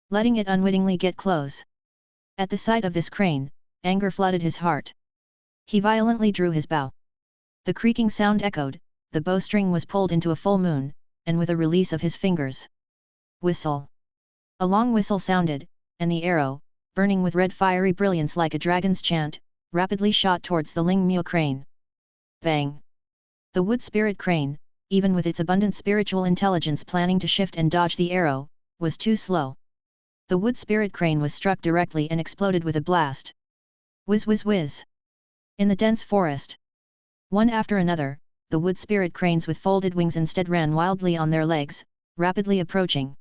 Letting it unwittingly get close. At the sight of this crane, anger flooded his heart. He violently drew his bow. The creaking sound echoed, the bowstring was pulled into a full moon, and with a release of his fingers. Whistle! A long whistle sounded, and the arrow, burning with red fiery brilliance like a dragon's chant, rapidly shot towards the Ling Myo crane. Bang! The wood spirit crane, even with its abundant spiritual intelligence planning to shift and dodge the arrow, was too slow. The wood spirit crane was struck directly and exploded with a blast. Whiz whiz whiz! In the dense forest, one after another, the wood spirit cranes with folded wings instead ran wildly on their legs, rapidly approaching.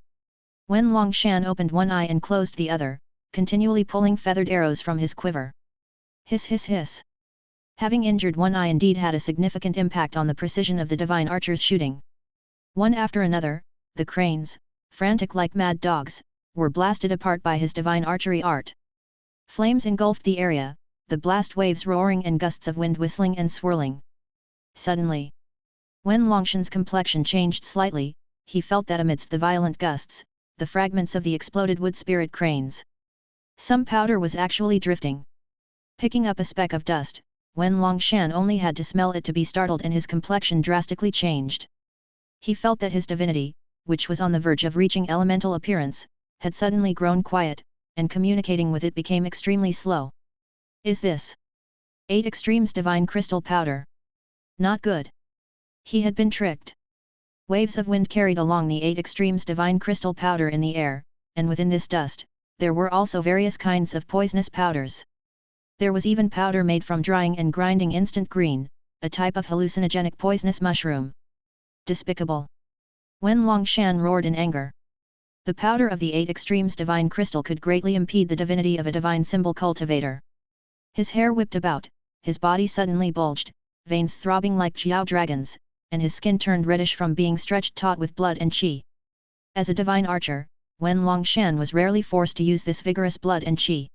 Wen Longshan opened one eye and closed the other, continually pulling feathered arrows from his quiver. Hiss hiss hiss! Having injured one eye indeed had a significant impact on the precision of the divine archer's shooting. One after another, the cranes, frantic like mad dogs, were blasted apart by his divine archery art. Flames engulfed the area, the blast waves roaring and gusts of wind whistling and swirling. Suddenly, Wen Longshan's complexion changed slightly. He felt that amidst the violent gusts, the fragments of the exploded wood spirit cranes. Some powder was actually drifting. Picking up a speck of dust, Wen Longshan only had to smell it to be startled, and his complexion drastically changed. He felt that his divinity, which was on the verge of reaching elemental appearance, had suddenly grown quiet, and communicating with it became extremely slow. Is this 8 Extremes divine crystal powder? Not good. He had been tricked. Waves of wind carried along the 8 Extremes divine crystal powder in the air, and within this dust, there were also various kinds of poisonous powders. There was even powder made from drying and grinding instant green, a type of hallucinogenic poisonous mushroom. Despicable! Wen Longshan roared in anger. The powder of the 8 Extremes divine crystal could greatly impede the divinity of a divine symbol cultivator. His hair whipped about, his body suddenly bulged, veins throbbing like jiao dragons, and his skin turned reddish from being stretched taut with blood and qi. As a divine archer, Wen Longshan was rarely forced to use this vigorous blood and qi.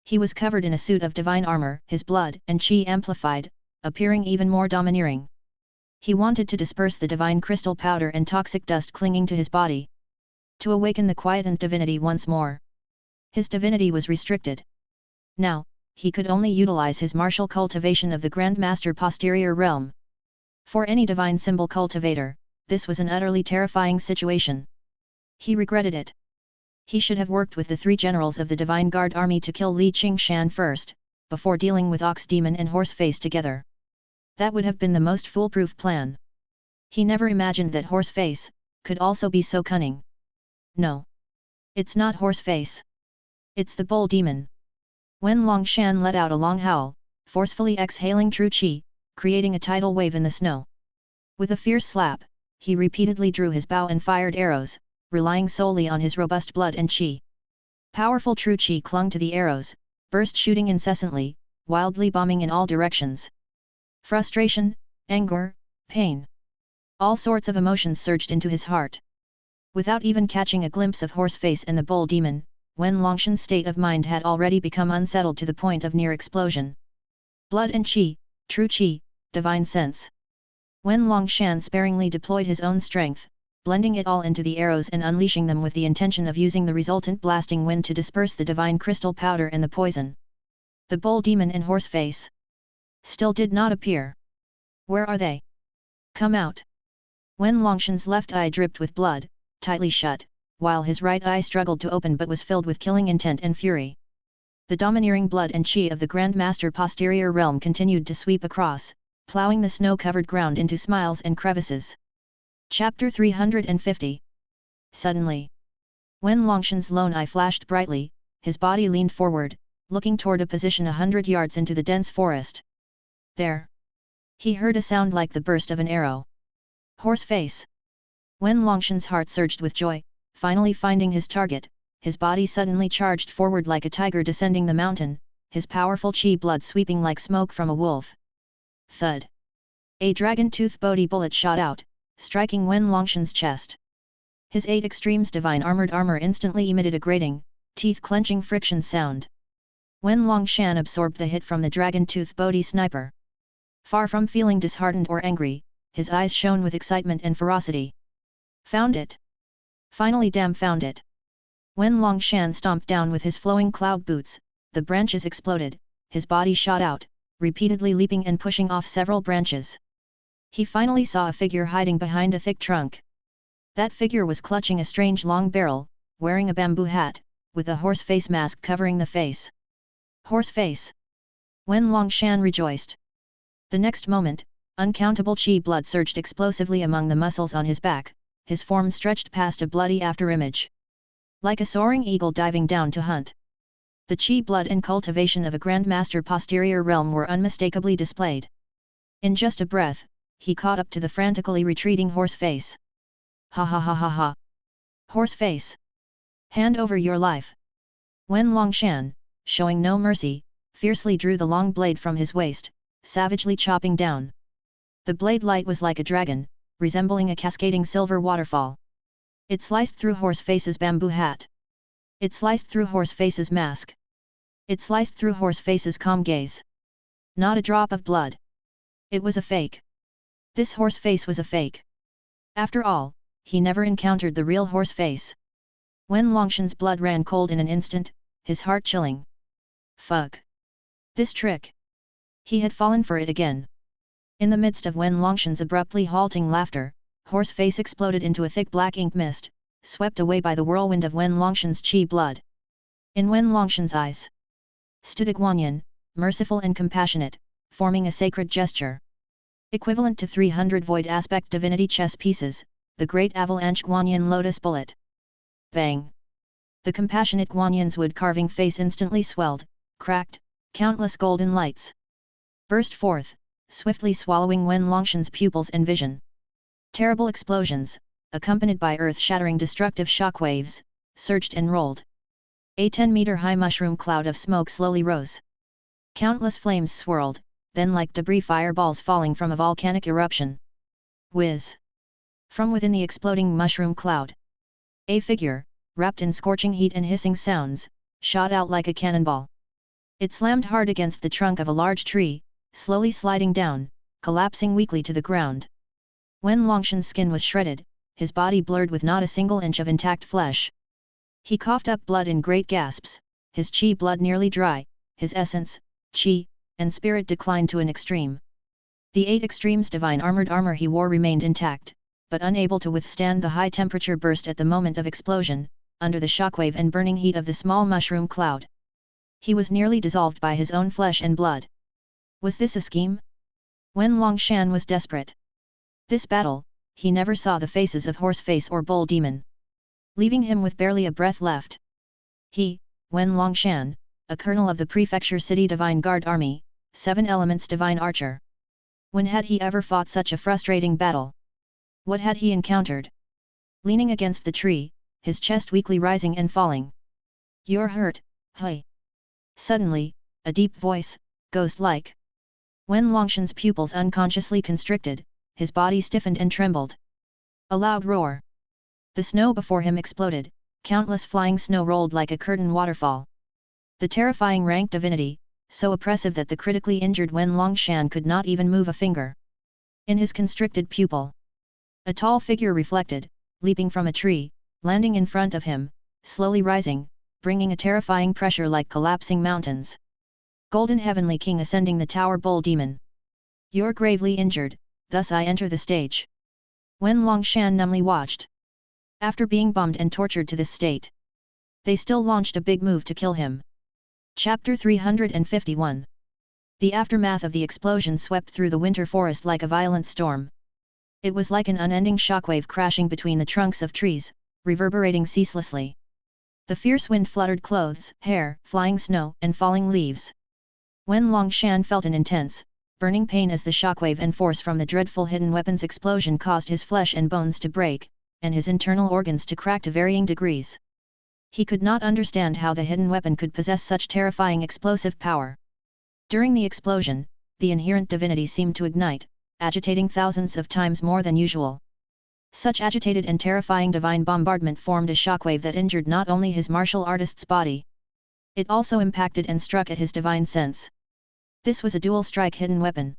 He was covered in a suit of divine armor, his blood and qi amplified, appearing even more domineering. He wanted to disperse the divine crystal powder and toxic dust clinging to his body. To awaken the quietened divinity once more. His divinity was restricted. Now, he could only utilize his martial cultivation of the Grandmaster posterior realm. For any divine symbol cultivator, this was an utterly terrifying situation. He regretted it. He should have worked with the 3 generals of the Divine Guard army to kill Li Qingshan first, before dealing with Ox Demon and Horseface together. That would have been the most foolproof plan. He never imagined that Horseface could also be so cunning. No. It's not Horseface. It's the Bull Demon. Wen Longshan let out a long howl, forcefully exhaling true qi, creating a tidal wave in the snow. With a fierce slap, he repeatedly drew his bow and fired arrows, relying solely on his robust blood and qi. Powerful true qi clung to the arrows, burst shooting incessantly, wildly bombing in all directions. Frustration, anger, pain. All sorts of emotions surged into his heart. Without even catching a glimpse of Horseface and the bull demon, Wen Longshan's state of mind had already become unsettled to the point of near explosion. Blood and qi, true qi, divine sense. Wen Longshan sparingly deployed his own strength, blending it all into the arrows and unleashing them with the intention of using the resultant blasting wind to disperse the divine crystal powder and the poison. The bull demon and Horseface still did not appear. Where are they? Come out! Wen Longshan's left eye dripped with blood, tightly shut, while his right eye struggled to open but was filled with killing intent and fury. The domineering blood and qi of the Grand Master posterior realm continued to sweep across, ploughing the snow-covered ground into smiles and crevices. Chapter 350. Suddenly, Wen Longshan's lone eye flashed brightly, his body leaned forward, looking toward a position 100 yards into the dense forest. There! He heard a sound like the burst of an arrow. Horseface! Wen Longshan's heart surged with joy, finally finding his target. His body suddenly charged forward like a tiger descending the mountain, his powerful qi blood sweeping like smoke from a wolf. Thud! A dragon-tooth Bodhi bullet shot out, striking Wen Longshan's chest. His 8 extremes divine armored armor instantly emitted a grating, teeth-clenching friction sound. Wen Longshan absorbed the hit from the dragon-tooth Bodhi sniper. Far from feeling disheartened or angry, his eyes shone with excitement and ferocity. Found it! Finally, damn, found it! Wen Longshan stomped down with his flowing cloud boots, the branches exploded, his body shot out, repeatedly leaping and pushing off several branches. He finally saw a figure hiding behind a thick trunk. That figure was clutching a strange long barrel, wearing a bamboo hat, with a horseface mask covering the face. Horseface! Wen Longshan rejoiced. The next moment, uncountable qi blood surged explosively among the muscles on his back, his form stretched past a bloody afterimage. Like a soaring eagle diving down to hunt. The qi blood and cultivation of a Grand Master posterior realm were unmistakably displayed. In just a breath, he caught up to the frantically retreating Horseface. Ha ha ha ha ha! Horseface! Hand over your life! Wen Longshan, showing no mercy, fiercely drew the long blade from his waist, savagely chopping down. The blade light was like a dragon, resembling a cascading silver waterfall. It sliced through Horseface's bamboo hat. It sliced through Horseface's mask. It sliced through Horseface's calm gaze. Not a drop of blood. It was a fake. This Horseface was a fake. After all, he never encountered the real Horseface. Wen Longshan's blood ran cold in an instant, his heart chilling. Fuck! This trick! He had fallen for it again. In the midst of Wen Longshan's abruptly halting laughter, Horseface exploded into a thick black ink mist, swept away by the whirlwind of Wen Longshan's qi blood. In Wen Longshan's eyes stood a Guanyin, merciful and compassionate, forming a sacred gesture. Equivalent to 300 void aspect divinity chess pieces, the great avalanche Guanyin lotus bullet. Bang! The compassionate Guanyin's wood-carving face instantly swelled, cracked, countless golden lights burst forth, swiftly swallowing Wen Longshan's pupils and vision. Terrible explosions, accompanied by earth-shattering destructive shockwaves, surged and rolled. A 10-meter-high mushroom cloud of smoke slowly rose. Countless flames swirled, then like debris fireballs falling from a volcanic eruption. Whiz! From within the exploding mushroom cloud, a figure, wrapped in scorching heat and hissing sounds, shot out like a cannonball. It slammed hard against the trunk of a large tree, slowly sliding down, collapsing weakly to the ground. Wen Longshan's skin was shredded, his body blurred with not a single inch of intact flesh. He coughed up blood in great gasps, his qi blood nearly dry, his essence, qi, and spirit declined to an extreme. The 8 extremes divine armored armor he wore remained intact, but unable to withstand the high temperature burst at the moment of explosion, under the shockwave and burning heat of the small mushroom cloud. He was nearly dissolved by his own flesh and blood. Was this a scheme? Wen Longshan was desperate. This battle, he never saw the faces of Horseface or Bull Demon. Leaving him with barely a breath left. He, Wen Longshan, a colonel of the Prefecture City Divine Guard Army, 7 Elements Divine Archer. When had he ever fought such a frustrating battle? What had he encountered? Leaning against the tree, his chest weakly rising and falling. You're hurt, hey! Suddenly, a deep voice, ghost-like. Wen Longshan's pupils unconsciously constricted, his body stiffened and trembled. A loud roar. The snow before him exploded, countless flying snow rolled like a curtain waterfall. The terrifying rank divinity, so oppressive that the critically injured Wen Longshan could not even move a finger. In his constricted pupil, a tall figure reflected, leaping from a tree, landing in front of him, slowly rising, bringing a terrifying pressure like collapsing mountains. Golden Heavenly King ascending the tower Bull Demon. You're gravely injured, thus I enter the stage. Wen Longshan numbly watched. After being bombed and tortured to this state, they still launched a big move to kill him. Chapter 351. The aftermath of the explosion swept through the winter forest like a violent storm. It was like an unending shockwave crashing between the trunks of trees, reverberating ceaselessly. The fierce wind fluttered clothes, hair, flying snow, and falling leaves. Wen Longshan felt an intense, burning pain as the shockwave and force from the dreadful hidden weapon's explosion caused his flesh and bones to break, and his internal organs to crack to varying degrees. He could not understand how the hidden weapon could possess such terrifying explosive power. During the explosion, the inherent divinity seemed to ignite, agitating thousands of times more than usual. Such agitated and terrifying divine bombardment formed a shockwave that injured not only his martial artist's body. It also impacted and struck at his divine sense. This was a dual-strike hidden weapon.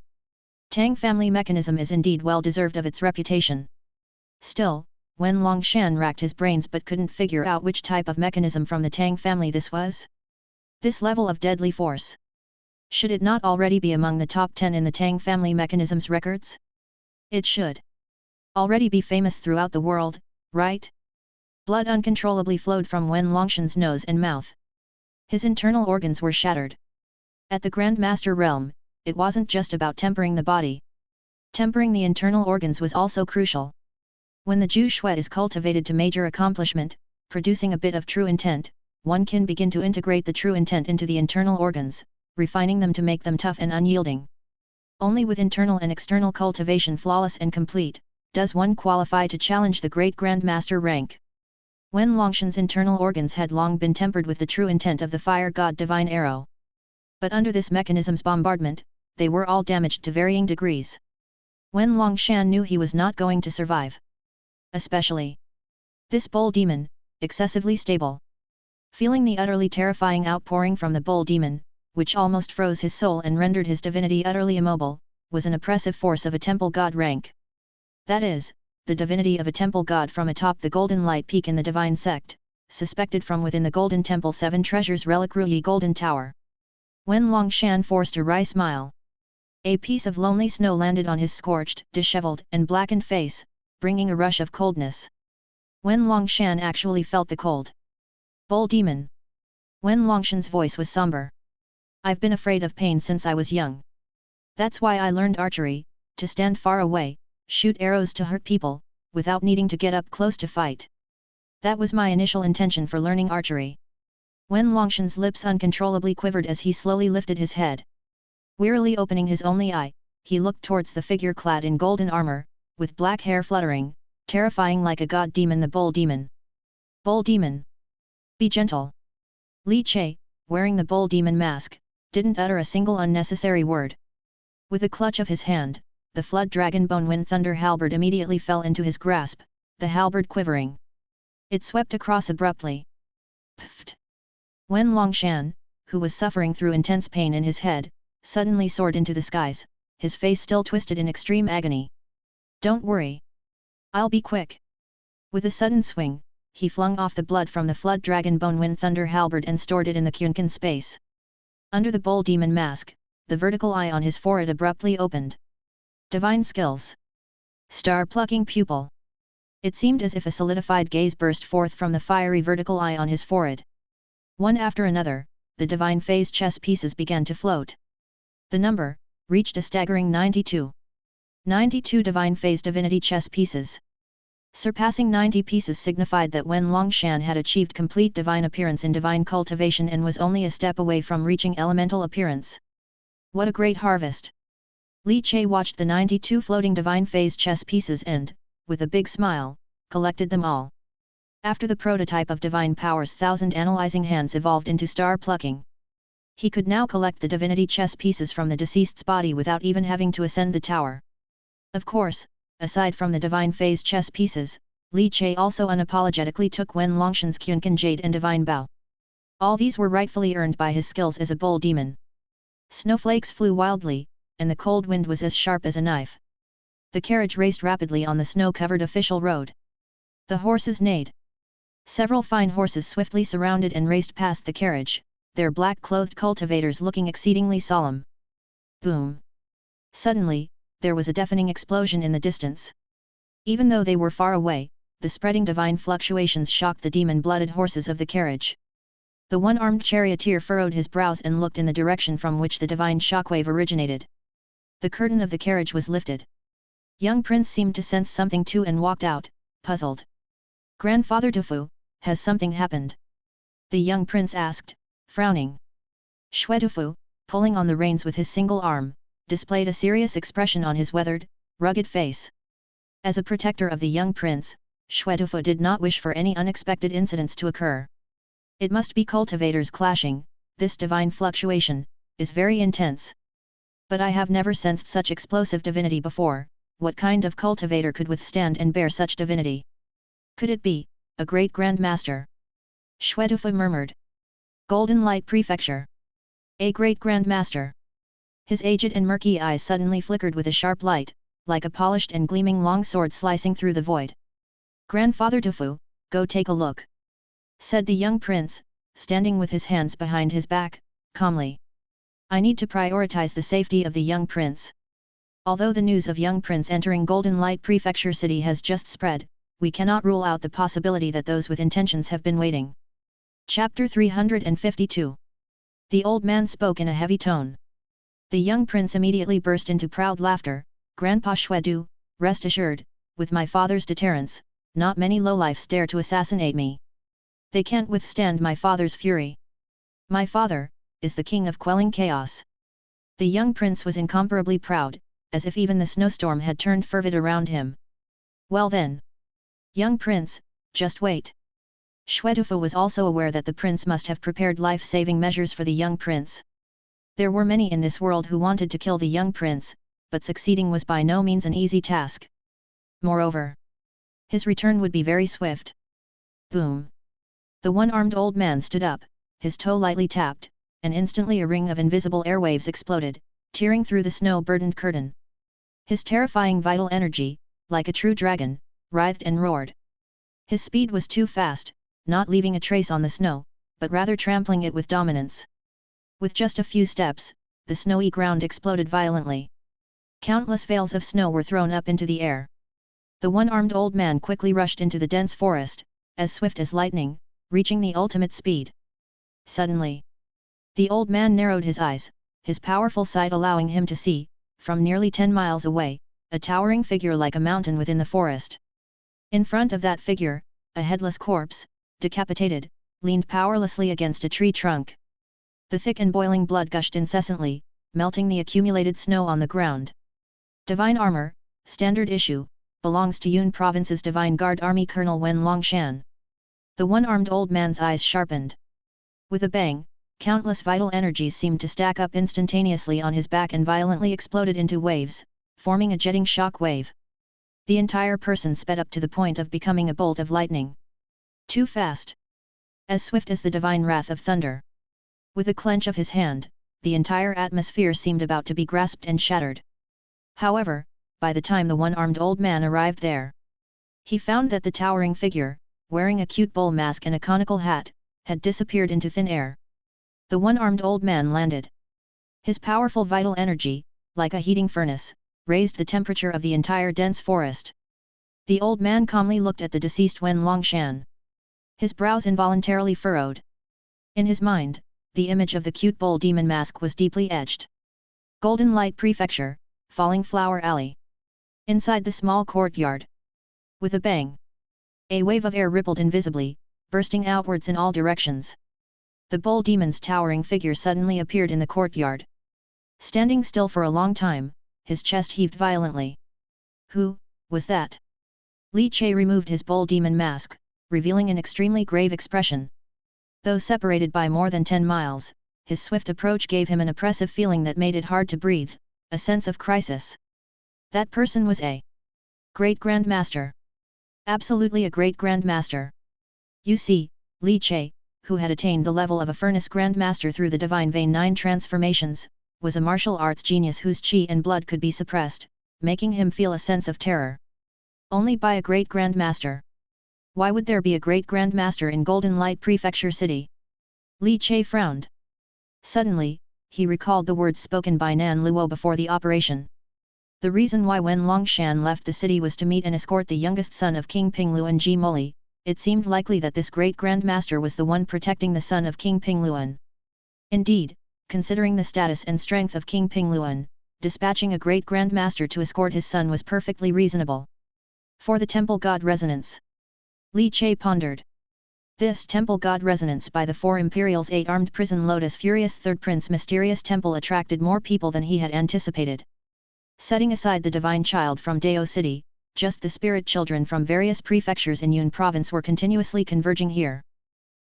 Tang family mechanism is indeed well deserved of its reputation. Still, Wen Longshan racked his brains but couldn't figure out which type of mechanism from the Tang family this was. This level of deadly force. Should it not already be among the top 10 in the Tang family mechanism's records? It should already be famous throughout the world, right? Blood uncontrollably flowed from Wen Longshan's nose and mouth. His internal organs were shattered. At the Grand Master realm, it wasn't just about tempering the body. Tempering the internal organs was also crucial. When the Ju Shui is cultivated to major accomplishment, producing a bit of true intent, one can begin to integrate the true intent into the internal organs, refining them to make them tough and unyielding. Only with internal and external cultivation flawless and complete, does one qualify to challenge the great Grand Master rank. Wen Longshan's internal organs had long been tempered with the true intent of the fire god Divine Arrow. But under this mechanism's bombardment, they were all damaged to varying degrees. Wen Longshan knew he was not going to survive. Especially this Bull Demon, excessively stable. Feeling the utterly terrifying outpouring from the Bull Demon, which almost froze his soul and rendered his divinity utterly immobile, was an oppressive force of a temple god rank. That is, the divinity of a temple god from atop the Golden Light Peak in the Divine Sect, suspected from within the Golden Temple 7 Treasures Relic Ruyi Golden Tower. Wen Longshan forced a wry smile. A piece of lonely snow landed on his scorched, disheveled, and blackened face, bringing a rush of coldness. Wen Longshan actually felt the cold. Bull Demon. Wen Longshan's voice was somber. I've been afraid of pain since I was young. That's why I learned archery, to stand far away, shoot arrows to hurt people, without needing to get up close to fight. That was my initial intention for learning archery. Wen Longshan's lips uncontrollably quivered as he slowly lifted his head. Wearily opening his only eye, he looked towards the figure clad in golden armor, with black hair fluttering, terrifying like a god demon, the Bull Demon. Bull Demon! Be gentle! Li Che, wearing the Bull Demon mask, didn't utter a single unnecessary word. With a clutch of his hand, the Flood Dragon Bone Wind Thunder halberd immediately fell into his grasp, the halberd quivering. It swept across abruptly. Pfft! Wen Longshan, who was suffering through intense pain in his head, suddenly soared into the skies, his face still twisted in extreme agony. Don't worry. I'll be quick. With a sudden swing, he flung off the blood from the Flood Dragon Bone Wind Thunder halberd and stored it in the Kyunkan space. Under the Bull Demon mask, the vertical eye on his forehead abruptly opened. Divine skills. Star-plucking pupil. It seemed as if a solidified gaze burst forth from the fiery vertical eye on his forehead. One after another, the divine phase chess pieces began to float. The number reached a staggering 92. 92 divine phase divinity chess pieces. Surpassing 90 pieces signified that Wen Longshan had achieved complete divine appearance in divine cultivation and was only a step away from reaching elemental appearance. What a great harvest! Li Che watched the 92 floating divine phase chess pieces and, with a big smile, collected them all. After the prototype of divine power's 1,000 analyzing hands evolved into star plucking, he could now collect the divinity chess pieces from the deceased's body without even having to ascend the tower. Of course, aside from the divine phase chess pieces, Li Che also unapologetically took Wen Longshan's Kyunkan Jade and Divine Bow. All these were rightfully earned by his skills as a bull demon. Snowflakes flew wildly, and the cold wind was as sharp as a knife. The carriage raced rapidly on the snow-covered official road. The horses neighed. Several fine horses swiftly surrounded and raced past the carriage, their black-clothed cultivators looking exceedingly solemn. Boom! Suddenly, there was a deafening explosion in the distance. Even though they were far away, the spreading divine fluctuations shocked the demon-blooded horses of the carriage. The one-armed charioteer furrowed his brows and looked in the direction from which the divine shockwave originated. The curtain of the carriage was lifted. Young prince seemed to sense something too and walked out, puzzled. "Grandfather Dufu, has something happened?" the young prince asked, frowning. Xue Dufu, pulling on the reins with his single arm, displayed a serious expression on his weathered, rugged face. As a protector of the young prince, Xue Dufu did not wish for any unexpected incidents to occur. "It must be cultivators clashing, this divine fluctuation is very intense. But I have never sensed such explosive divinity before. What kind of cultivator could withstand and bear such divinity? Could it be a great Grand Master?" Xue Dufu murmured. "Golden Light Prefecture. A great Grand Master." His aged and murky eyes suddenly flickered with a sharp light, like a polished and gleaming long sword slicing through the void. "Grandfather Dufu, go take a look," said the young prince, standing with his hands behind his back, calmly. "I need to prioritize the safety of the young prince. Although the news of young prince entering Golden Light Prefecture City has just spread, we cannot rule out the possibility that those with intentions have been waiting." Chapter 352. The old man spoke in a heavy tone. The young prince immediately burst into proud laughter. "Grandpa Xuedu, rest assured, with my father's deterrence, not many lowlifes dare to assassinate me. They can't withstand my father's fury. My father is the king of quelling chaos." The young prince was incomparably proud, as if even the snowstorm had turned fervid around him. "Well then, young prince, just wait." Xue Dufu was also aware that the prince must have prepared life-saving measures for the young prince. There were many in this world who wanted to kill the young prince, but succeeding was by no means an easy task. Moreover, his return would be very swift. Boom! The one-armed old man stood up, his toe lightly tapped, and instantly a ring of invisible airwaves exploded, tearing through the snow-burdened curtain. His terrifying vital energy, like a true dragon, writhed and roared. His speed was too fast, not leaving a trace on the snow, but rather trampling it with dominance. With just a few steps, the snowy ground exploded violently. Countless veils of snow were thrown up into the air. The one-armed old man quickly rushed into the dense forest, as swift as lightning, reaching the ultimate speed. Suddenly, the old man narrowed his eyes, his powerful sight allowing him to see, from nearly 10 miles away, a towering figure like a mountain within the forest. In front of that figure, a headless corpse, decapitated, leaned powerlessly against a tree trunk. The thick and boiling blood gushed incessantly, melting the accumulated snow on the ground. Divine armor, standard issue, belongs to Yun Province's Divine Guard Army Colonel Wen Longshan. The one-armed old man's eyes sharpened. With a bang, countless vital energies seemed to stack up instantaneously on his back and violently exploded into waves, forming a jetting shock wave. The entire person sped up to the point of becoming a bolt of lightning. Too fast. As swift as the divine wrath of thunder. With a clench of his hand, the entire atmosphere seemed about to be grasped and shattered. However, by the time the one-armed old man arrived there, he found that the towering figure, wearing a cute bull mask and a conical hat, had disappeared into thin air. The one-armed old man landed. His powerful vital energy, like a heating furnace, raised the temperature of the entire dense forest. The old man calmly looked at the deceased Wen Longshan. His brows involuntarily furrowed. In his mind, the image of the cute bull demon mask was deeply etched. Golden Light Prefecture, Falling Flower Alley. Inside the small courtyard. With a bang, a wave of air rippled invisibly, bursting outwards in all directions. The bull demon's towering figure suddenly appeared in the courtyard. Standing still for a long time, his chest heaved violently. Who was that? Li Che removed his bull demon mask, revealing an extremely grave expression. Though separated by more than 10 miles, his swift approach gave him an oppressive feeling that made it hard to breathe, a sense of crisis. That person was a great grandmaster. Absolutely a great grandmaster. You see, Li Che, who had attained the level of a furnace grandmaster through the divine vein 9 transformations, was a martial arts genius whose chi and blood could be suppressed, making him feel a sense of terror. Only by a great grandmaster. Why would there be a great grandmaster in Golden Light Prefecture City? Li Che frowned. Suddenly, he recalled the words spoken by Nan Luo before the operation. The reason why Wen Longshan left the city was to meet and escort the youngest son of King Pingluan Ji Moli. It seemed likely that this great grandmaster was the one protecting the son of King Pingluan. Indeed, considering the status and strength of King Pingluan, dispatching a great grandmaster to escort his son was perfectly reasonable. For the temple god resonance. Li Che pondered. This temple god resonance by the four imperials 8-armed prison Lotus Furious Third Prince mysterious temple attracted more people than he had anticipated. Setting aside the divine child from Dao City, just the spirit children from various prefectures in Yun province were continuously converging here.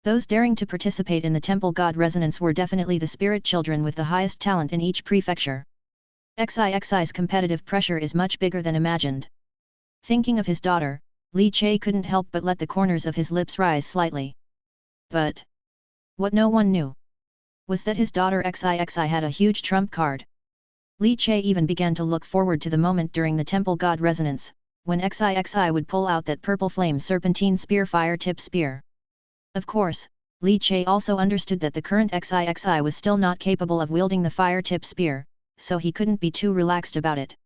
Those daring to participate in the temple god resonance were definitely the spirit children with the highest talent in each prefecture. XIXI's competitive pressure is much bigger than imagined. Thinking of his daughter, Li Che couldn't help but let the corners of his lips rise slightly. But what no one knew was that his daughter XIXI had a huge trump card. Li Che even began to look forward to the moment during the temple god resonance, when XIXI would pull out that purple flame serpentine spear fire tip spear. Of course, Li Che also understood that the current XIXI was still not capable of wielding the fire tip spear, so he couldn't be too relaxed about it.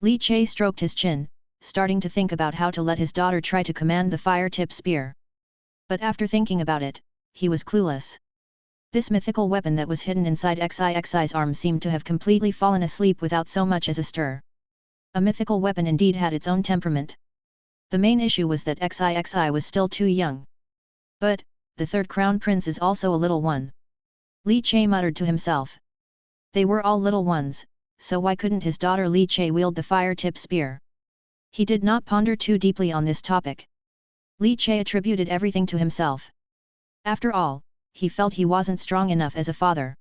Li Che stroked his chin, starting to think about how to let his daughter try to command the fire tip spear. But after thinking about it, he was clueless. This mythical weapon that was hidden inside XIXI's arm seemed to have completely fallen asleep without so much as a stir. A mythical weapon indeed had its own temperament. The main issue was that XIXI was still too young. But, the third crown prince is also a little one. Li Che muttered to himself. They were all little ones, so why couldn't his daughter Li Che wield the fire tip spear? He did not ponder too deeply on this topic. Li Che attributed everything to himself. After all, he felt he wasn't strong enough as a father.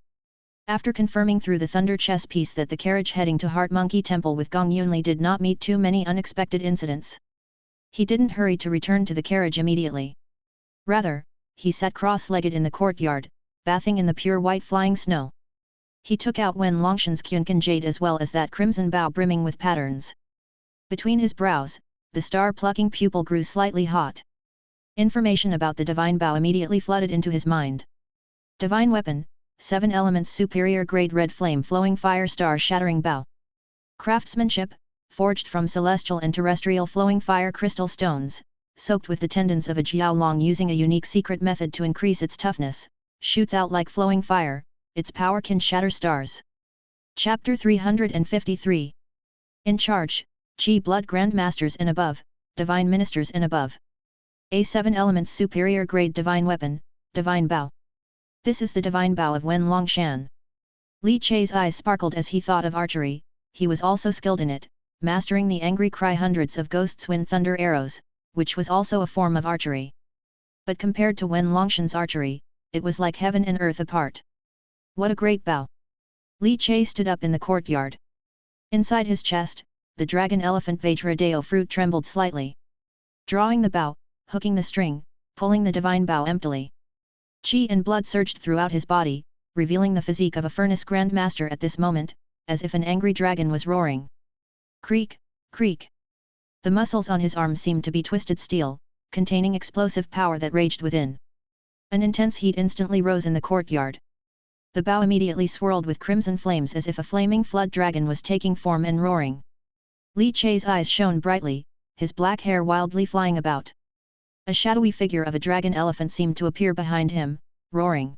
After confirming through the thunder chess piece that the carriage heading to Heart Monkey Temple with Gong Yunli did not meet too many unexpected incidents. He didn't hurry to return to the carriage immediately. Rather, he sat cross-legged in the courtyard, bathing in the pure white flying snow. He took out Wen Longshan's Kyunkan jade as well as that crimson bow brimming with patterns. Between his brows, the star-plucking pupil grew slightly hot. Information about the divine bow immediately flooded into his mind. Divine weapon, 7 elements superior grade red flame flowing fire star shattering bow. Craftsmanship, forged from celestial and terrestrial flowing fire crystal stones, soaked with the tendons of a jiaolong using a unique secret method to increase its toughness, shoots out like flowing fire, its power can shatter stars. Chapter 353. In charge, Chi Blood Grandmasters and above, Divine Ministers and above. A7 elements superior grade divine weapon, divine bow. This is the divine bow of Wen Longshan. Li Che's eyes sparkled as he thought of archery. He was also skilled in it, mastering the angry cry hundreds of ghosts wind thunder arrows, which was also a form of archery. But compared to Wen Longshan's archery, it was like heaven and earth apart. What a great bow! Li Che stood up in the courtyard. Inside his chest, the dragon elephant Vajradeo fruit trembled slightly. Drawing the bow, hooking the string, pulling the divine bow emptily. Chi and blood surged throughout his body, revealing the physique of a furnace grandmaster at this moment, as if an angry dragon was roaring. Creak, creak. The muscles on his arm seemed to be twisted steel, containing explosive power that raged within. An intense heat instantly rose in the courtyard. The bow immediately swirled with crimson flames as if a flaming flood dragon was taking form and roaring. Li Che's eyes shone brightly, his black hair wildly flying about. A shadowy figure of a dragon elephant seemed to appear behind him, roaring.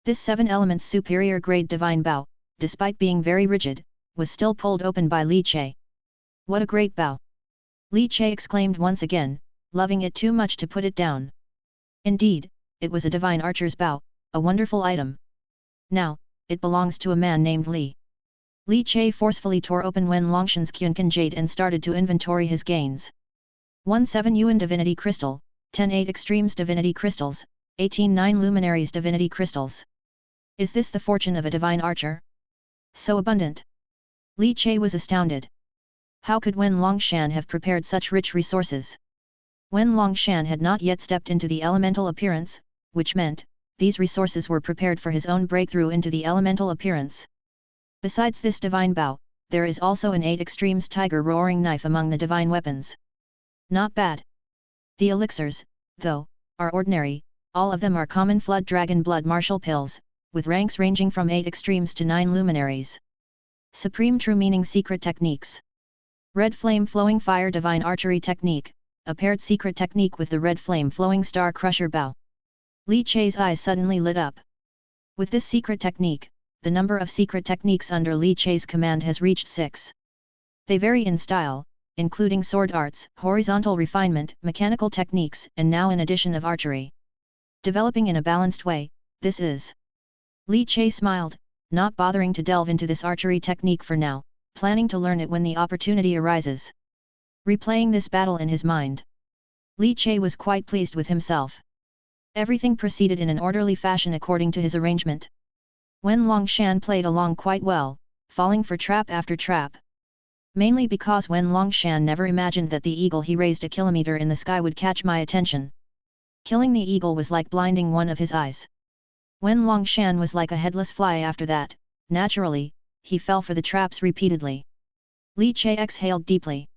This 7 elements superior grade divine bow, despite being very rigid, was still pulled open by Li Che. What a great bow! Li Che exclaimed once again, loving it too much to put it down. Indeed, it was a divine archer's bow, a wonderful item. Now, it belongs to a man named Li. Li Che forcefully tore open Wen Longshan's Kyunkan jade and started to inventory his gains. 17 Yuan Divinity Crystal, 10 Extremes Divinity Crystals, 18 Luminaries Divinity Crystals. Is this the fortune of a divine archer? So abundant! Li Che was astounded. How could Wen Longshan have prepared such rich resources? Wen Longshan had not yet stepped into the elemental appearance, which meant, these resources were prepared for his own breakthrough into the elemental appearance. Besides this divine bow, there is also an 8 extremes tiger roaring knife among the divine weapons. Not bad. The elixirs, though, are ordinary, all of them are common flood dragon blood martial pills, with ranks ranging from 8 extremes to 9 luminaries. Supreme true meaning secret techniques. Red flame flowing fire divine archery technique, a paired secret technique with the red flame flowing star crusher bow. Li Chei's eyes suddenly lit up. With this secret technique, the number of secret techniques under Li Chei's command has reached 6. They vary in style, including sword arts, horizontal refinement, mechanical techniques, and now an addition of archery. Developing in a balanced way, this is. Li Chei smiled, not bothering to delve into this archery technique for now, planning to learn it when the opportunity arises. Replaying this battle in his mind, Li Chei was quite pleased with himself. Everything proceeded in an orderly fashion according to his arrangement. Wen Longshan played along quite well, falling for trap after trap. Mainly because Wen Longshan never imagined that the eagle he raised a kilometer in the sky would catch my attention. Killing the eagle was like blinding one of his eyes. Wen Longshan was like a headless fly after that. Naturally, he fell for the traps repeatedly. Li Chei exhaled deeply.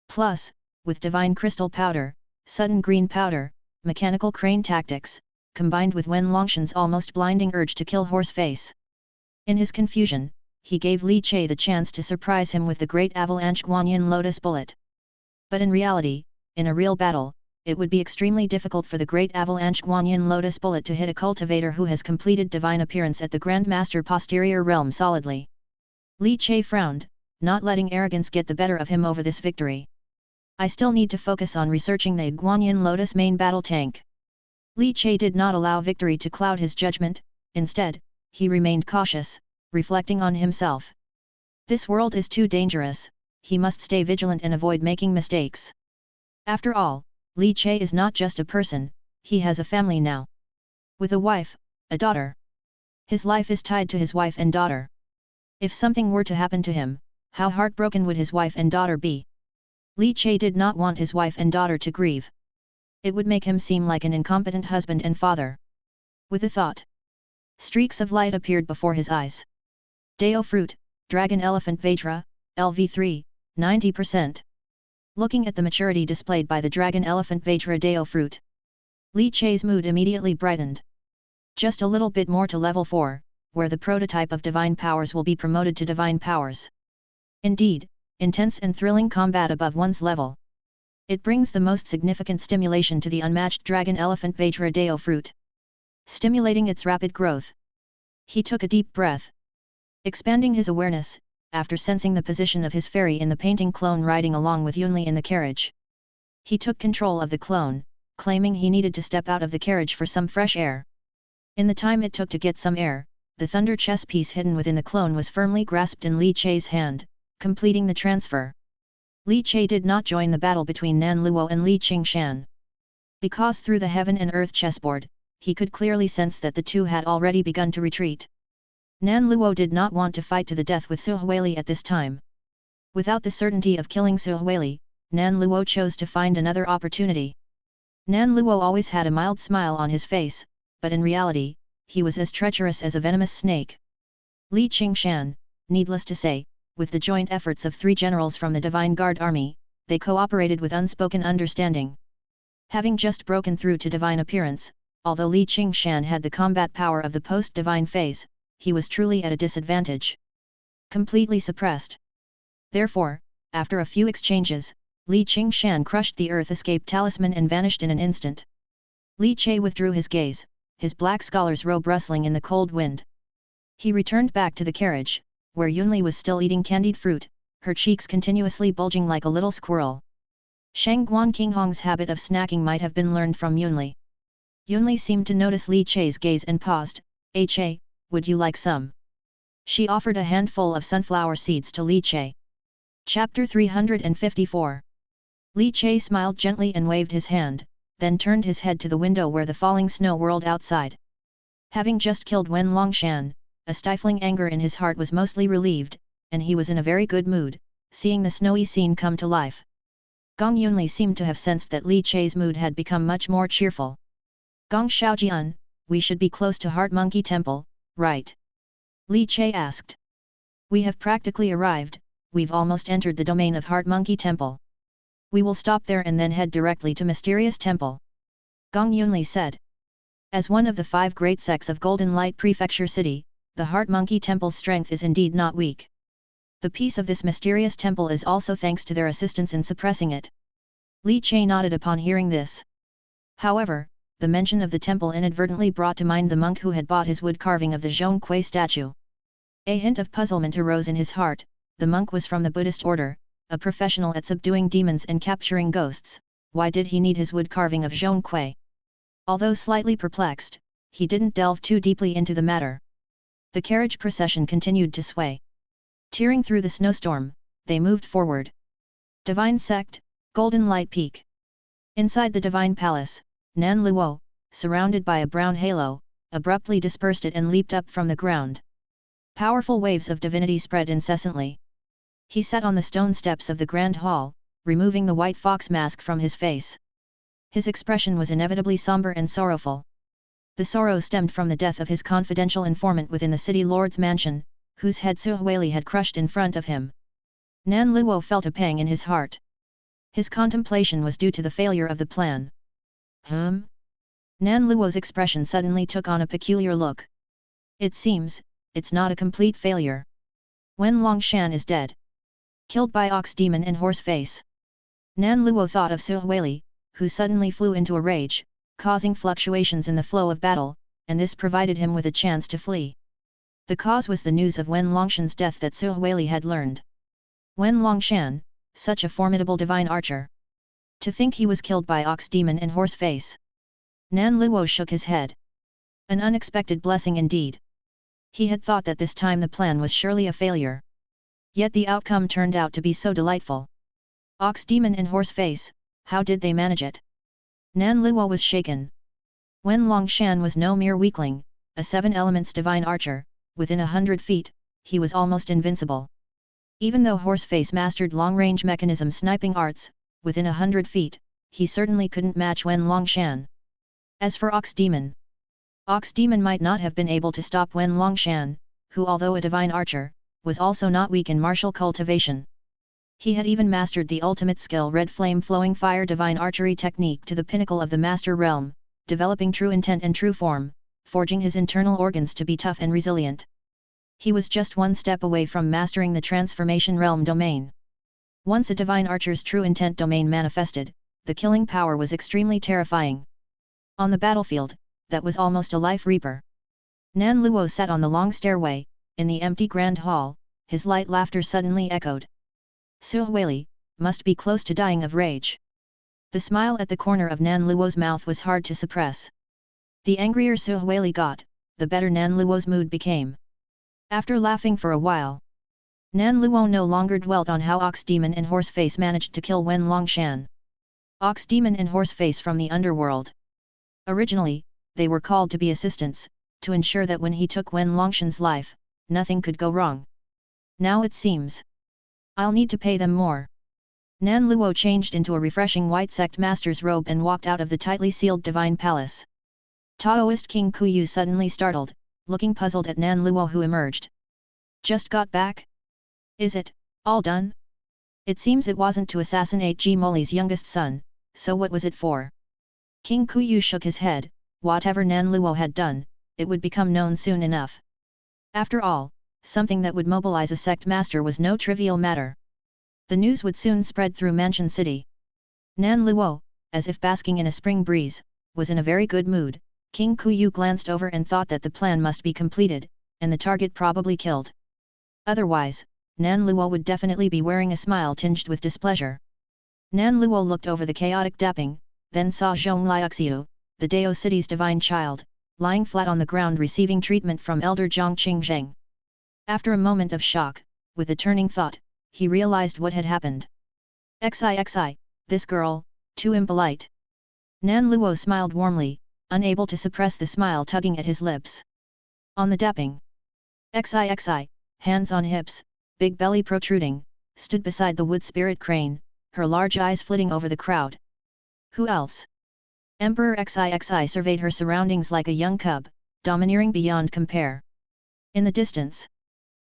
Plus, with divine crystal powder, sudden green powder, mechanical crane tactics, combined with Wen Longshan's almost blinding urge to kill Horseface. In his confusion, he gave Li Chei the chance to surprise him with the Great Avalanche Guanyin Lotus Bullet. But in reality, in a real battle, it would be extremely difficult for the Great Avalanche Guanyin Lotus Bullet to hit a cultivator who has completed divine appearance at the Grandmaster Posterior Realm solidly. Li Chei frowned, not letting arrogance get the better of him over this victory. I still need to focus on researching the Guanyin Lotus main battle tank. Li Chei did not allow victory to cloud his judgment, instead, he remained cautious, reflecting on himself. This world is too dangerous, he must stay vigilant and avoid making mistakes. After all, Li Chei is not just a person, he has a family now. With a wife, a daughter. His life is tied to his wife and daughter. If something were to happen to him, how heartbroken would his wife and daughter be? Li Chei did not want his wife and daughter to grieve. It would make him seem like an incompetent husband and father. With a thought, streaks of light appeared before his eyes. Deo fruit, Dragon Elephant Vajra, LV3, 90%. Looking at the maturity displayed by the Dragon Elephant Vajra Deo fruit, Li Chei's mood immediately brightened. Just a little bit more to level 4, where the prototype of divine powers will be promoted to divine powers. Indeed, intense and thrilling combat above one's level. It brings the most significant stimulation to the unmatched Dragon Elephant Vajra Deo fruit, stimulating its rapid growth. He took a deep breath. Expanding his awareness, after sensing the position of his fairy in the painting clone riding along with Yunli in the carriage. He took control of the clone, claiming he needed to step out of the carriage for some fresh air. In the time it took to get some air, the thunder chess piece hidden within the clone was firmly grasped in Li Chei's hand, completing the transfer. Li Chei did not join the battle between Nan Luo and Li Qingshan. Because through the heaven and earth chessboard, he could clearly sense that the two had already begun to retreat. Nan Luo did not want to fight to the death with Su Huili at this time. Without the certainty of killing Su Huili, Nan Luo chose to find another opportunity. Nan Luo always had a mild smile on his face, but in reality, he was as treacherous as a venomous snake. Li Qingshan, needless to say, with the joint efforts of 3 generals from the Divine Guard army, they cooperated with unspoken understanding. Having just broken through to divine appearance, although Li Qingshan had the combat power of the post-divine phase, he was truly at a disadvantage. Completely suppressed. Therefore, after a few exchanges, Li Qingshan crushed the Earth Escape Talisman and vanished in an instant. Li Chei withdrew his gaze, his black scholar's robe rustling in the cold wind. He returned back to the carriage, where Yunli was still eating candied fruit, her cheeks continuously bulging like a little squirrel. Shang Guan Qinghong's habit of snacking might have been learned from Yunli. Yunli seemed to notice Li Chei's gaze and paused. "Che, would you like some?" She offered a handful of sunflower seeds to Li Chei. Chapter 354. Li Chei smiled gently and waved his hand, then turned his head to the window where the falling snow whirled outside. Having just killed Wen Longshan, a stifling anger in his heart was mostly relieved, and he was in a very good mood, seeing the snowy scene come to life. Gong Yunli seemed to have sensed that Li Chei's mood had become much more cheerful. Gong Xiaojian, we should be close to Heart Monkey Temple, right? Li Chei asked. We have practically arrived, we've almost entered the domain of Heart Monkey Temple. We will stop there and then head directly to Mysterious Temple. Gong Yunli said. As one of the 5 great sects of Golden Light Prefecture City, the Heart Monkey Temple's strength is indeed not weak. The peace of this mysterious temple is also thanks to their assistance in suppressing it. Li Chei nodded upon hearing this. However, the mention of the temple inadvertently brought to mind the monk who had bought his wood carving of the Zhong Kui statue. A hint of puzzlement arose in his heart. The monk was from the Buddhist order, a professional at subduing demons and capturing ghosts. Why did he need his wood carving of Zhong Kui? Although slightly perplexed, he didn't delve too deeply into the matter. The carriage procession continued to sway. Tearing through the snowstorm, they moved forward. Divine Sect, Golden Light Peak. Inside the Divine Palace, Nan Luo, surrounded by a brown halo, abruptly dispersed it and leaped up from the ground. Powerful waves of divinity spread incessantly. He sat on the stone steps of the Grand Hall, removing the white fox mask from his face. His expression was inevitably somber and sorrowful. The sorrow stemmed from the death of his confidential informant within the city lord's mansion, whose head Su Huili had crushed in front of him. Nan Luo felt a pang in his heart. His contemplation was due to the failure of the plan. Nan Luo's expression suddenly took on a peculiar look. It seems, it's not a complete failure. Wen Longshan is dead. Killed by Ox Demon and Horse Face. Nan Luo thought of Su Huili, who suddenly flew into a rage, causing fluctuations in the flow of battle, and this provided him with a chance to flee. The cause was the news of Wen Longshan's death that Su Huili had learned. Wen Longshan, such a formidable divine archer. To think he was killed by Ox Demon and Horse Face. Nan Luo shook his head. An unexpected blessing indeed. He had thought that this time the plan was surely a failure. Yet the outcome turned out to be so delightful. Ox Demon and Horse Face, how did they manage it? Nan Luo was shaken. Wen Longshan was no mere weakling, a 7 elements divine archer. Within 100 feet, he was almost invincible. Even though Horseface mastered long-range mechanism sniping arts, within 100 feet, he certainly couldn't match Wen Longshan. As for Ox Demon might not have been able to stop Wen Longshan, who although a divine archer, was also not weak in martial cultivation. He had even mastered the ultimate skill Red Flame Flowing Fire divine archery technique to the pinnacle of the master realm, developing true intent and true form, forging his internal organs to be tough and resilient. He was just one step away from mastering the transformation realm domain. Once a divine archer's true intent domain manifested, the killing power was extremely terrifying. On the battlefield, that was almost a life reaper. Nan Luo sat on the long stairway, in the empty grand hall, his light laughter suddenly echoed. Su Huili, must be close to dying of rage. The smile at the corner of Nan Luo's mouth was hard to suppress. The angrier Su Huili got, the better Nan Luo's mood became. After laughing for a while, Nan Luo no longer dwelt on how Ox Demon and Horse Face managed to kill Wen Longshan. Ox Demon and Horse Face from the underworld. Originally, they were called to be assistants, to ensure that when he took Wen Longshan's life, nothing could go wrong. Now it seems, I'll need to pay them more. Nan Luo changed into a refreshing white sect master's robe and walked out of the tightly sealed divine palace. Taoist King Kuyu suddenly startled, looking puzzled at Nan Luo who emerged. Just got back? Is it all done? It seems it wasn't to assassinate Ji Moli's youngest son, so what was it for? King Kuyu shook his head. Whatever Nan Luo had done, it would become known soon enough. After all, something that would mobilize a sect master was no trivial matter. The news would soon spread through Mansion City. Nan Luo, as if basking in a spring breeze, was in a very good mood. King Kuyu glanced over and thought that the plan must be completed, and the target probably killed. Otherwise, Nan Luo would definitely be wearing a smile tinged with displeasure. Nan Luo looked over the chaotic dapping, then saw Zhong Liuxiu, the Dao City's divine child, lying flat on the ground receiving treatment from Elder Zhang Qingzheng. After a moment of shock, with a turning thought, he realized what had happened. Xi, this girl, too impolite. Nan Luo smiled warmly, unable to suppress the smile tugging at his lips. On the dapping. Xi, hands on hips, big belly protruding, stood beside the wood spirit crane, her large eyes flitting over the crowd. Who else? Emperor XIXI surveyed her surroundings like a young cub, domineering beyond compare. In the distance,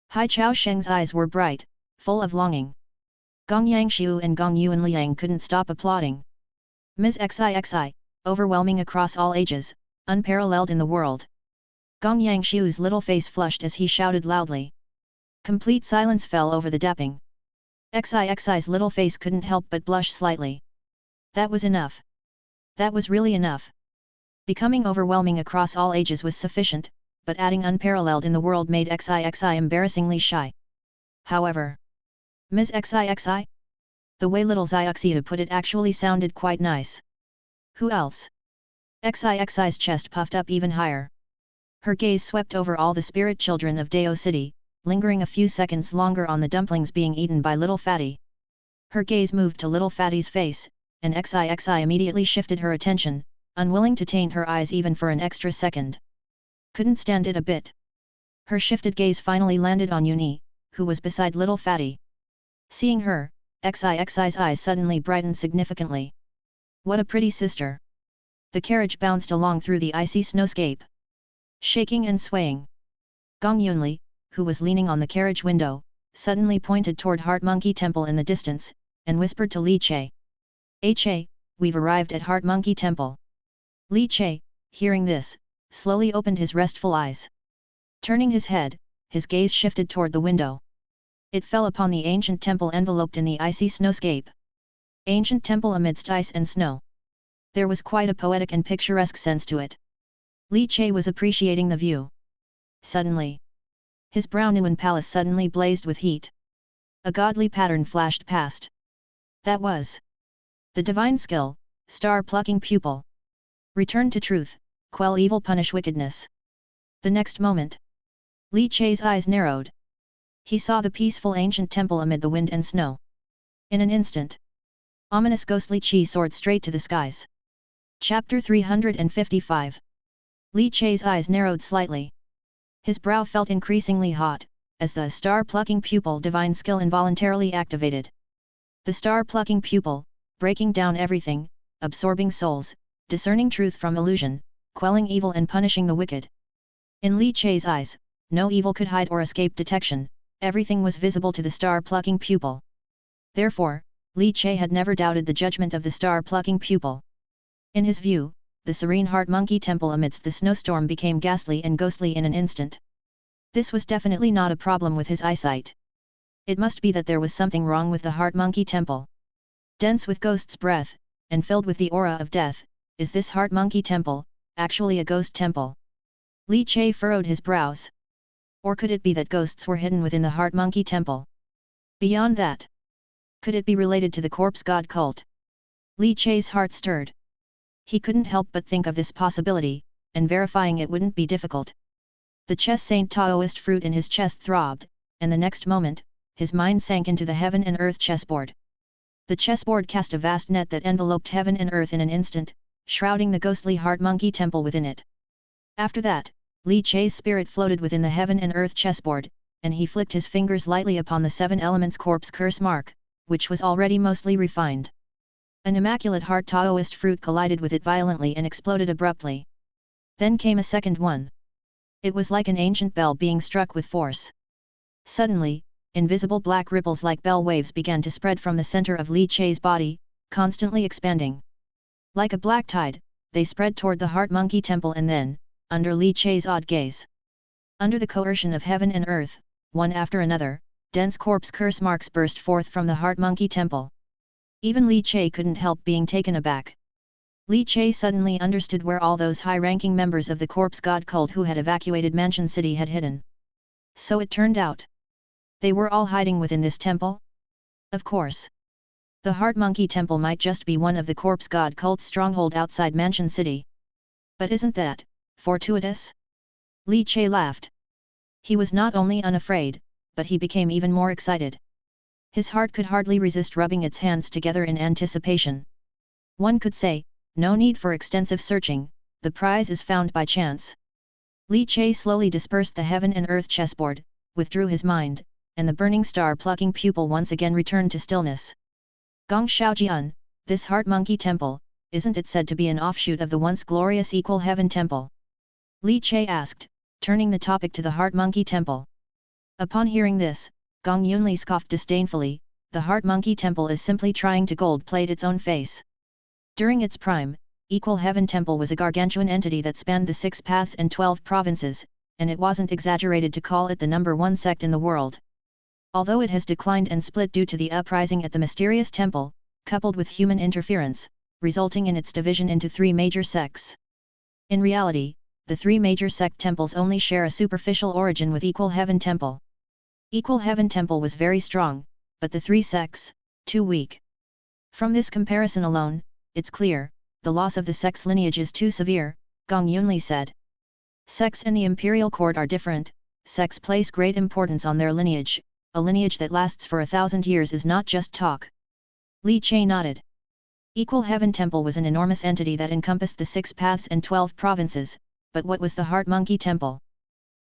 Hai Chao Sheng's eyes were bright, full of longing. Gong Yangshu and Gong Yuanliang couldn't stop applauding. Ms. XIXI, overwhelming across all ages, unparalleled in the world. Gong Yangshu's little face flushed as he shouted loudly. Complete silence fell over the dapping. XIXI's little face couldn't help but blush slightly. That was enough. That was really enough. Becoming overwhelming across all ages was sufficient, but adding unparalleled in the world made XIXI embarrassingly shy. However, Ms. XIXI? The way little Xiaoxiu put it actually sounded quite nice. Who else? XIXI's chest puffed up even higher. Her gaze swept over all the spirit children of Dao City, lingering a few seconds longer on the dumplings being eaten by Little Fatty. Her gaze moved to Little Fatty's face, and XIXI immediately shifted her attention, unwilling to taint her eyes even for an extra second. Couldn't stand it a bit. Her shifted gaze finally landed on Uni, who was beside Little Fatty. Seeing her, XIXI's eyes suddenly brightened significantly. What a pretty sister! The carriage bounced along through the icy snowscape, shaking and swaying. Gong Yunli, who was leaning on the carriage window, suddenly pointed toward Heart Monkey Temple in the distance, and whispered to Li Che. Che, we've arrived at Heart Monkey Temple. Li Che, hearing this, slowly opened his restful eyes. Turning his head, his gaze shifted toward the window. It fell upon the ancient temple enveloped in the icy snowscape. Ancient temple amidst ice and snow. There was quite a poetic and picturesque sense to it. Li Che was appreciating the view. Suddenly, his brown Yuan palace suddenly blazed with heat. A godly pattern flashed past. That was the divine skill, star-plucking pupil. Return to truth, quell evil, punish wickedness. The next moment, Li Che's eyes narrowed. He saw the peaceful ancient temple amid the wind and snow. In an instant, ominous ghostly chi soared straight to the skies. Chapter 355. Li Che's eyes narrowed slightly. His brow felt increasingly hot, as the star-plucking pupil divine skill involuntarily activated. The star-plucking pupil, breaking down everything, absorbing souls, discerning truth from illusion, quelling evil and punishing the wicked. In Li Che's eyes, no evil could hide or escape detection, everything was visible to the star-plucking pupil. Therefore, Li Che had never doubted the judgment of the star-plucking pupil. In his view, the serene Heart Monkey Temple amidst the snowstorm became ghastly and ghostly in an instant. This was definitely not a problem with his eyesight. It must be that there was something wrong with the Heart Monkey Temple. Dense with ghost's breath, and filled with the aura of death, is this Heart Monkey Temple actually a ghost temple? Li Che furrowed his brows. Or could it be that ghosts were hidden within the Heart Monkey Temple? Beyond that, could it be related to the corpse god cult? Li Che's heart stirred. He couldn't help but think of this possibility, and verifying it wouldn't be difficult. The chess Saint Taoist fruit in his chest throbbed, and the next moment, his mind sank into the heaven and earth chessboard. The chessboard cast a vast net that enveloped heaven and earth in an instant, shrouding the ghostly Heart Monkey Temple within it. After that, Li Che's spirit floated within the heaven and earth chessboard, and he flicked his fingers lightly upon the seven elements corpse curse mark, which was already mostly refined. An immaculate heart Taoist fruit collided with it violently and exploded abruptly. Then came a second one. It was like an ancient bell being struck with force. Suddenly, invisible black ripples like bell waves began to spread from the center of Li Che's body, constantly expanding. Like a black tide, they spread toward the Heart Monkey Temple and then, under Li Che's odd gaze. Under the coercion of heaven and earth, one after another, dense corpse curse marks burst forth from the Heart Monkey Temple. Even Li Che couldn't help being taken aback. Li Che suddenly understood where all those high-ranking members of the corpse god cult who had evacuated Mansion City had hidden. So it turned out, they were all hiding within this temple? Of course. The Heart Monkey Temple might just be one of the corpse god cult's stronghold outside Mansion City. But isn't that fortuitous? Li Che laughed. He was not only unafraid, but he became even more excited. His heart could hardly resist rubbing its hands together in anticipation. One could say, no need for extensive searching, the prize is found by chance. Li Che slowly dispersed the heaven and earth chessboard, withdrew his mind, and the burning star-plucking pupil once again returned to stillness. Gong Shaojian, this heart monkey temple, isn't it said to be an offshoot of the once glorious Equal Heaven Temple? Li Che asked, turning the topic to the heart monkey temple. Upon hearing this, Gong Yunli scoffed disdainfully, the heart monkey temple is simply trying to gold-plate its own face. During its prime, Equal Heaven Temple was a gargantuan entity that spanned the 6 paths and 12 provinces, and it wasn't exaggerated to call it the #1 sect in the world. Although it has declined and split due to the uprising at the mysterious temple, coupled with human interference, resulting in its division into 3 major sects. In reality, the 3 major sect temples only share a superficial origin with Equal Heaven Temple. Equal Heaven Temple was very strong, but the 3 sects, too weak. From this comparison alone, it's clear, the loss of the sect's lineage is too severe, Gong Yunli said. Sects and the imperial court are different, sects place great importance on their lineage, a lineage that lasts for 1,000 years is not just talk. Li Che nodded. Equal Heaven Temple was an enormous entity that encompassed the 6 paths and 12 provinces, but what was the Heart Monkey Temple?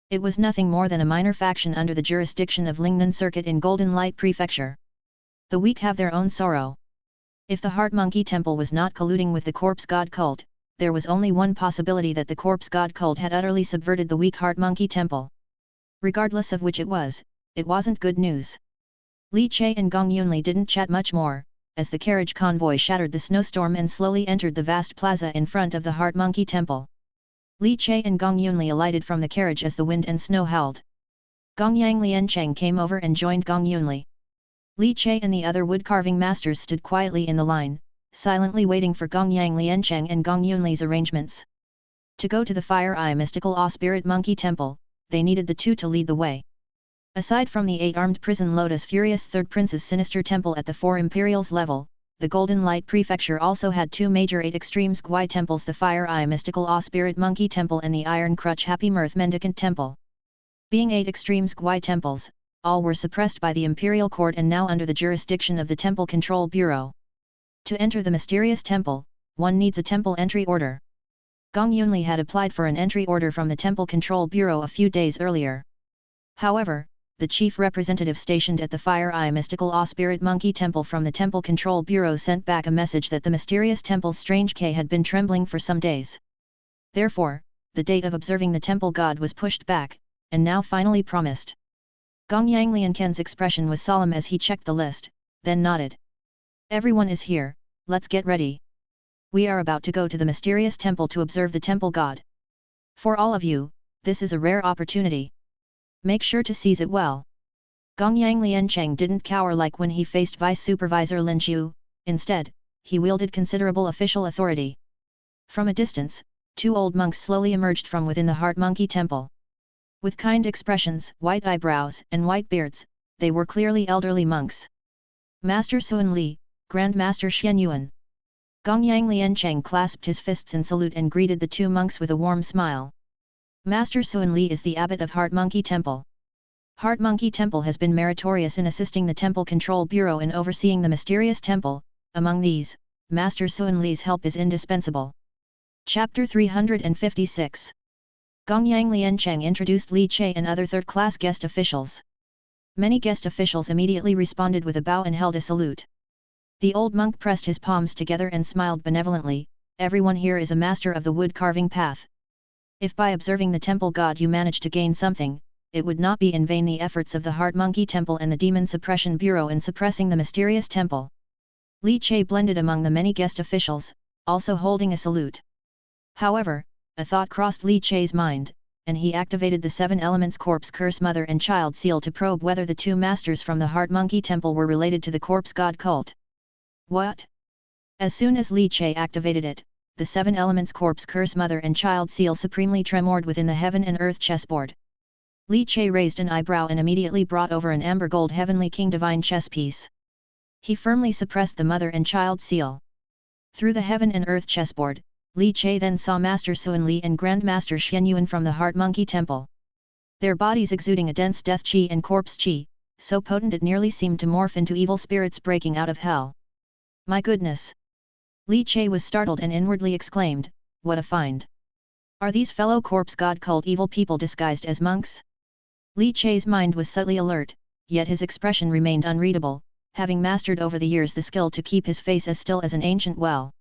It was nothing more than a minor faction under the jurisdiction of Lingnan Circuit in Golden Light Prefecture. The weak have their own sorrow. If the Heart Monkey Temple was not colluding with the Corpse God cult, there was only one possibility that the Corpse God cult had utterly subverted the weak Heart Monkey Temple. Regardless of which it wasn't good news. Li Che and Gong Yunli didn't chat much more, as the carriage convoy shattered the snowstorm and slowly entered the vast plaza in front of the Heart Monkey Temple. Li Che and Gong Yunli alighted from the carriage as the wind and snow howled. Gong Yang Liancheng came over and joined Gong Yunli. Li Che and the other wood-carving masters stood quietly in the line, silently waiting for Gong Yang Liancheng and Gong Yunli's arrangements. To go to the Fire Eye Mystical Awe Spirit Monkey Temple, they needed the 2 to lead the way. Aside from the 8-armed prison Lotus Furious Third Prince's sinister temple at the 4 Imperials level, the Golden Light Prefecture also had 2 major 8 extreme Sgui temples, the Fire Eye Mystical Awe Spirit Monkey Temple and the Iron Crutch Happy Mirth Mendicant Temple. Being 8 extreme Sgui temples, all were suppressed by the Imperial Court and now under the jurisdiction of the Temple Control Bureau. To enter the mysterious temple, one needs a temple entry order. Gong Yunli had applied for an entry order from the Temple Control Bureau a few days earlier. However, the chief representative stationed at the Fire Eye Mystical Awe Spirit Monkey Temple from the Temple Control Bureau sent back a message that the mysterious temple's strange K had been trembling for some days. Therefore, the date of observing the temple god was pushed back, and now finally promised. Gong Yang Lianken's expression was solemn as he checked the list, then nodded. Everyone is here, let's get ready. We are about to go to the mysterious temple to observe the temple god. For all of you, this is a rare opportunity. Make sure to seize it well. Gong Yang Liancheng didn't cower like when he faced Vice Supervisor Lin Qiu, instead, he wielded considerable official authority. From a distance, 2 old monks slowly emerged from within the Heart Monkey Temple. With kind expressions, white eyebrows, and white beards, they were clearly elderly monks. Master Sun Li, Grand Master Xian Yuan. Gong Yang Liancheng clasped his fists in salute and greeted the 2 monks with a warm smile. Master Sun Li is the abbot of Heart Monkey Temple. Heart Monkey Temple has been meritorious in assisting the Temple Control Bureau in overseeing the mysterious temple. Among these, Master Sun Li's help is indispensable. Chapter 356. Gong Yang Liancheng introduced Li Che and other third-class guest officials. Many guest officials immediately responded with a bow and held a salute. The old monk pressed his palms together and smiled benevolently. Everyone here is a master of the wood-carving path. If by observing the temple god you manage to gain something, it would not be in vain the efforts of the Heart Monkey Temple and the Demon Suppression Bureau in suppressing the mysterious temple. Li Che blended among the many guest officials, also holding a salute. However, a thought crossed Li Che's mind, and he activated the 7 Elements Corpse Curse Mother and Child Seal to probe whether the 2 masters from the Heart Monkey Temple were related to the Corpse God cult. What? As soon as Li Che activated it, the 7 Elements Corpse Curse Mother and Child Seal supremely tremored within the heaven and earth chessboard. Li Che raised an eyebrow and immediately brought over an amber gold Heavenly King Divine chess piece. He firmly suppressed the Mother and Child Seal. Through the heaven and earth chessboard, Li Che then saw Master Sun Li and Grand Master Xian Yuan from the Heart Monkey Temple. Their bodies exuding a dense death chi and corpse chi, so potent it nearly seemed to morph into evil spirits breaking out of hell. My goodness! Li Che was startled and inwardly exclaimed, what a find! Are these fellow corpse god cult evil people disguised as monks? Li Che's mind was subtly alert, yet his expression remained unreadable, having mastered over the years the skill to keep his face as still as an ancient well.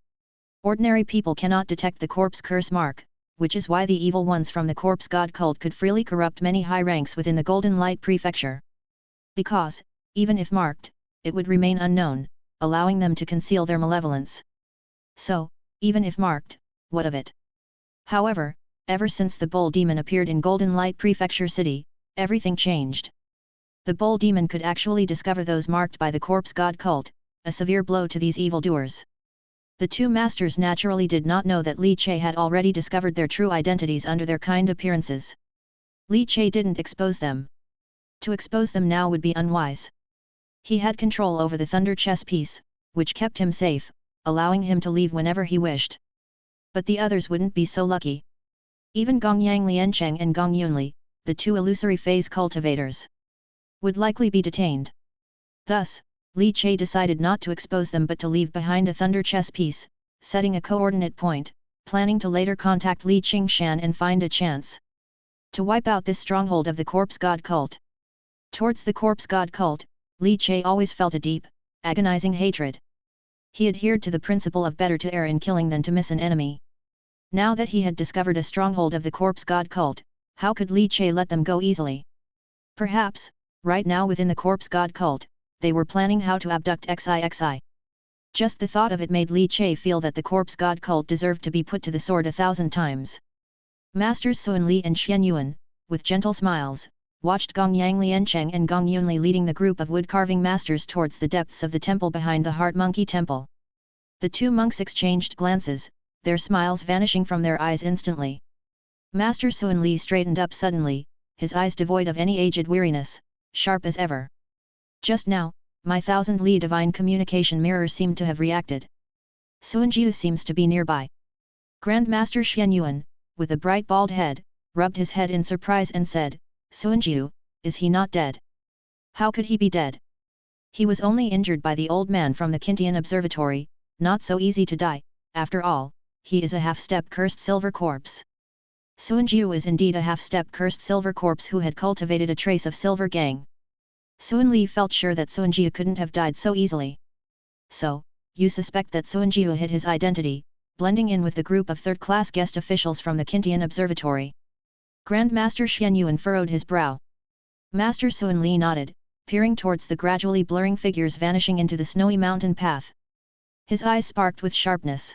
Ordinary people cannot detect the corpse curse mark, which is why the evil ones from the corpse god cult could freely corrupt many high ranks within the Golden Light Prefecture. Because, even if marked, it would remain unknown, allowing them to conceal their malevolence. So, even if marked, what of it? However, ever since the Bull Demon appeared in Golden Light Prefecture City, everything changed. The Bull Demon could actually discover those marked by the corpse god cult, a severe blow to these evildoers. The two masters naturally did not know that Li Che had already discovered their true identities under their kind appearances. Li Che didn't expose them. To expose them now would be unwise. He had control over the Thunder chess piece, which kept him safe, allowing him to leave whenever he wished. But the others wouldn't be so lucky. Even Gongyang Liancheng and Gong Yunli, the two illusory phase cultivators, would likely be detained. Thus, Li Che decided not to expose them but to leave behind a Thunder chess piece, setting a coordinate point, planning to later contact Li Qingshan and find a chance to wipe out this stronghold of the corpse god cult. Towards the corpse god cult, Li Che always felt a deep, agonizing hatred. He adhered to the principle of better to err in killing than to miss an enemy. Now that he had discovered a stronghold of the corpse god cult, how could Li Che let them go easily? Perhaps, right now within the corpse god cult, they were planning how to abduct XIXI. Just the thought of it made Li Che feel that the corpse god cult deserved to be put to the sword 1,000 times. Masters Sun Li and Xian Yuan, with gentle smiles, watched Gongyang Liancheng and Gong Yunli leading the group of wood-carving masters towards the depths of the temple behind the Heart Monkey Temple. The two monks exchanged glances, their smiles vanishing from their eyes instantly. Master Sun Li straightened up suddenly, his eyes devoid of any aged weariness, sharp as ever. Just now, my 1,000-li divine communication mirror seemed to have reacted. Suanjiu seems to be nearby. Grandmaster Xian Yuan, with a bright bald head, rubbed his head in surprise and said, Suanjiu, is he not dead? How could he be dead? He was only injured by the old man from the Kintian Observatory, not so easy to die, after all, he is a half-step cursed silver corpse. Suanjiu is indeed a half-step cursed silver corpse who had cultivated a trace of silver gang. Suan Li felt sure that Suanjiu couldn't have died so easily. So, you suspect that Suanjiu hid his identity, blending in with the group of third-class guest officials from the Kintian Observatory. Grandmaster Xian Yuan furrowed his brow. Master Suan Li nodded, peering towards the gradually blurring figures vanishing into the snowy mountain path. His eyes sparked with sharpness.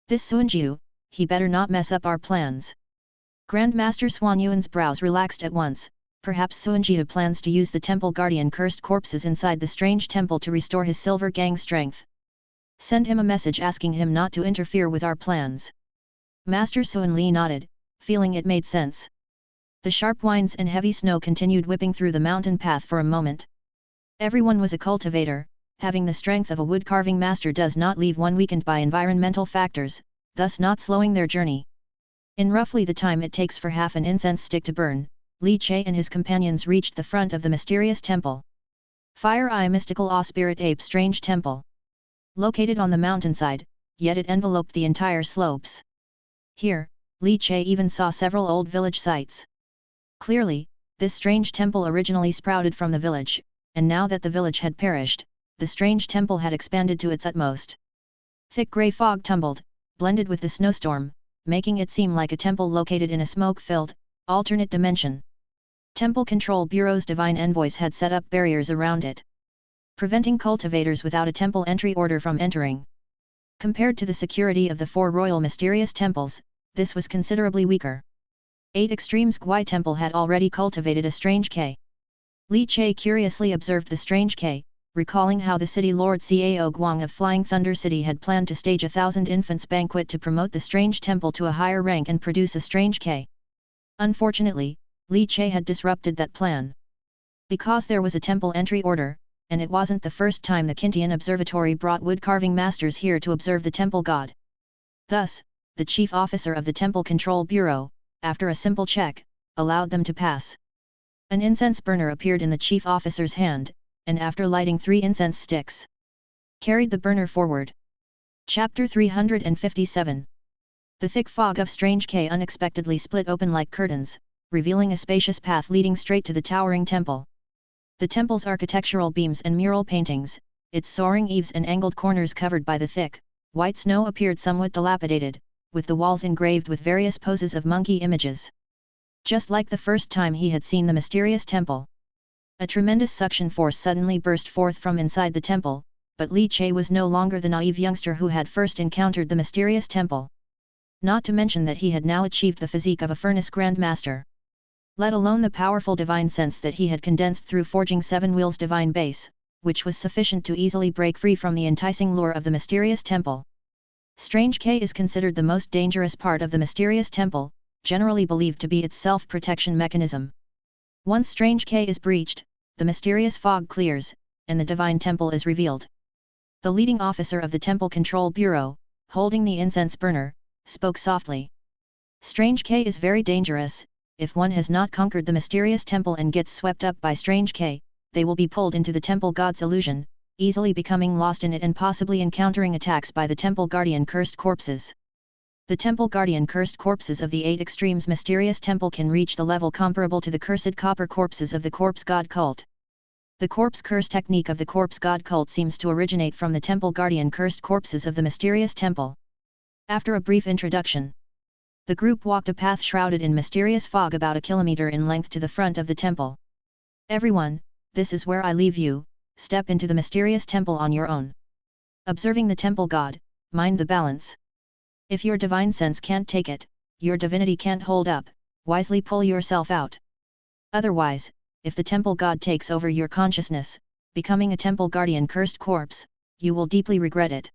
This Suanjiu, he better not mess up our plans. Grandmaster Suan Yuan's brows relaxed at once. Perhaps Suanjiu plans to use the temple guardian cursed corpses inside the strange temple to restore his silver gang strength. Send him a message asking him not to interfere with our plans. Master Suan Li nodded, feeling it made sense. The sharp winds and heavy snow continued whipping through the mountain path for a moment. Everyone was a cultivator, having the strength of a wood-carving master does not leave one weakened by environmental factors, thus not slowing their journey. In roughly the time it takes for half an incense stick to burn, Li Che and his companions reached the front of the mysterious temple. Fire Eye Mystical Awe Spirit Ape Strange Temple. Located on the mountainside, yet it enveloped the entire slopes. Here, Li Che even saw several old village sites. Clearly, this strange temple originally sprouted from the village, and now that the village had perished, the strange temple had expanded to its utmost. Thick grey fog tumbled, blended with the snowstorm, making it seem like a temple located in a smoke-filled, alternate dimension. Temple Control Bureau's divine envoys had set up barriers around it, preventing cultivators without a temple entry order from entering. Compared to the security of the 4 royal mysterious temples, this was considerably weaker. 8 Extremes Gui Temple had already cultivated a strange K. Li Che curiously observed the strange K, recalling how the city lord Cao Guang of Flying Thunder City had planned to stage a 1,000 infants banquet to promote the strange temple to a higher rank and produce a strange K. Unfortunately, Li Che had disrupted that plan. Because there was a temple entry order, and it wasn't the first time the Kintian Observatory brought wood-carving masters here to observe the temple god. Thus, the chief officer of the Temple Control Bureau, after a simple check, allowed them to pass. An incense burner appeared in the chief officer's hand, and after lighting 3 incense sticks, carried the burner forward. Chapter 357. The thick fog of strange K unexpectedly split open like curtains, revealing a spacious path leading straight to the towering temple. The temple's architectural beams and mural paintings, its soaring eaves and angled corners covered by the thick, white snow appeared somewhat dilapidated, with the walls engraved with various poses of monkey images. Just like the first time he had seen the mysterious temple. A tremendous suction force suddenly burst forth from inside the temple, but Li Che was no longer the naive youngster who had first encountered the mysterious temple. Not to mention that he had now achieved the physique of a furnace grandmaster. Let alone the powerful divine sense that he had condensed through forging Seven Wheels' divine base, which was sufficient to easily break free from the enticing lure of the mysterious temple. Strange K is considered the most dangerous part of the mysterious temple, generally believed to be its self-protection mechanism. Once Strange K is breached, the mysterious fog clears, and the divine temple is revealed. The leading officer of the Temple Control Bureau, holding the incense burner, spoke softly. Strange K is very dangerous. If one has not conquered the mysterious temple and gets swept up by Strange K, they will be pulled into the temple god's illusion, easily becoming lost in it and possibly encountering attacks by the temple guardian cursed corpses. The temple guardian cursed corpses of the 8 extremes mysterious temple can reach the level comparable to the cursed copper corpses of the corpse god cult. The corpse curse technique of the corpse god cult seems to originate from the temple guardian cursed corpses of the mysterious temple. After a brief introduction, the group walked a path shrouded in mysterious fog about a kilometer in length to the front of the temple. Everyone, this is where I leave you, step into the mysterious temple on your own. Observing the temple god, mind the balance. If your divine sense can't take it, your divinity can't hold up, wisely pull yourself out. Otherwise, if the temple god takes over your consciousness, becoming a temple guardian cursed corpse, you will deeply regret it.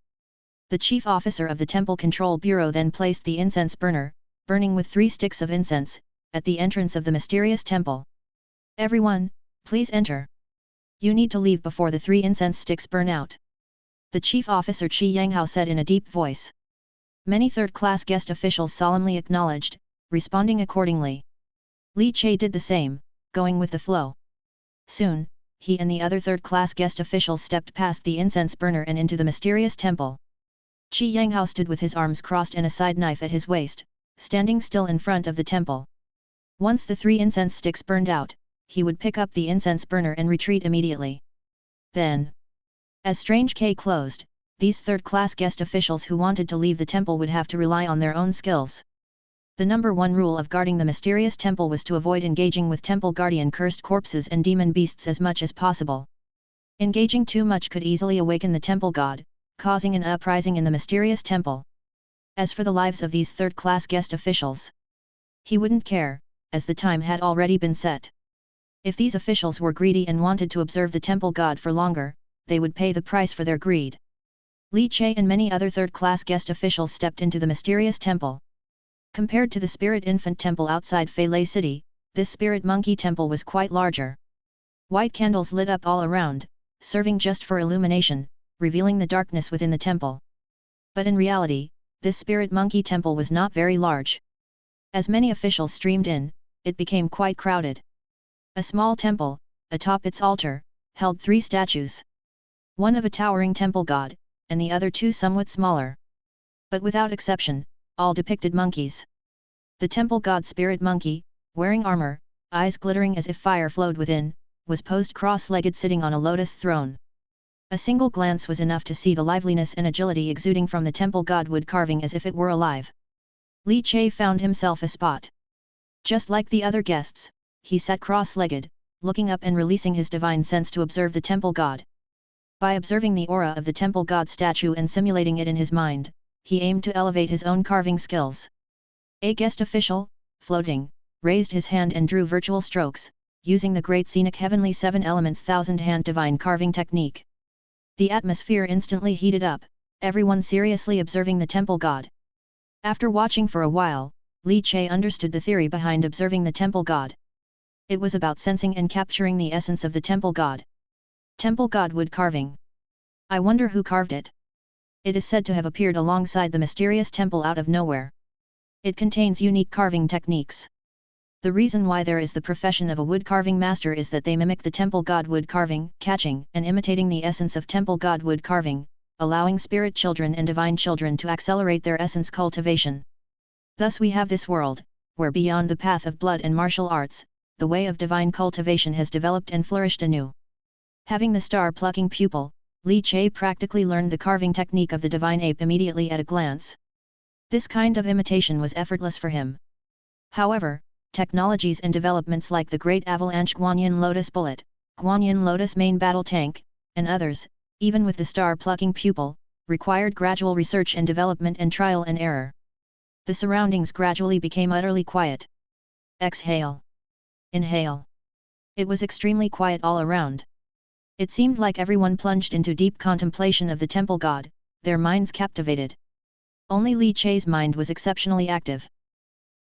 The chief officer of the Temple Control Bureau then placed the incense burner, burning with 3 sticks of incense, at the entrance of the mysterious temple. Everyone, please enter. You need to leave before the 3 incense sticks burn out. The chief officer Chi Yanghao said in a deep voice. Many third-class guest officials solemnly acknowledged, responding accordingly. Li Che did the same, going with the flow. Soon, he and the other third-class guest officials stepped past the incense burner and into the mysterious temple. Chi Yanghao stood with his arms crossed and a side knife at his waist, standing still in front of the temple. Once the 3 incense sticks burned out, he would pick up the incense burner and retreat immediately. Then, as Strange K closed, these third-class guest officials who wanted to leave the temple would have to rely on their own skills. The number 1 rule of guarding the mysterious temple was to avoid engaging with temple guardian cursed corpses and demon beasts as much as possible. Engaging too much could easily awaken the temple god, causing an uprising in the mysterious temple. As for the lives of these third-class guest officials, he wouldn't care, as the time had already been set. If these officials were greedy and wanted to observe the temple god for longer, they would pay the price for their greed. Li Che and many other third-class guest officials stepped into the mysterious temple. Compared to the spirit infant temple outside Feilei City, this spirit monkey temple was quite larger. White candles lit up all around, serving just for illumination, revealing the darkness within the temple. But in reality, this spirit monkey temple was not very large. As many officials streamed in, it became quite crowded. A small temple, atop its altar, held 3 statues. One of a towering temple god, and the other 2 somewhat smaller. But without exception, all depicted monkeys. The temple god spirit monkey, wearing armor, eyes glittering as if fire flowed within, was posed cross-legged sitting on a lotus throne. A single glance was enough to see the liveliness and agility exuding from the temple god wood carving as if it were alive. Li Che found himself a spot. Just like the other guests, he sat cross-legged, looking up and releasing his divine sense to observe the temple god. By observing the aura of the temple god statue and simulating it in his mind, he aimed to elevate his own carving skills. A guest official, floating, raised his hand and drew virtual strokes, using the great scenic heavenly 7 elements thousand-hand divine carving technique. The atmosphere instantly heated up, everyone seriously observing the temple god. After watching for a while, Li Che understood the theory behind observing the temple god. It was about sensing and capturing the essence of the temple god. Temple god wood carving. I wonder who carved it. It is said to have appeared alongside the mysterious temple out of nowhere. It contains unique carving techniques. The reason why there is the profession of a wood carving master is that they mimic the temple god wood carving, catching and imitating the essence of temple god wood carving, allowing spirit children and divine children to accelerate their essence cultivation. Thus we have this world, where beyond the path of blood and martial arts, the way of divine cultivation has developed and flourished anew. Having the star-plucking pupil, Li Che practically learned the carving technique of the divine ape immediately at a glance. This kind of imitation was effortless for him. However, technologies and developments like the Great Avalanche Guanyin Lotus Bullet, Guanyin Lotus Main Battle Tank, and others, even with the star-plucking pupil, required gradual research and development and trial and error. The surroundings gradually became utterly quiet. Exhale. Inhale. It was extremely quiet all around. It seemed like everyone plunged into deep contemplation of the temple god, their minds captivated. Only Li Che's mind was exceptionally active.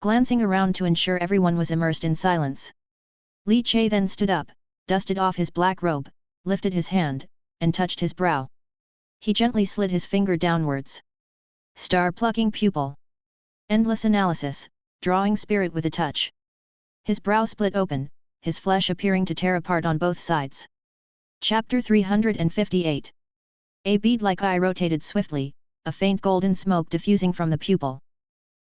Glancing around to ensure everyone was immersed in silence, Li Che then stood up, dusted off his black robe, lifted his hand, and touched his brow. He gently slid his finger downwards. Star-plucking pupil. Endless analysis, drawing spirit with a touch. His brow split open, his flesh appearing to tear apart on both sides. Chapter 358. A bead-like eye rotated swiftly, a faint golden smoke diffusing from the pupil.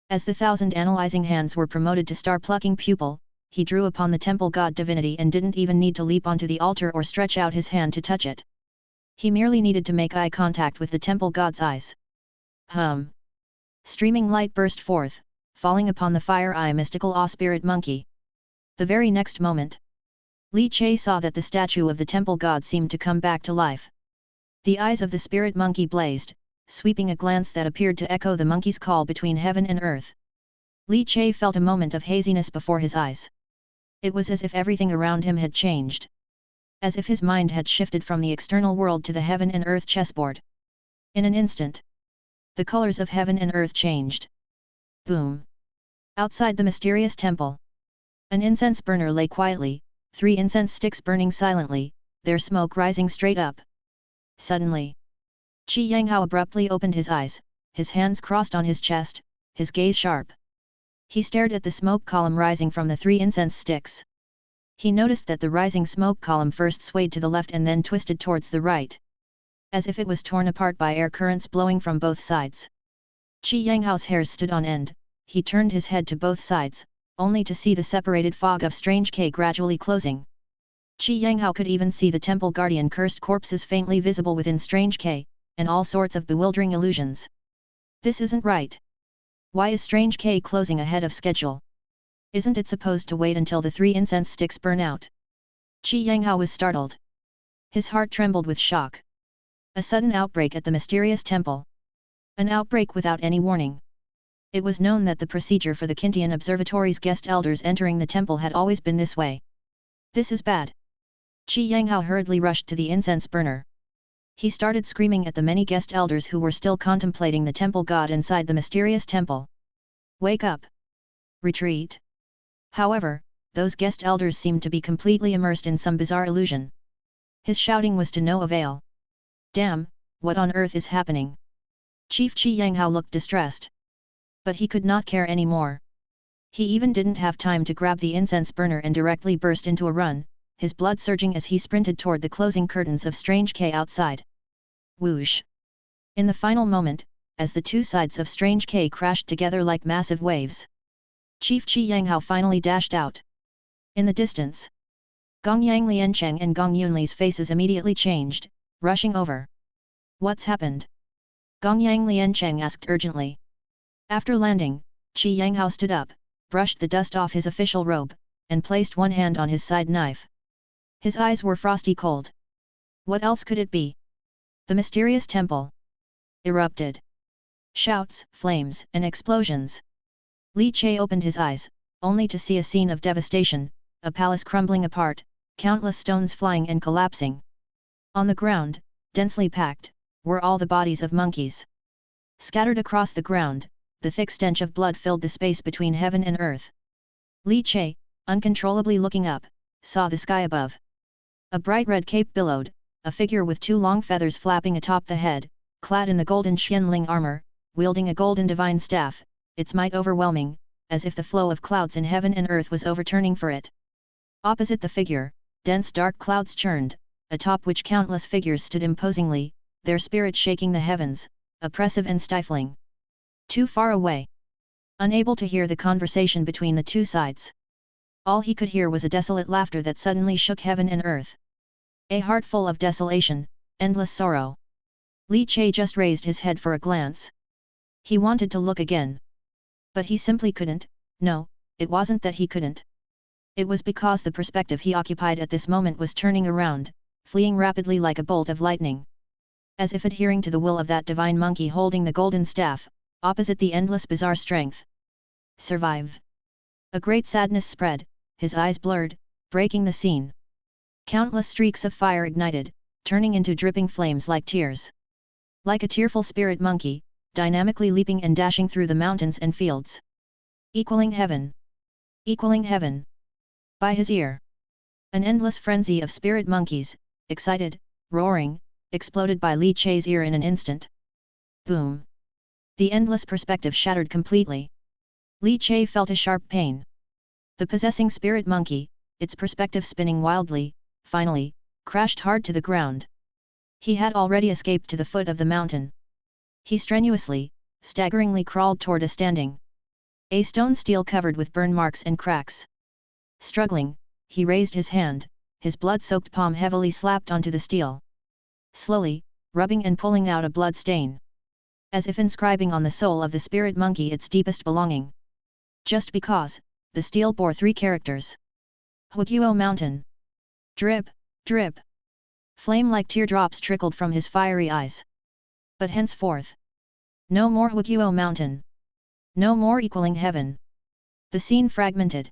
As the 1,000 analyzing hands were promoted to star-plucking pupil, he drew upon the temple god divinity and didn't even need to leap onto the altar or stretch out his hand to touch it. He merely needed to make eye contact with the temple god's eyes. Streaming light burst forth, falling upon the fire-eye mystical awe-spirit monkey. The very next moment, Li Che saw that the statue of the temple god seemed to come back to life. The eyes of the spirit monkey blazed, sweeping a glance that appeared to echo the monkey's call between heaven and earth. Li Che felt a moment of haziness before his eyes. It was as if everything around him had changed. As if his mind had shifted from the external world to the heaven and earth chessboard. In an instant, the colors of heaven and earth changed. Boom! Outside the mysterious temple, an incense burner lay quietly, 3 incense sticks burning silently, their smoke rising straight up. Suddenly, Qi Yanghao abruptly opened his eyes, his hands crossed on his chest, his gaze sharp. He stared at the smoke column rising from the 3 incense sticks. He noticed that the rising smoke column first swayed to the left and then twisted towards the right. As if it was torn apart by air currents blowing from both sides. Qi Yanghao's hairs stood on end, he turned his head to both sides, only to see the separated fog of strange K gradually closing. Qi Yanghao could even see the temple guardian cursed corpses faintly visible within strange K, and all sorts of bewildering illusions. This isn't right. Why is strange K closing ahead of schedule? Isn't it supposed to wait until the 3 incense sticks burn out? Qi Yanghao was startled. His heart trembled with shock. A sudden outbreak at the mysterious temple. An outbreak without any warning. It was known that the procedure for the Kintian Observatory's guest elders entering the temple had always been this way. This is bad. Qi Yanghao hurriedly rushed to the incense burner. He started screaming at the many guest elders who were still contemplating the temple god inside the mysterious temple. Wake up! Retreat! However, those guest elders seemed to be completely immersed in some bizarre illusion. His shouting was to no avail. Damn, what on earth is happening? Chief Qi Yanghao looked distressed. But he could not care any more. He even didn't have time to grab the incense burner and directly burst into a run, his blood surging as he sprinted toward the closing curtains of strange K outside. Whoosh! In the final moment, as the 2 sides of strange K crashed together like massive waves, Chief Qi Yanghao finally dashed out. In the distance, Gong Yang Liancheng and Gong Yunli's faces immediately changed, rushing over. What's happened? Gong Yang Liancheng asked urgently. After landing, Qi Yanghao stood up, brushed the dust off his official robe, and placed one hand on his side knife. His eyes were frosty cold. What else could it be? The mysterious temple erupted. Shouts, flames, and explosions. Li Che opened his eyes, only to see a scene of devastation, a palace crumbling apart, countless stones flying and collapsing. On the ground, densely packed, were all the bodies of monkeys. Scattered across the ground, the thick stench of blood filled the space between heaven and earth. Li Che, uncontrollably looking up, saw the sky above. A bright red cape billowed, a figure with 2 long feathers flapping atop the head, clad in the golden Xianling armor, wielding a golden divine staff, its might overwhelming, as if the flow of clouds in heaven and earth was overturning for it. Opposite the figure, dense dark clouds churned, atop which countless figures stood imposingly, their spirit shaking the heavens, oppressive and stifling. Too far away. Unable to hear the conversation between the 2 sides. All he could hear was a desolate laughter that suddenly shook heaven and earth. A heart full of desolation, endless sorrow. Li Che just raised his head for a glance. He wanted to look again. But he simply couldn't. No, it wasn't that he couldn't. It was because the perspective he occupied at this moment was turning around, fleeing rapidly like a bolt of lightning. As if adhering to the will of that divine monkey holding the golden staff, opposite the endless bizarre strength. Survive. A great sadness spread, his eyes blurred, breaking the scene. Countless streaks of fire ignited, turning into dripping flames like tears. Like a tearful spirit monkey, dynamically leaping and dashing through the mountains and fields. Equaling heaven. Equaling heaven. By his ear. An endless frenzy of spirit monkeys, excited, roaring, exploded by Li Che's ear in an instant. Boom. The endless perspective shattered completely. Li Che felt a sharp pain. The possessing spirit monkey, its perspective spinning wildly, finally, crashed hard to the ground. He had already escaped to the foot of the mountain. He strenuously, staggeringly crawled toward a standing. A stone steel covered with burn marks and cracks. Struggling, he raised his hand, his blood-soaked palm heavily slapped onto the steel. Slowly, rubbing and pulling out a blood stain. As if inscribing on the soul of the spirit monkey its deepest belonging. Just because, the steel bore 3 characters. Huguo Mountain. Drip, drip. Flame like teardrops trickled from his fiery eyes. But henceforth. No more Huguo Mountain. No more equaling heaven. The scene fragmented.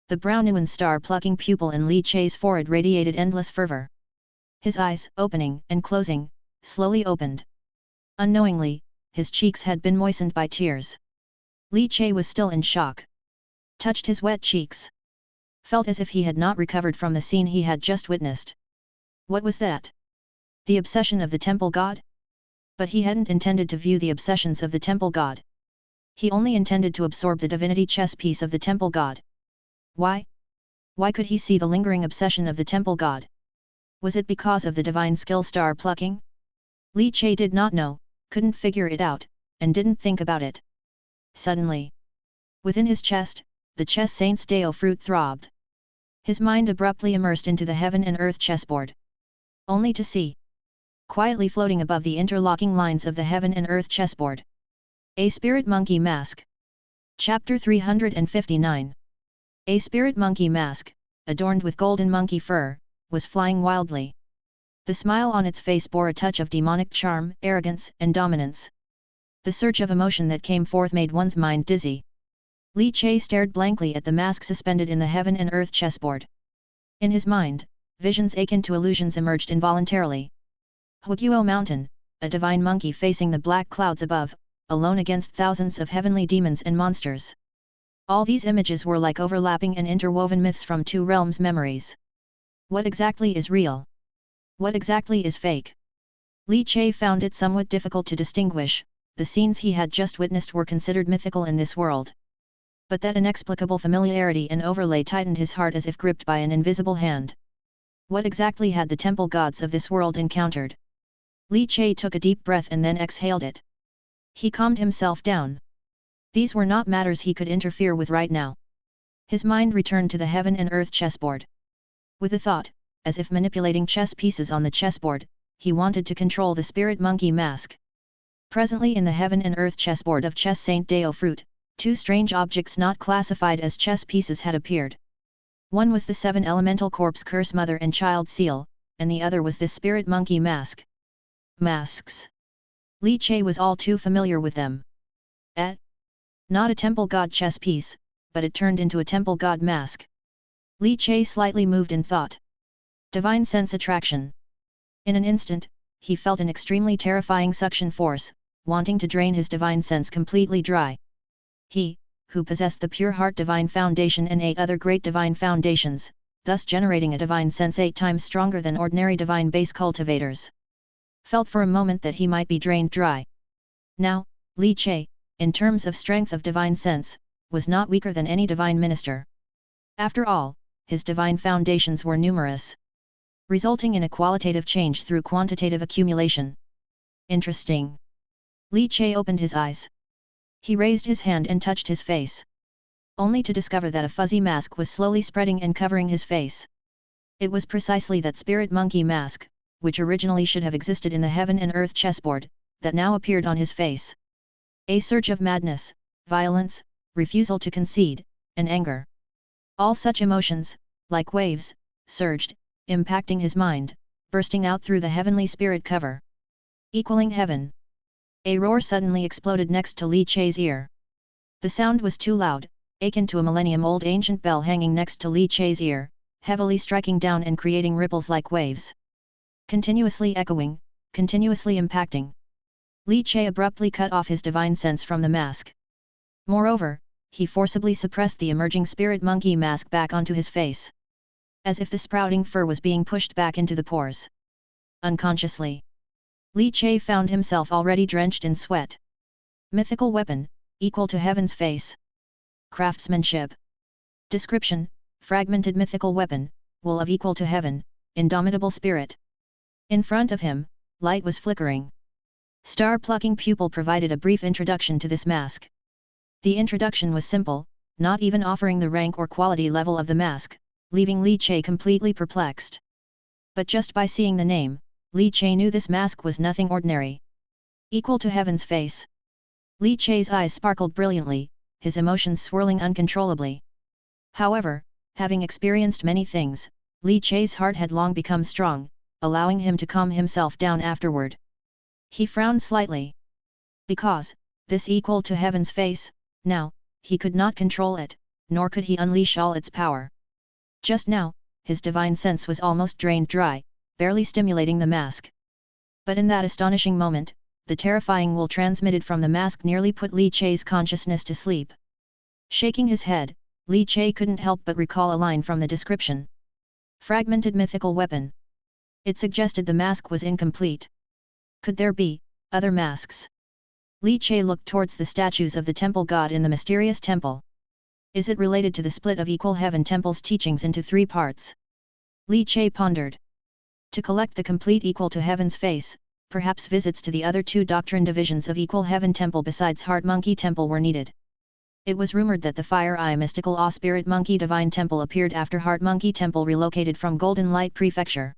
The brown Yuan star-plucking pupil in Li Che's forehead radiated endless fervor. His eyes, opening and closing, slowly opened. Unknowingly, his cheeks had been moistened by tears. Li Che was still in shock. Touched his wet cheeks. Felt as if he had not recovered from the scene he had just witnessed. What was that? The obsession of the temple god? But he hadn't intended to view the obsessions of the temple god. He only intended to absorb the divinity chess piece of the temple god. Why? Why could he see the lingering obsession of the temple god? Was it because of the divine skill star plucking? Li Che did not know, couldn't figure it out, and didn't think about it. Suddenly. Within his chest, the chess saint's Dao fruit throbbed. His mind abruptly immersed into the heaven and earth chessboard. Only to see. Quietly floating above the interlocking lines of the heaven and earth chessboard. A spirit monkey mask. Chapter 359. A spirit monkey mask, adorned with golden monkey fur, was flying wildly. The smile on its face bore a touch of demonic charm, arrogance, and dominance. The surge of emotion that came forth made one's mind dizzy. Li Che stared blankly at the mask suspended in the heaven and earth chessboard. In his mind, visions akin to illusions emerged involuntarily. Huguo Mountain, a divine monkey facing the black clouds above, alone against thousands of heavenly demons and monsters. All these images were like overlapping and interwoven myths from 2 realms' memories. What exactly is real? What exactly is fake? Li Che found it somewhat difficult to distinguish. The scenes he had just witnessed were considered mythical in this world. But that inexplicable familiarity and overlay tightened his heart as if gripped by an invisible hand. What exactly had the temple gods of this world encountered? Li Che took a deep breath and then exhaled it. He calmed himself down. These were not matters he could interfere with right now. His mind returned to the heaven and earth chessboard. With a thought, as if manipulating chess pieces on the chessboard, he wanted to control the spirit monkey mask. Presently in the heaven and earth chessboard of chess Saint Dao fruit, 2 strange objects not classified as chess pieces had appeared. One was the 7 elemental corpse curse mother and child seal, and the other was the spirit monkey mask. Masks. Li Che was all too familiar with them. Not a temple god chess piece, but it turned into a temple god mask. Li Che slightly moved in thought. Divine sense attraction. In an instant, he felt an extremely terrifying suction force, wanting to drain his divine sense completely dry. He, who possessed the pure heart divine foundation and 8 other great divine foundations, thus generating a divine sense 8 times stronger than ordinary divine base cultivators, felt for a moment that he might be drained dry. Now, Li Che, in terms of strength of divine sense, was not weaker than any divine minister. After all, his divine foundations were numerous, resulting in a qualitative change through quantitative accumulation. Interesting. Li Che opened his eyes. He raised his hand and touched his face. only to discover that a fuzzy mask was slowly spreading and covering his face. It was precisely that spirit monkey mask, which originally should have existed in the heaven and earth chessboard, that now appeared on his face. A surge of madness, violence, refusal to concede, and anger. All such emotions, like waves, surged, impacting his mind, bursting out through the heavenly spirit cover. Equaling heaven. A roar suddenly exploded next to Li Chei's ear. The sound was too loud, akin to a millennium-old ancient bell hanging next to Li Chei's ear, heavily striking down and creating ripples like waves. Continuously echoing, continuously impacting. Li Chei abruptly cut off his divine sense from the mask. Moreover, he forcibly suppressed the emerging spirit monkey mask back onto his face. As if the sprouting fur was being pushed back into the pores. Unconsciously, Li Chei found himself already drenched in sweat. Mythical weapon, equal to heaven's face. Craftsmanship. Description: fragmented mythical weapon, wool of equal to heaven, indomitable spirit. In front of him, light was flickering. Star-plucking pupil provided a brief introduction to this mask. The introduction was simple, not even offering the rank or quality level of the mask, leaving Li Chei completely perplexed. But just by seeing the name, Li Chei knew this mask was nothing ordinary. Equal to heaven's face. Li Chei's eyes sparkled brilliantly, his emotions swirling uncontrollably. However, having experienced many things, Li Chei's heart had long become strong, allowing him to calm himself down afterward. He frowned slightly. Because, this equal to heaven's face, now, he could not control it, nor could he unleash all its power. Just now, his divine sense was almost drained dry, barely stimulating the mask. But in that astonishing moment, the terrifying wool transmitted from the mask nearly put Li Chei's consciousness to sleep. Shaking his head, Li Chei couldn't help but recall a line from the description. Fragmented mythical weapon. It suggested the mask was incomplete. Could there be other masks? Li Chei looked towards the statues of the temple god in the mysterious temple. Is it related to the split of equal heaven temple's teachings into 3 parts? Li Chei pondered. To collect the complete equal to heaven's face, perhaps visits to the other 2 doctrine divisions of equal heaven temple besides Heart Monkey Temple were needed. It was rumored that the Fire Eye Mystical Awe Spirit Monkey Divine Temple appeared after Heart Monkey Temple relocated from Golden Light Prefecture.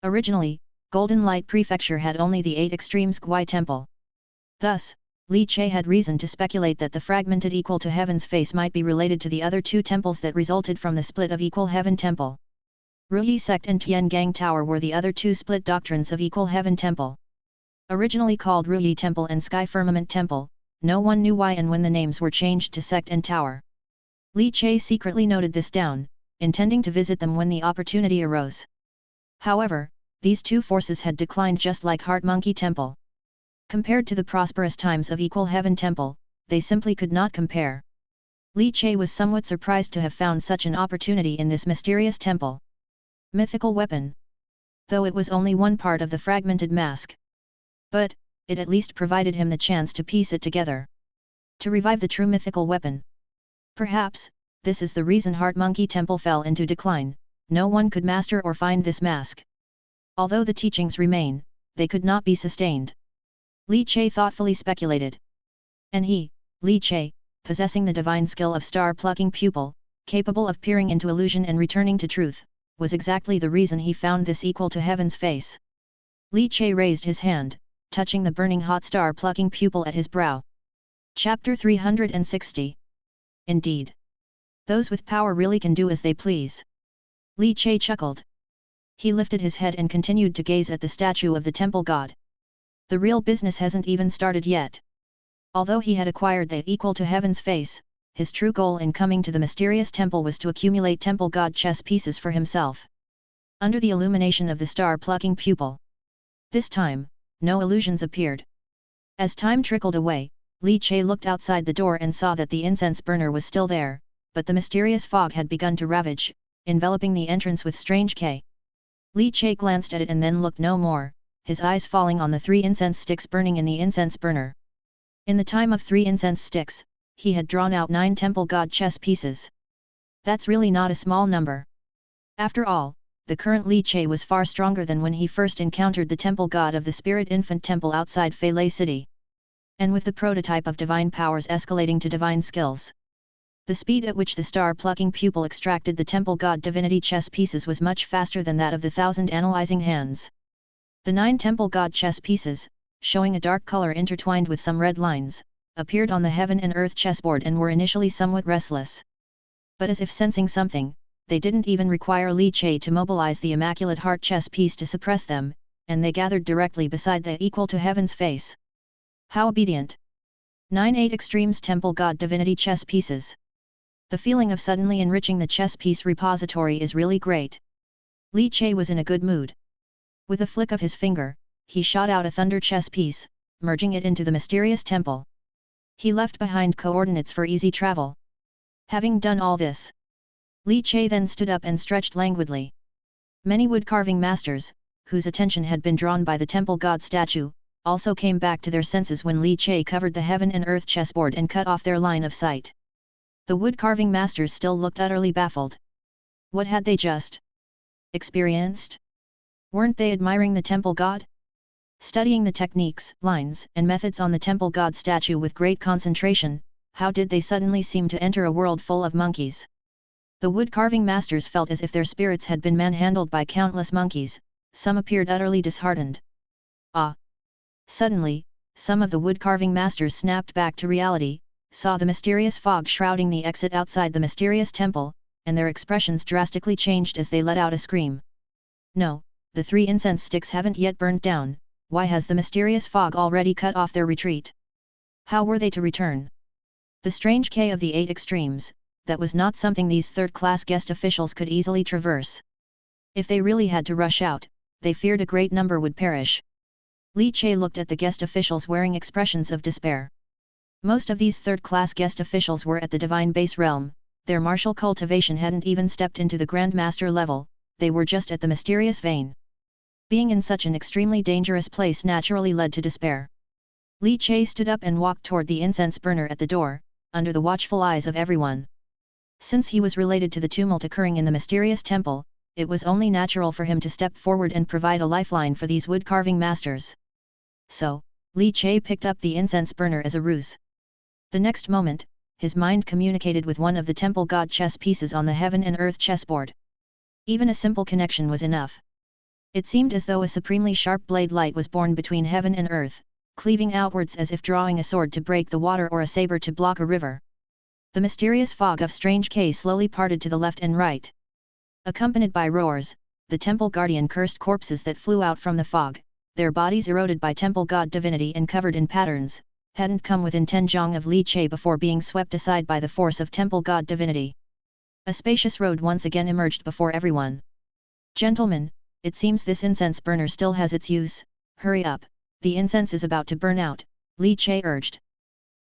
Originally, Golden Light Prefecture had only the 8 Extremes Gui Temple. Thus, Li Chei had reason to speculate that the fragmented equal to heaven's face might be related to the other 2 temples that resulted from the split of equal heaven temple. Ruyi Sect and Tian Gang Tower were the other 2 split doctrines of equal heaven temple. Originally called Ruyi Temple and Sky Firmament Temple, no one knew why and when the names were changed to Sect and Tower. Li Chei secretly noted this down, intending to visit them when the opportunity arose. However, these 2 forces had declined just like Heart Monkey Temple. Compared to the prosperous times of Equal Heaven Temple, they simply could not compare. Li Chei was somewhat surprised to have found such an opportunity in this mysterious temple. Mythical weapon. Though it was only one part of the fragmented mask. But, it at least provided him the chance to piece it together. To revive the true mythical weapon. Perhaps, this is the reason Heart Monkey Temple fell into decline, no one could master or find this mask. Although the teachings remain, they could not be sustained. Li Chei thoughtfully speculated. And he, Li Chei, possessing the divine skill of star-plucking pupil, capable of peering into illusion and returning to truth, was exactly the reason he found this equal to heaven's face. Li Chei raised his hand, touching the burning hot star-plucking pupil at his brow. Chapter 360. Indeed. Those with power really can do as they please. Li Chei chuckled. He lifted his head and continued to gaze at the statue of the temple god. The real business hasn't even started yet. Although he had acquired the equal to heaven's face, his true goal in coming to the mysterious temple was to accumulate temple god chess pieces for himself. Under the illumination of the star-plucking pupil. This time, no illusions appeared. As time trickled away, Li Chei looked outside the door and saw that the incense burner was still there, but the mysterious fog had begun to ravage, enveloping the entrance with strange K. Li Chei glanced at it and then looked no more, his eyes falling on the 3 incense sticks burning in the incense burner. In the time of 3 incense sticks, he had drawn out 9 temple god chess pieces. That's really not a small number. After all, the current Li Chei was far stronger than when he first encountered the temple god of the Spirit Infant Temple outside Feilei City. And with the prototype of divine powers escalating to divine skills. The speed at which the star-plucking pupil extracted the temple god divinity chess pieces was much faster than that of the 1,000 analyzing hands. The 9 temple god chess pieces, showing a dark color intertwined with some red lines, appeared on the heaven and earth chessboard and were initially somewhat restless. But as if sensing something, they didn't even require Li Che to mobilize the Immaculate Heart chess piece to suppress them, and they gathered directly beside the equal to heaven's face. How obedient! 9 8 Extremes Temple God Divinity Chess Pieces. The feeling of suddenly enriching the chess piece repository is really great. Li Che was in a good mood. With a flick of his finger, he shot out a thunder chess piece, merging it into the mysterious temple. He left behind coordinates for easy travel. Having done all this, Li Che then stood up and stretched languidly. Many wood-carving masters, whose attention had been drawn by the temple god statue, also came back to their senses when Li Che covered the heaven and earth chessboard and cut off their line of sight. The wood-carving masters still looked utterly baffled. What had they just experienced? Weren't they admiring the temple god? Studying the techniques, lines, and methods on the temple god statue with great concentration, how did they suddenly seem to enter a world full of monkeys? The wood-carving masters felt as if their spirits had been manhandled by countless monkeys. Some appeared utterly disheartened. Ah! Suddenly, some of the wood-carving masters snapped back to reality, saw the mysterious fog shrouding the exit outside the mysterious temple, and their expressions drastically changed as they let out a scream. No, the 3 incense sticks haven't yet burned down. Why has the mysterious fog already cut off their retreat? How were they to return? The strange K of the 8 extremes, that was not something these third-class guest officials could easily traverse. If they really had to rush out, they feared a great number would perish. Li Che looked at the guest officials wearing expressions of despair. Most of these third-class guest officials were at the divine base realm, their martial cultivation hadn't even stepped into the Grandmaster level, they were just at the mysterious vein. Being in such an extremely dangerous place naturally led to despair. Li Che stood up and walked toward the incense burner at the door, under the watchful eyes of everyone. Since he was related to the tumult occurring in the mysterious temple, it was only natural for him to step forward and provide a lifeline for these wood-carving masters. So, Li Che picked up the incense burner as a ruse. The next moment, his mind communicated with one of the temple god chess pieces on the heaven and earth chessboard. Even a simple connection was enough. It seemed as though a supremely sharp blade light was born between heaven and earth, cleaving outwards as if drawing a sword to break the water or a saber to block a river. The mysterious fog of strange K slowly parted to the left and right. Accompanied by roars, the temple guardian cursed corpses that flew out from the fog, their bodies eroded by temple god divinity and covered in patterns, hadn't come within 10 jong of Li Che before being swept aside by the force of temple god divinity. A spacious road once again emerged before everyone. Gentlemen, it seems this incense burner still has its use. Hurry up, the incense is about to burn out, Li Che urged.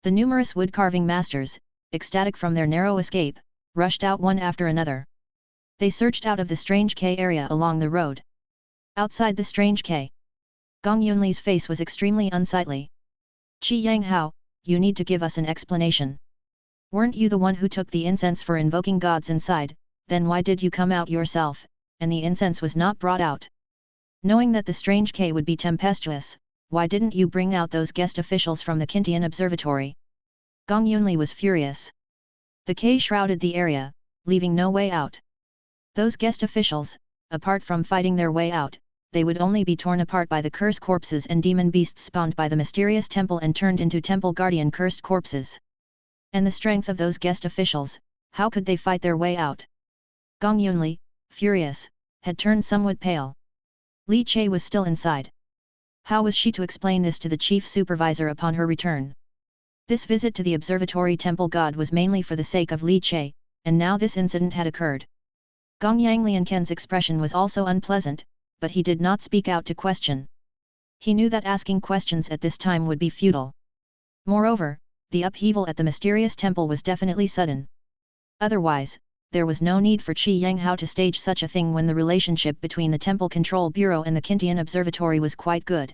The numerous wood-carving masters, ecstatic from their narrow escape, rushed out one after another. They surged out of the strange K area along the road. Outside the strange K, Gong Yunli's face was extremely unsightly. Qi Yang Hao, you need to give us an explanation. Weren't you the one who took the incense for invoking gods inside, then why did you come out yourself, and the incense was not brought out? Knowing that the strange K would be tempestuous, why didn't you bring out those guest officials from the Kintian Observatory? Gong Yunli was furious. The K shrouded the area, leaving no way out. Those guest officials, apart from fighting their way out, they would only be torn apart by the curse corpses and demon beasts spawned by the mysterious temple and turned into temple guardian cursed corpses. And the strength of those guest officials, how could they fight their way out? Gong Yunli, furious, had turned somewhat pale. Li Che was still inside. How was she to explain this to the chief supervisor upon her return? This visit to the observatory temple god was mainly for the sake of Li Che, and now this incident had occurred. Gong Yanglianken's expression was also unpleasant, but he did not speak out to question. He knew that asking questions at this time would be futile. Moreover, the upheaval at the mysterious temple was definitely sudden. Otherwise, there was no need for Qi Yanghao to stage such a thing when the relationship between the Temple Control Bureau and the Kintian Observatory was quite good.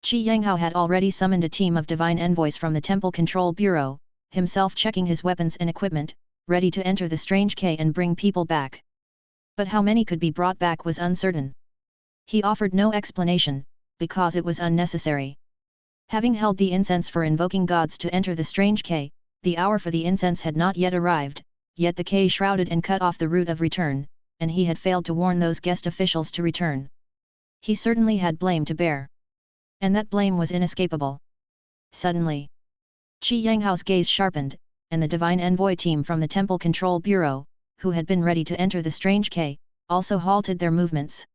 Qi Yanghao had already summoned a team of divine envoys from the Temple Control Bureau, himself checking his weapons and equipment, ready to enter the strange K and bring people back. But how many could be brought back was uncertain. He offered no explanation, because it was unnecessary. Having held the incense for invoking gods to enter the strange K, The hour for the incense had not yet arrived, yet the K shrouded and cut off the route of return, and he had failed to warn those guest officials to return. He certainly had blame to bear. And that blame was inescapable. Suddenly, Qi Yanghao's gaze sharpened, and the divine envoy team from the Temple Control Bureau, who had been ready to enter the strange K, also halted their movements.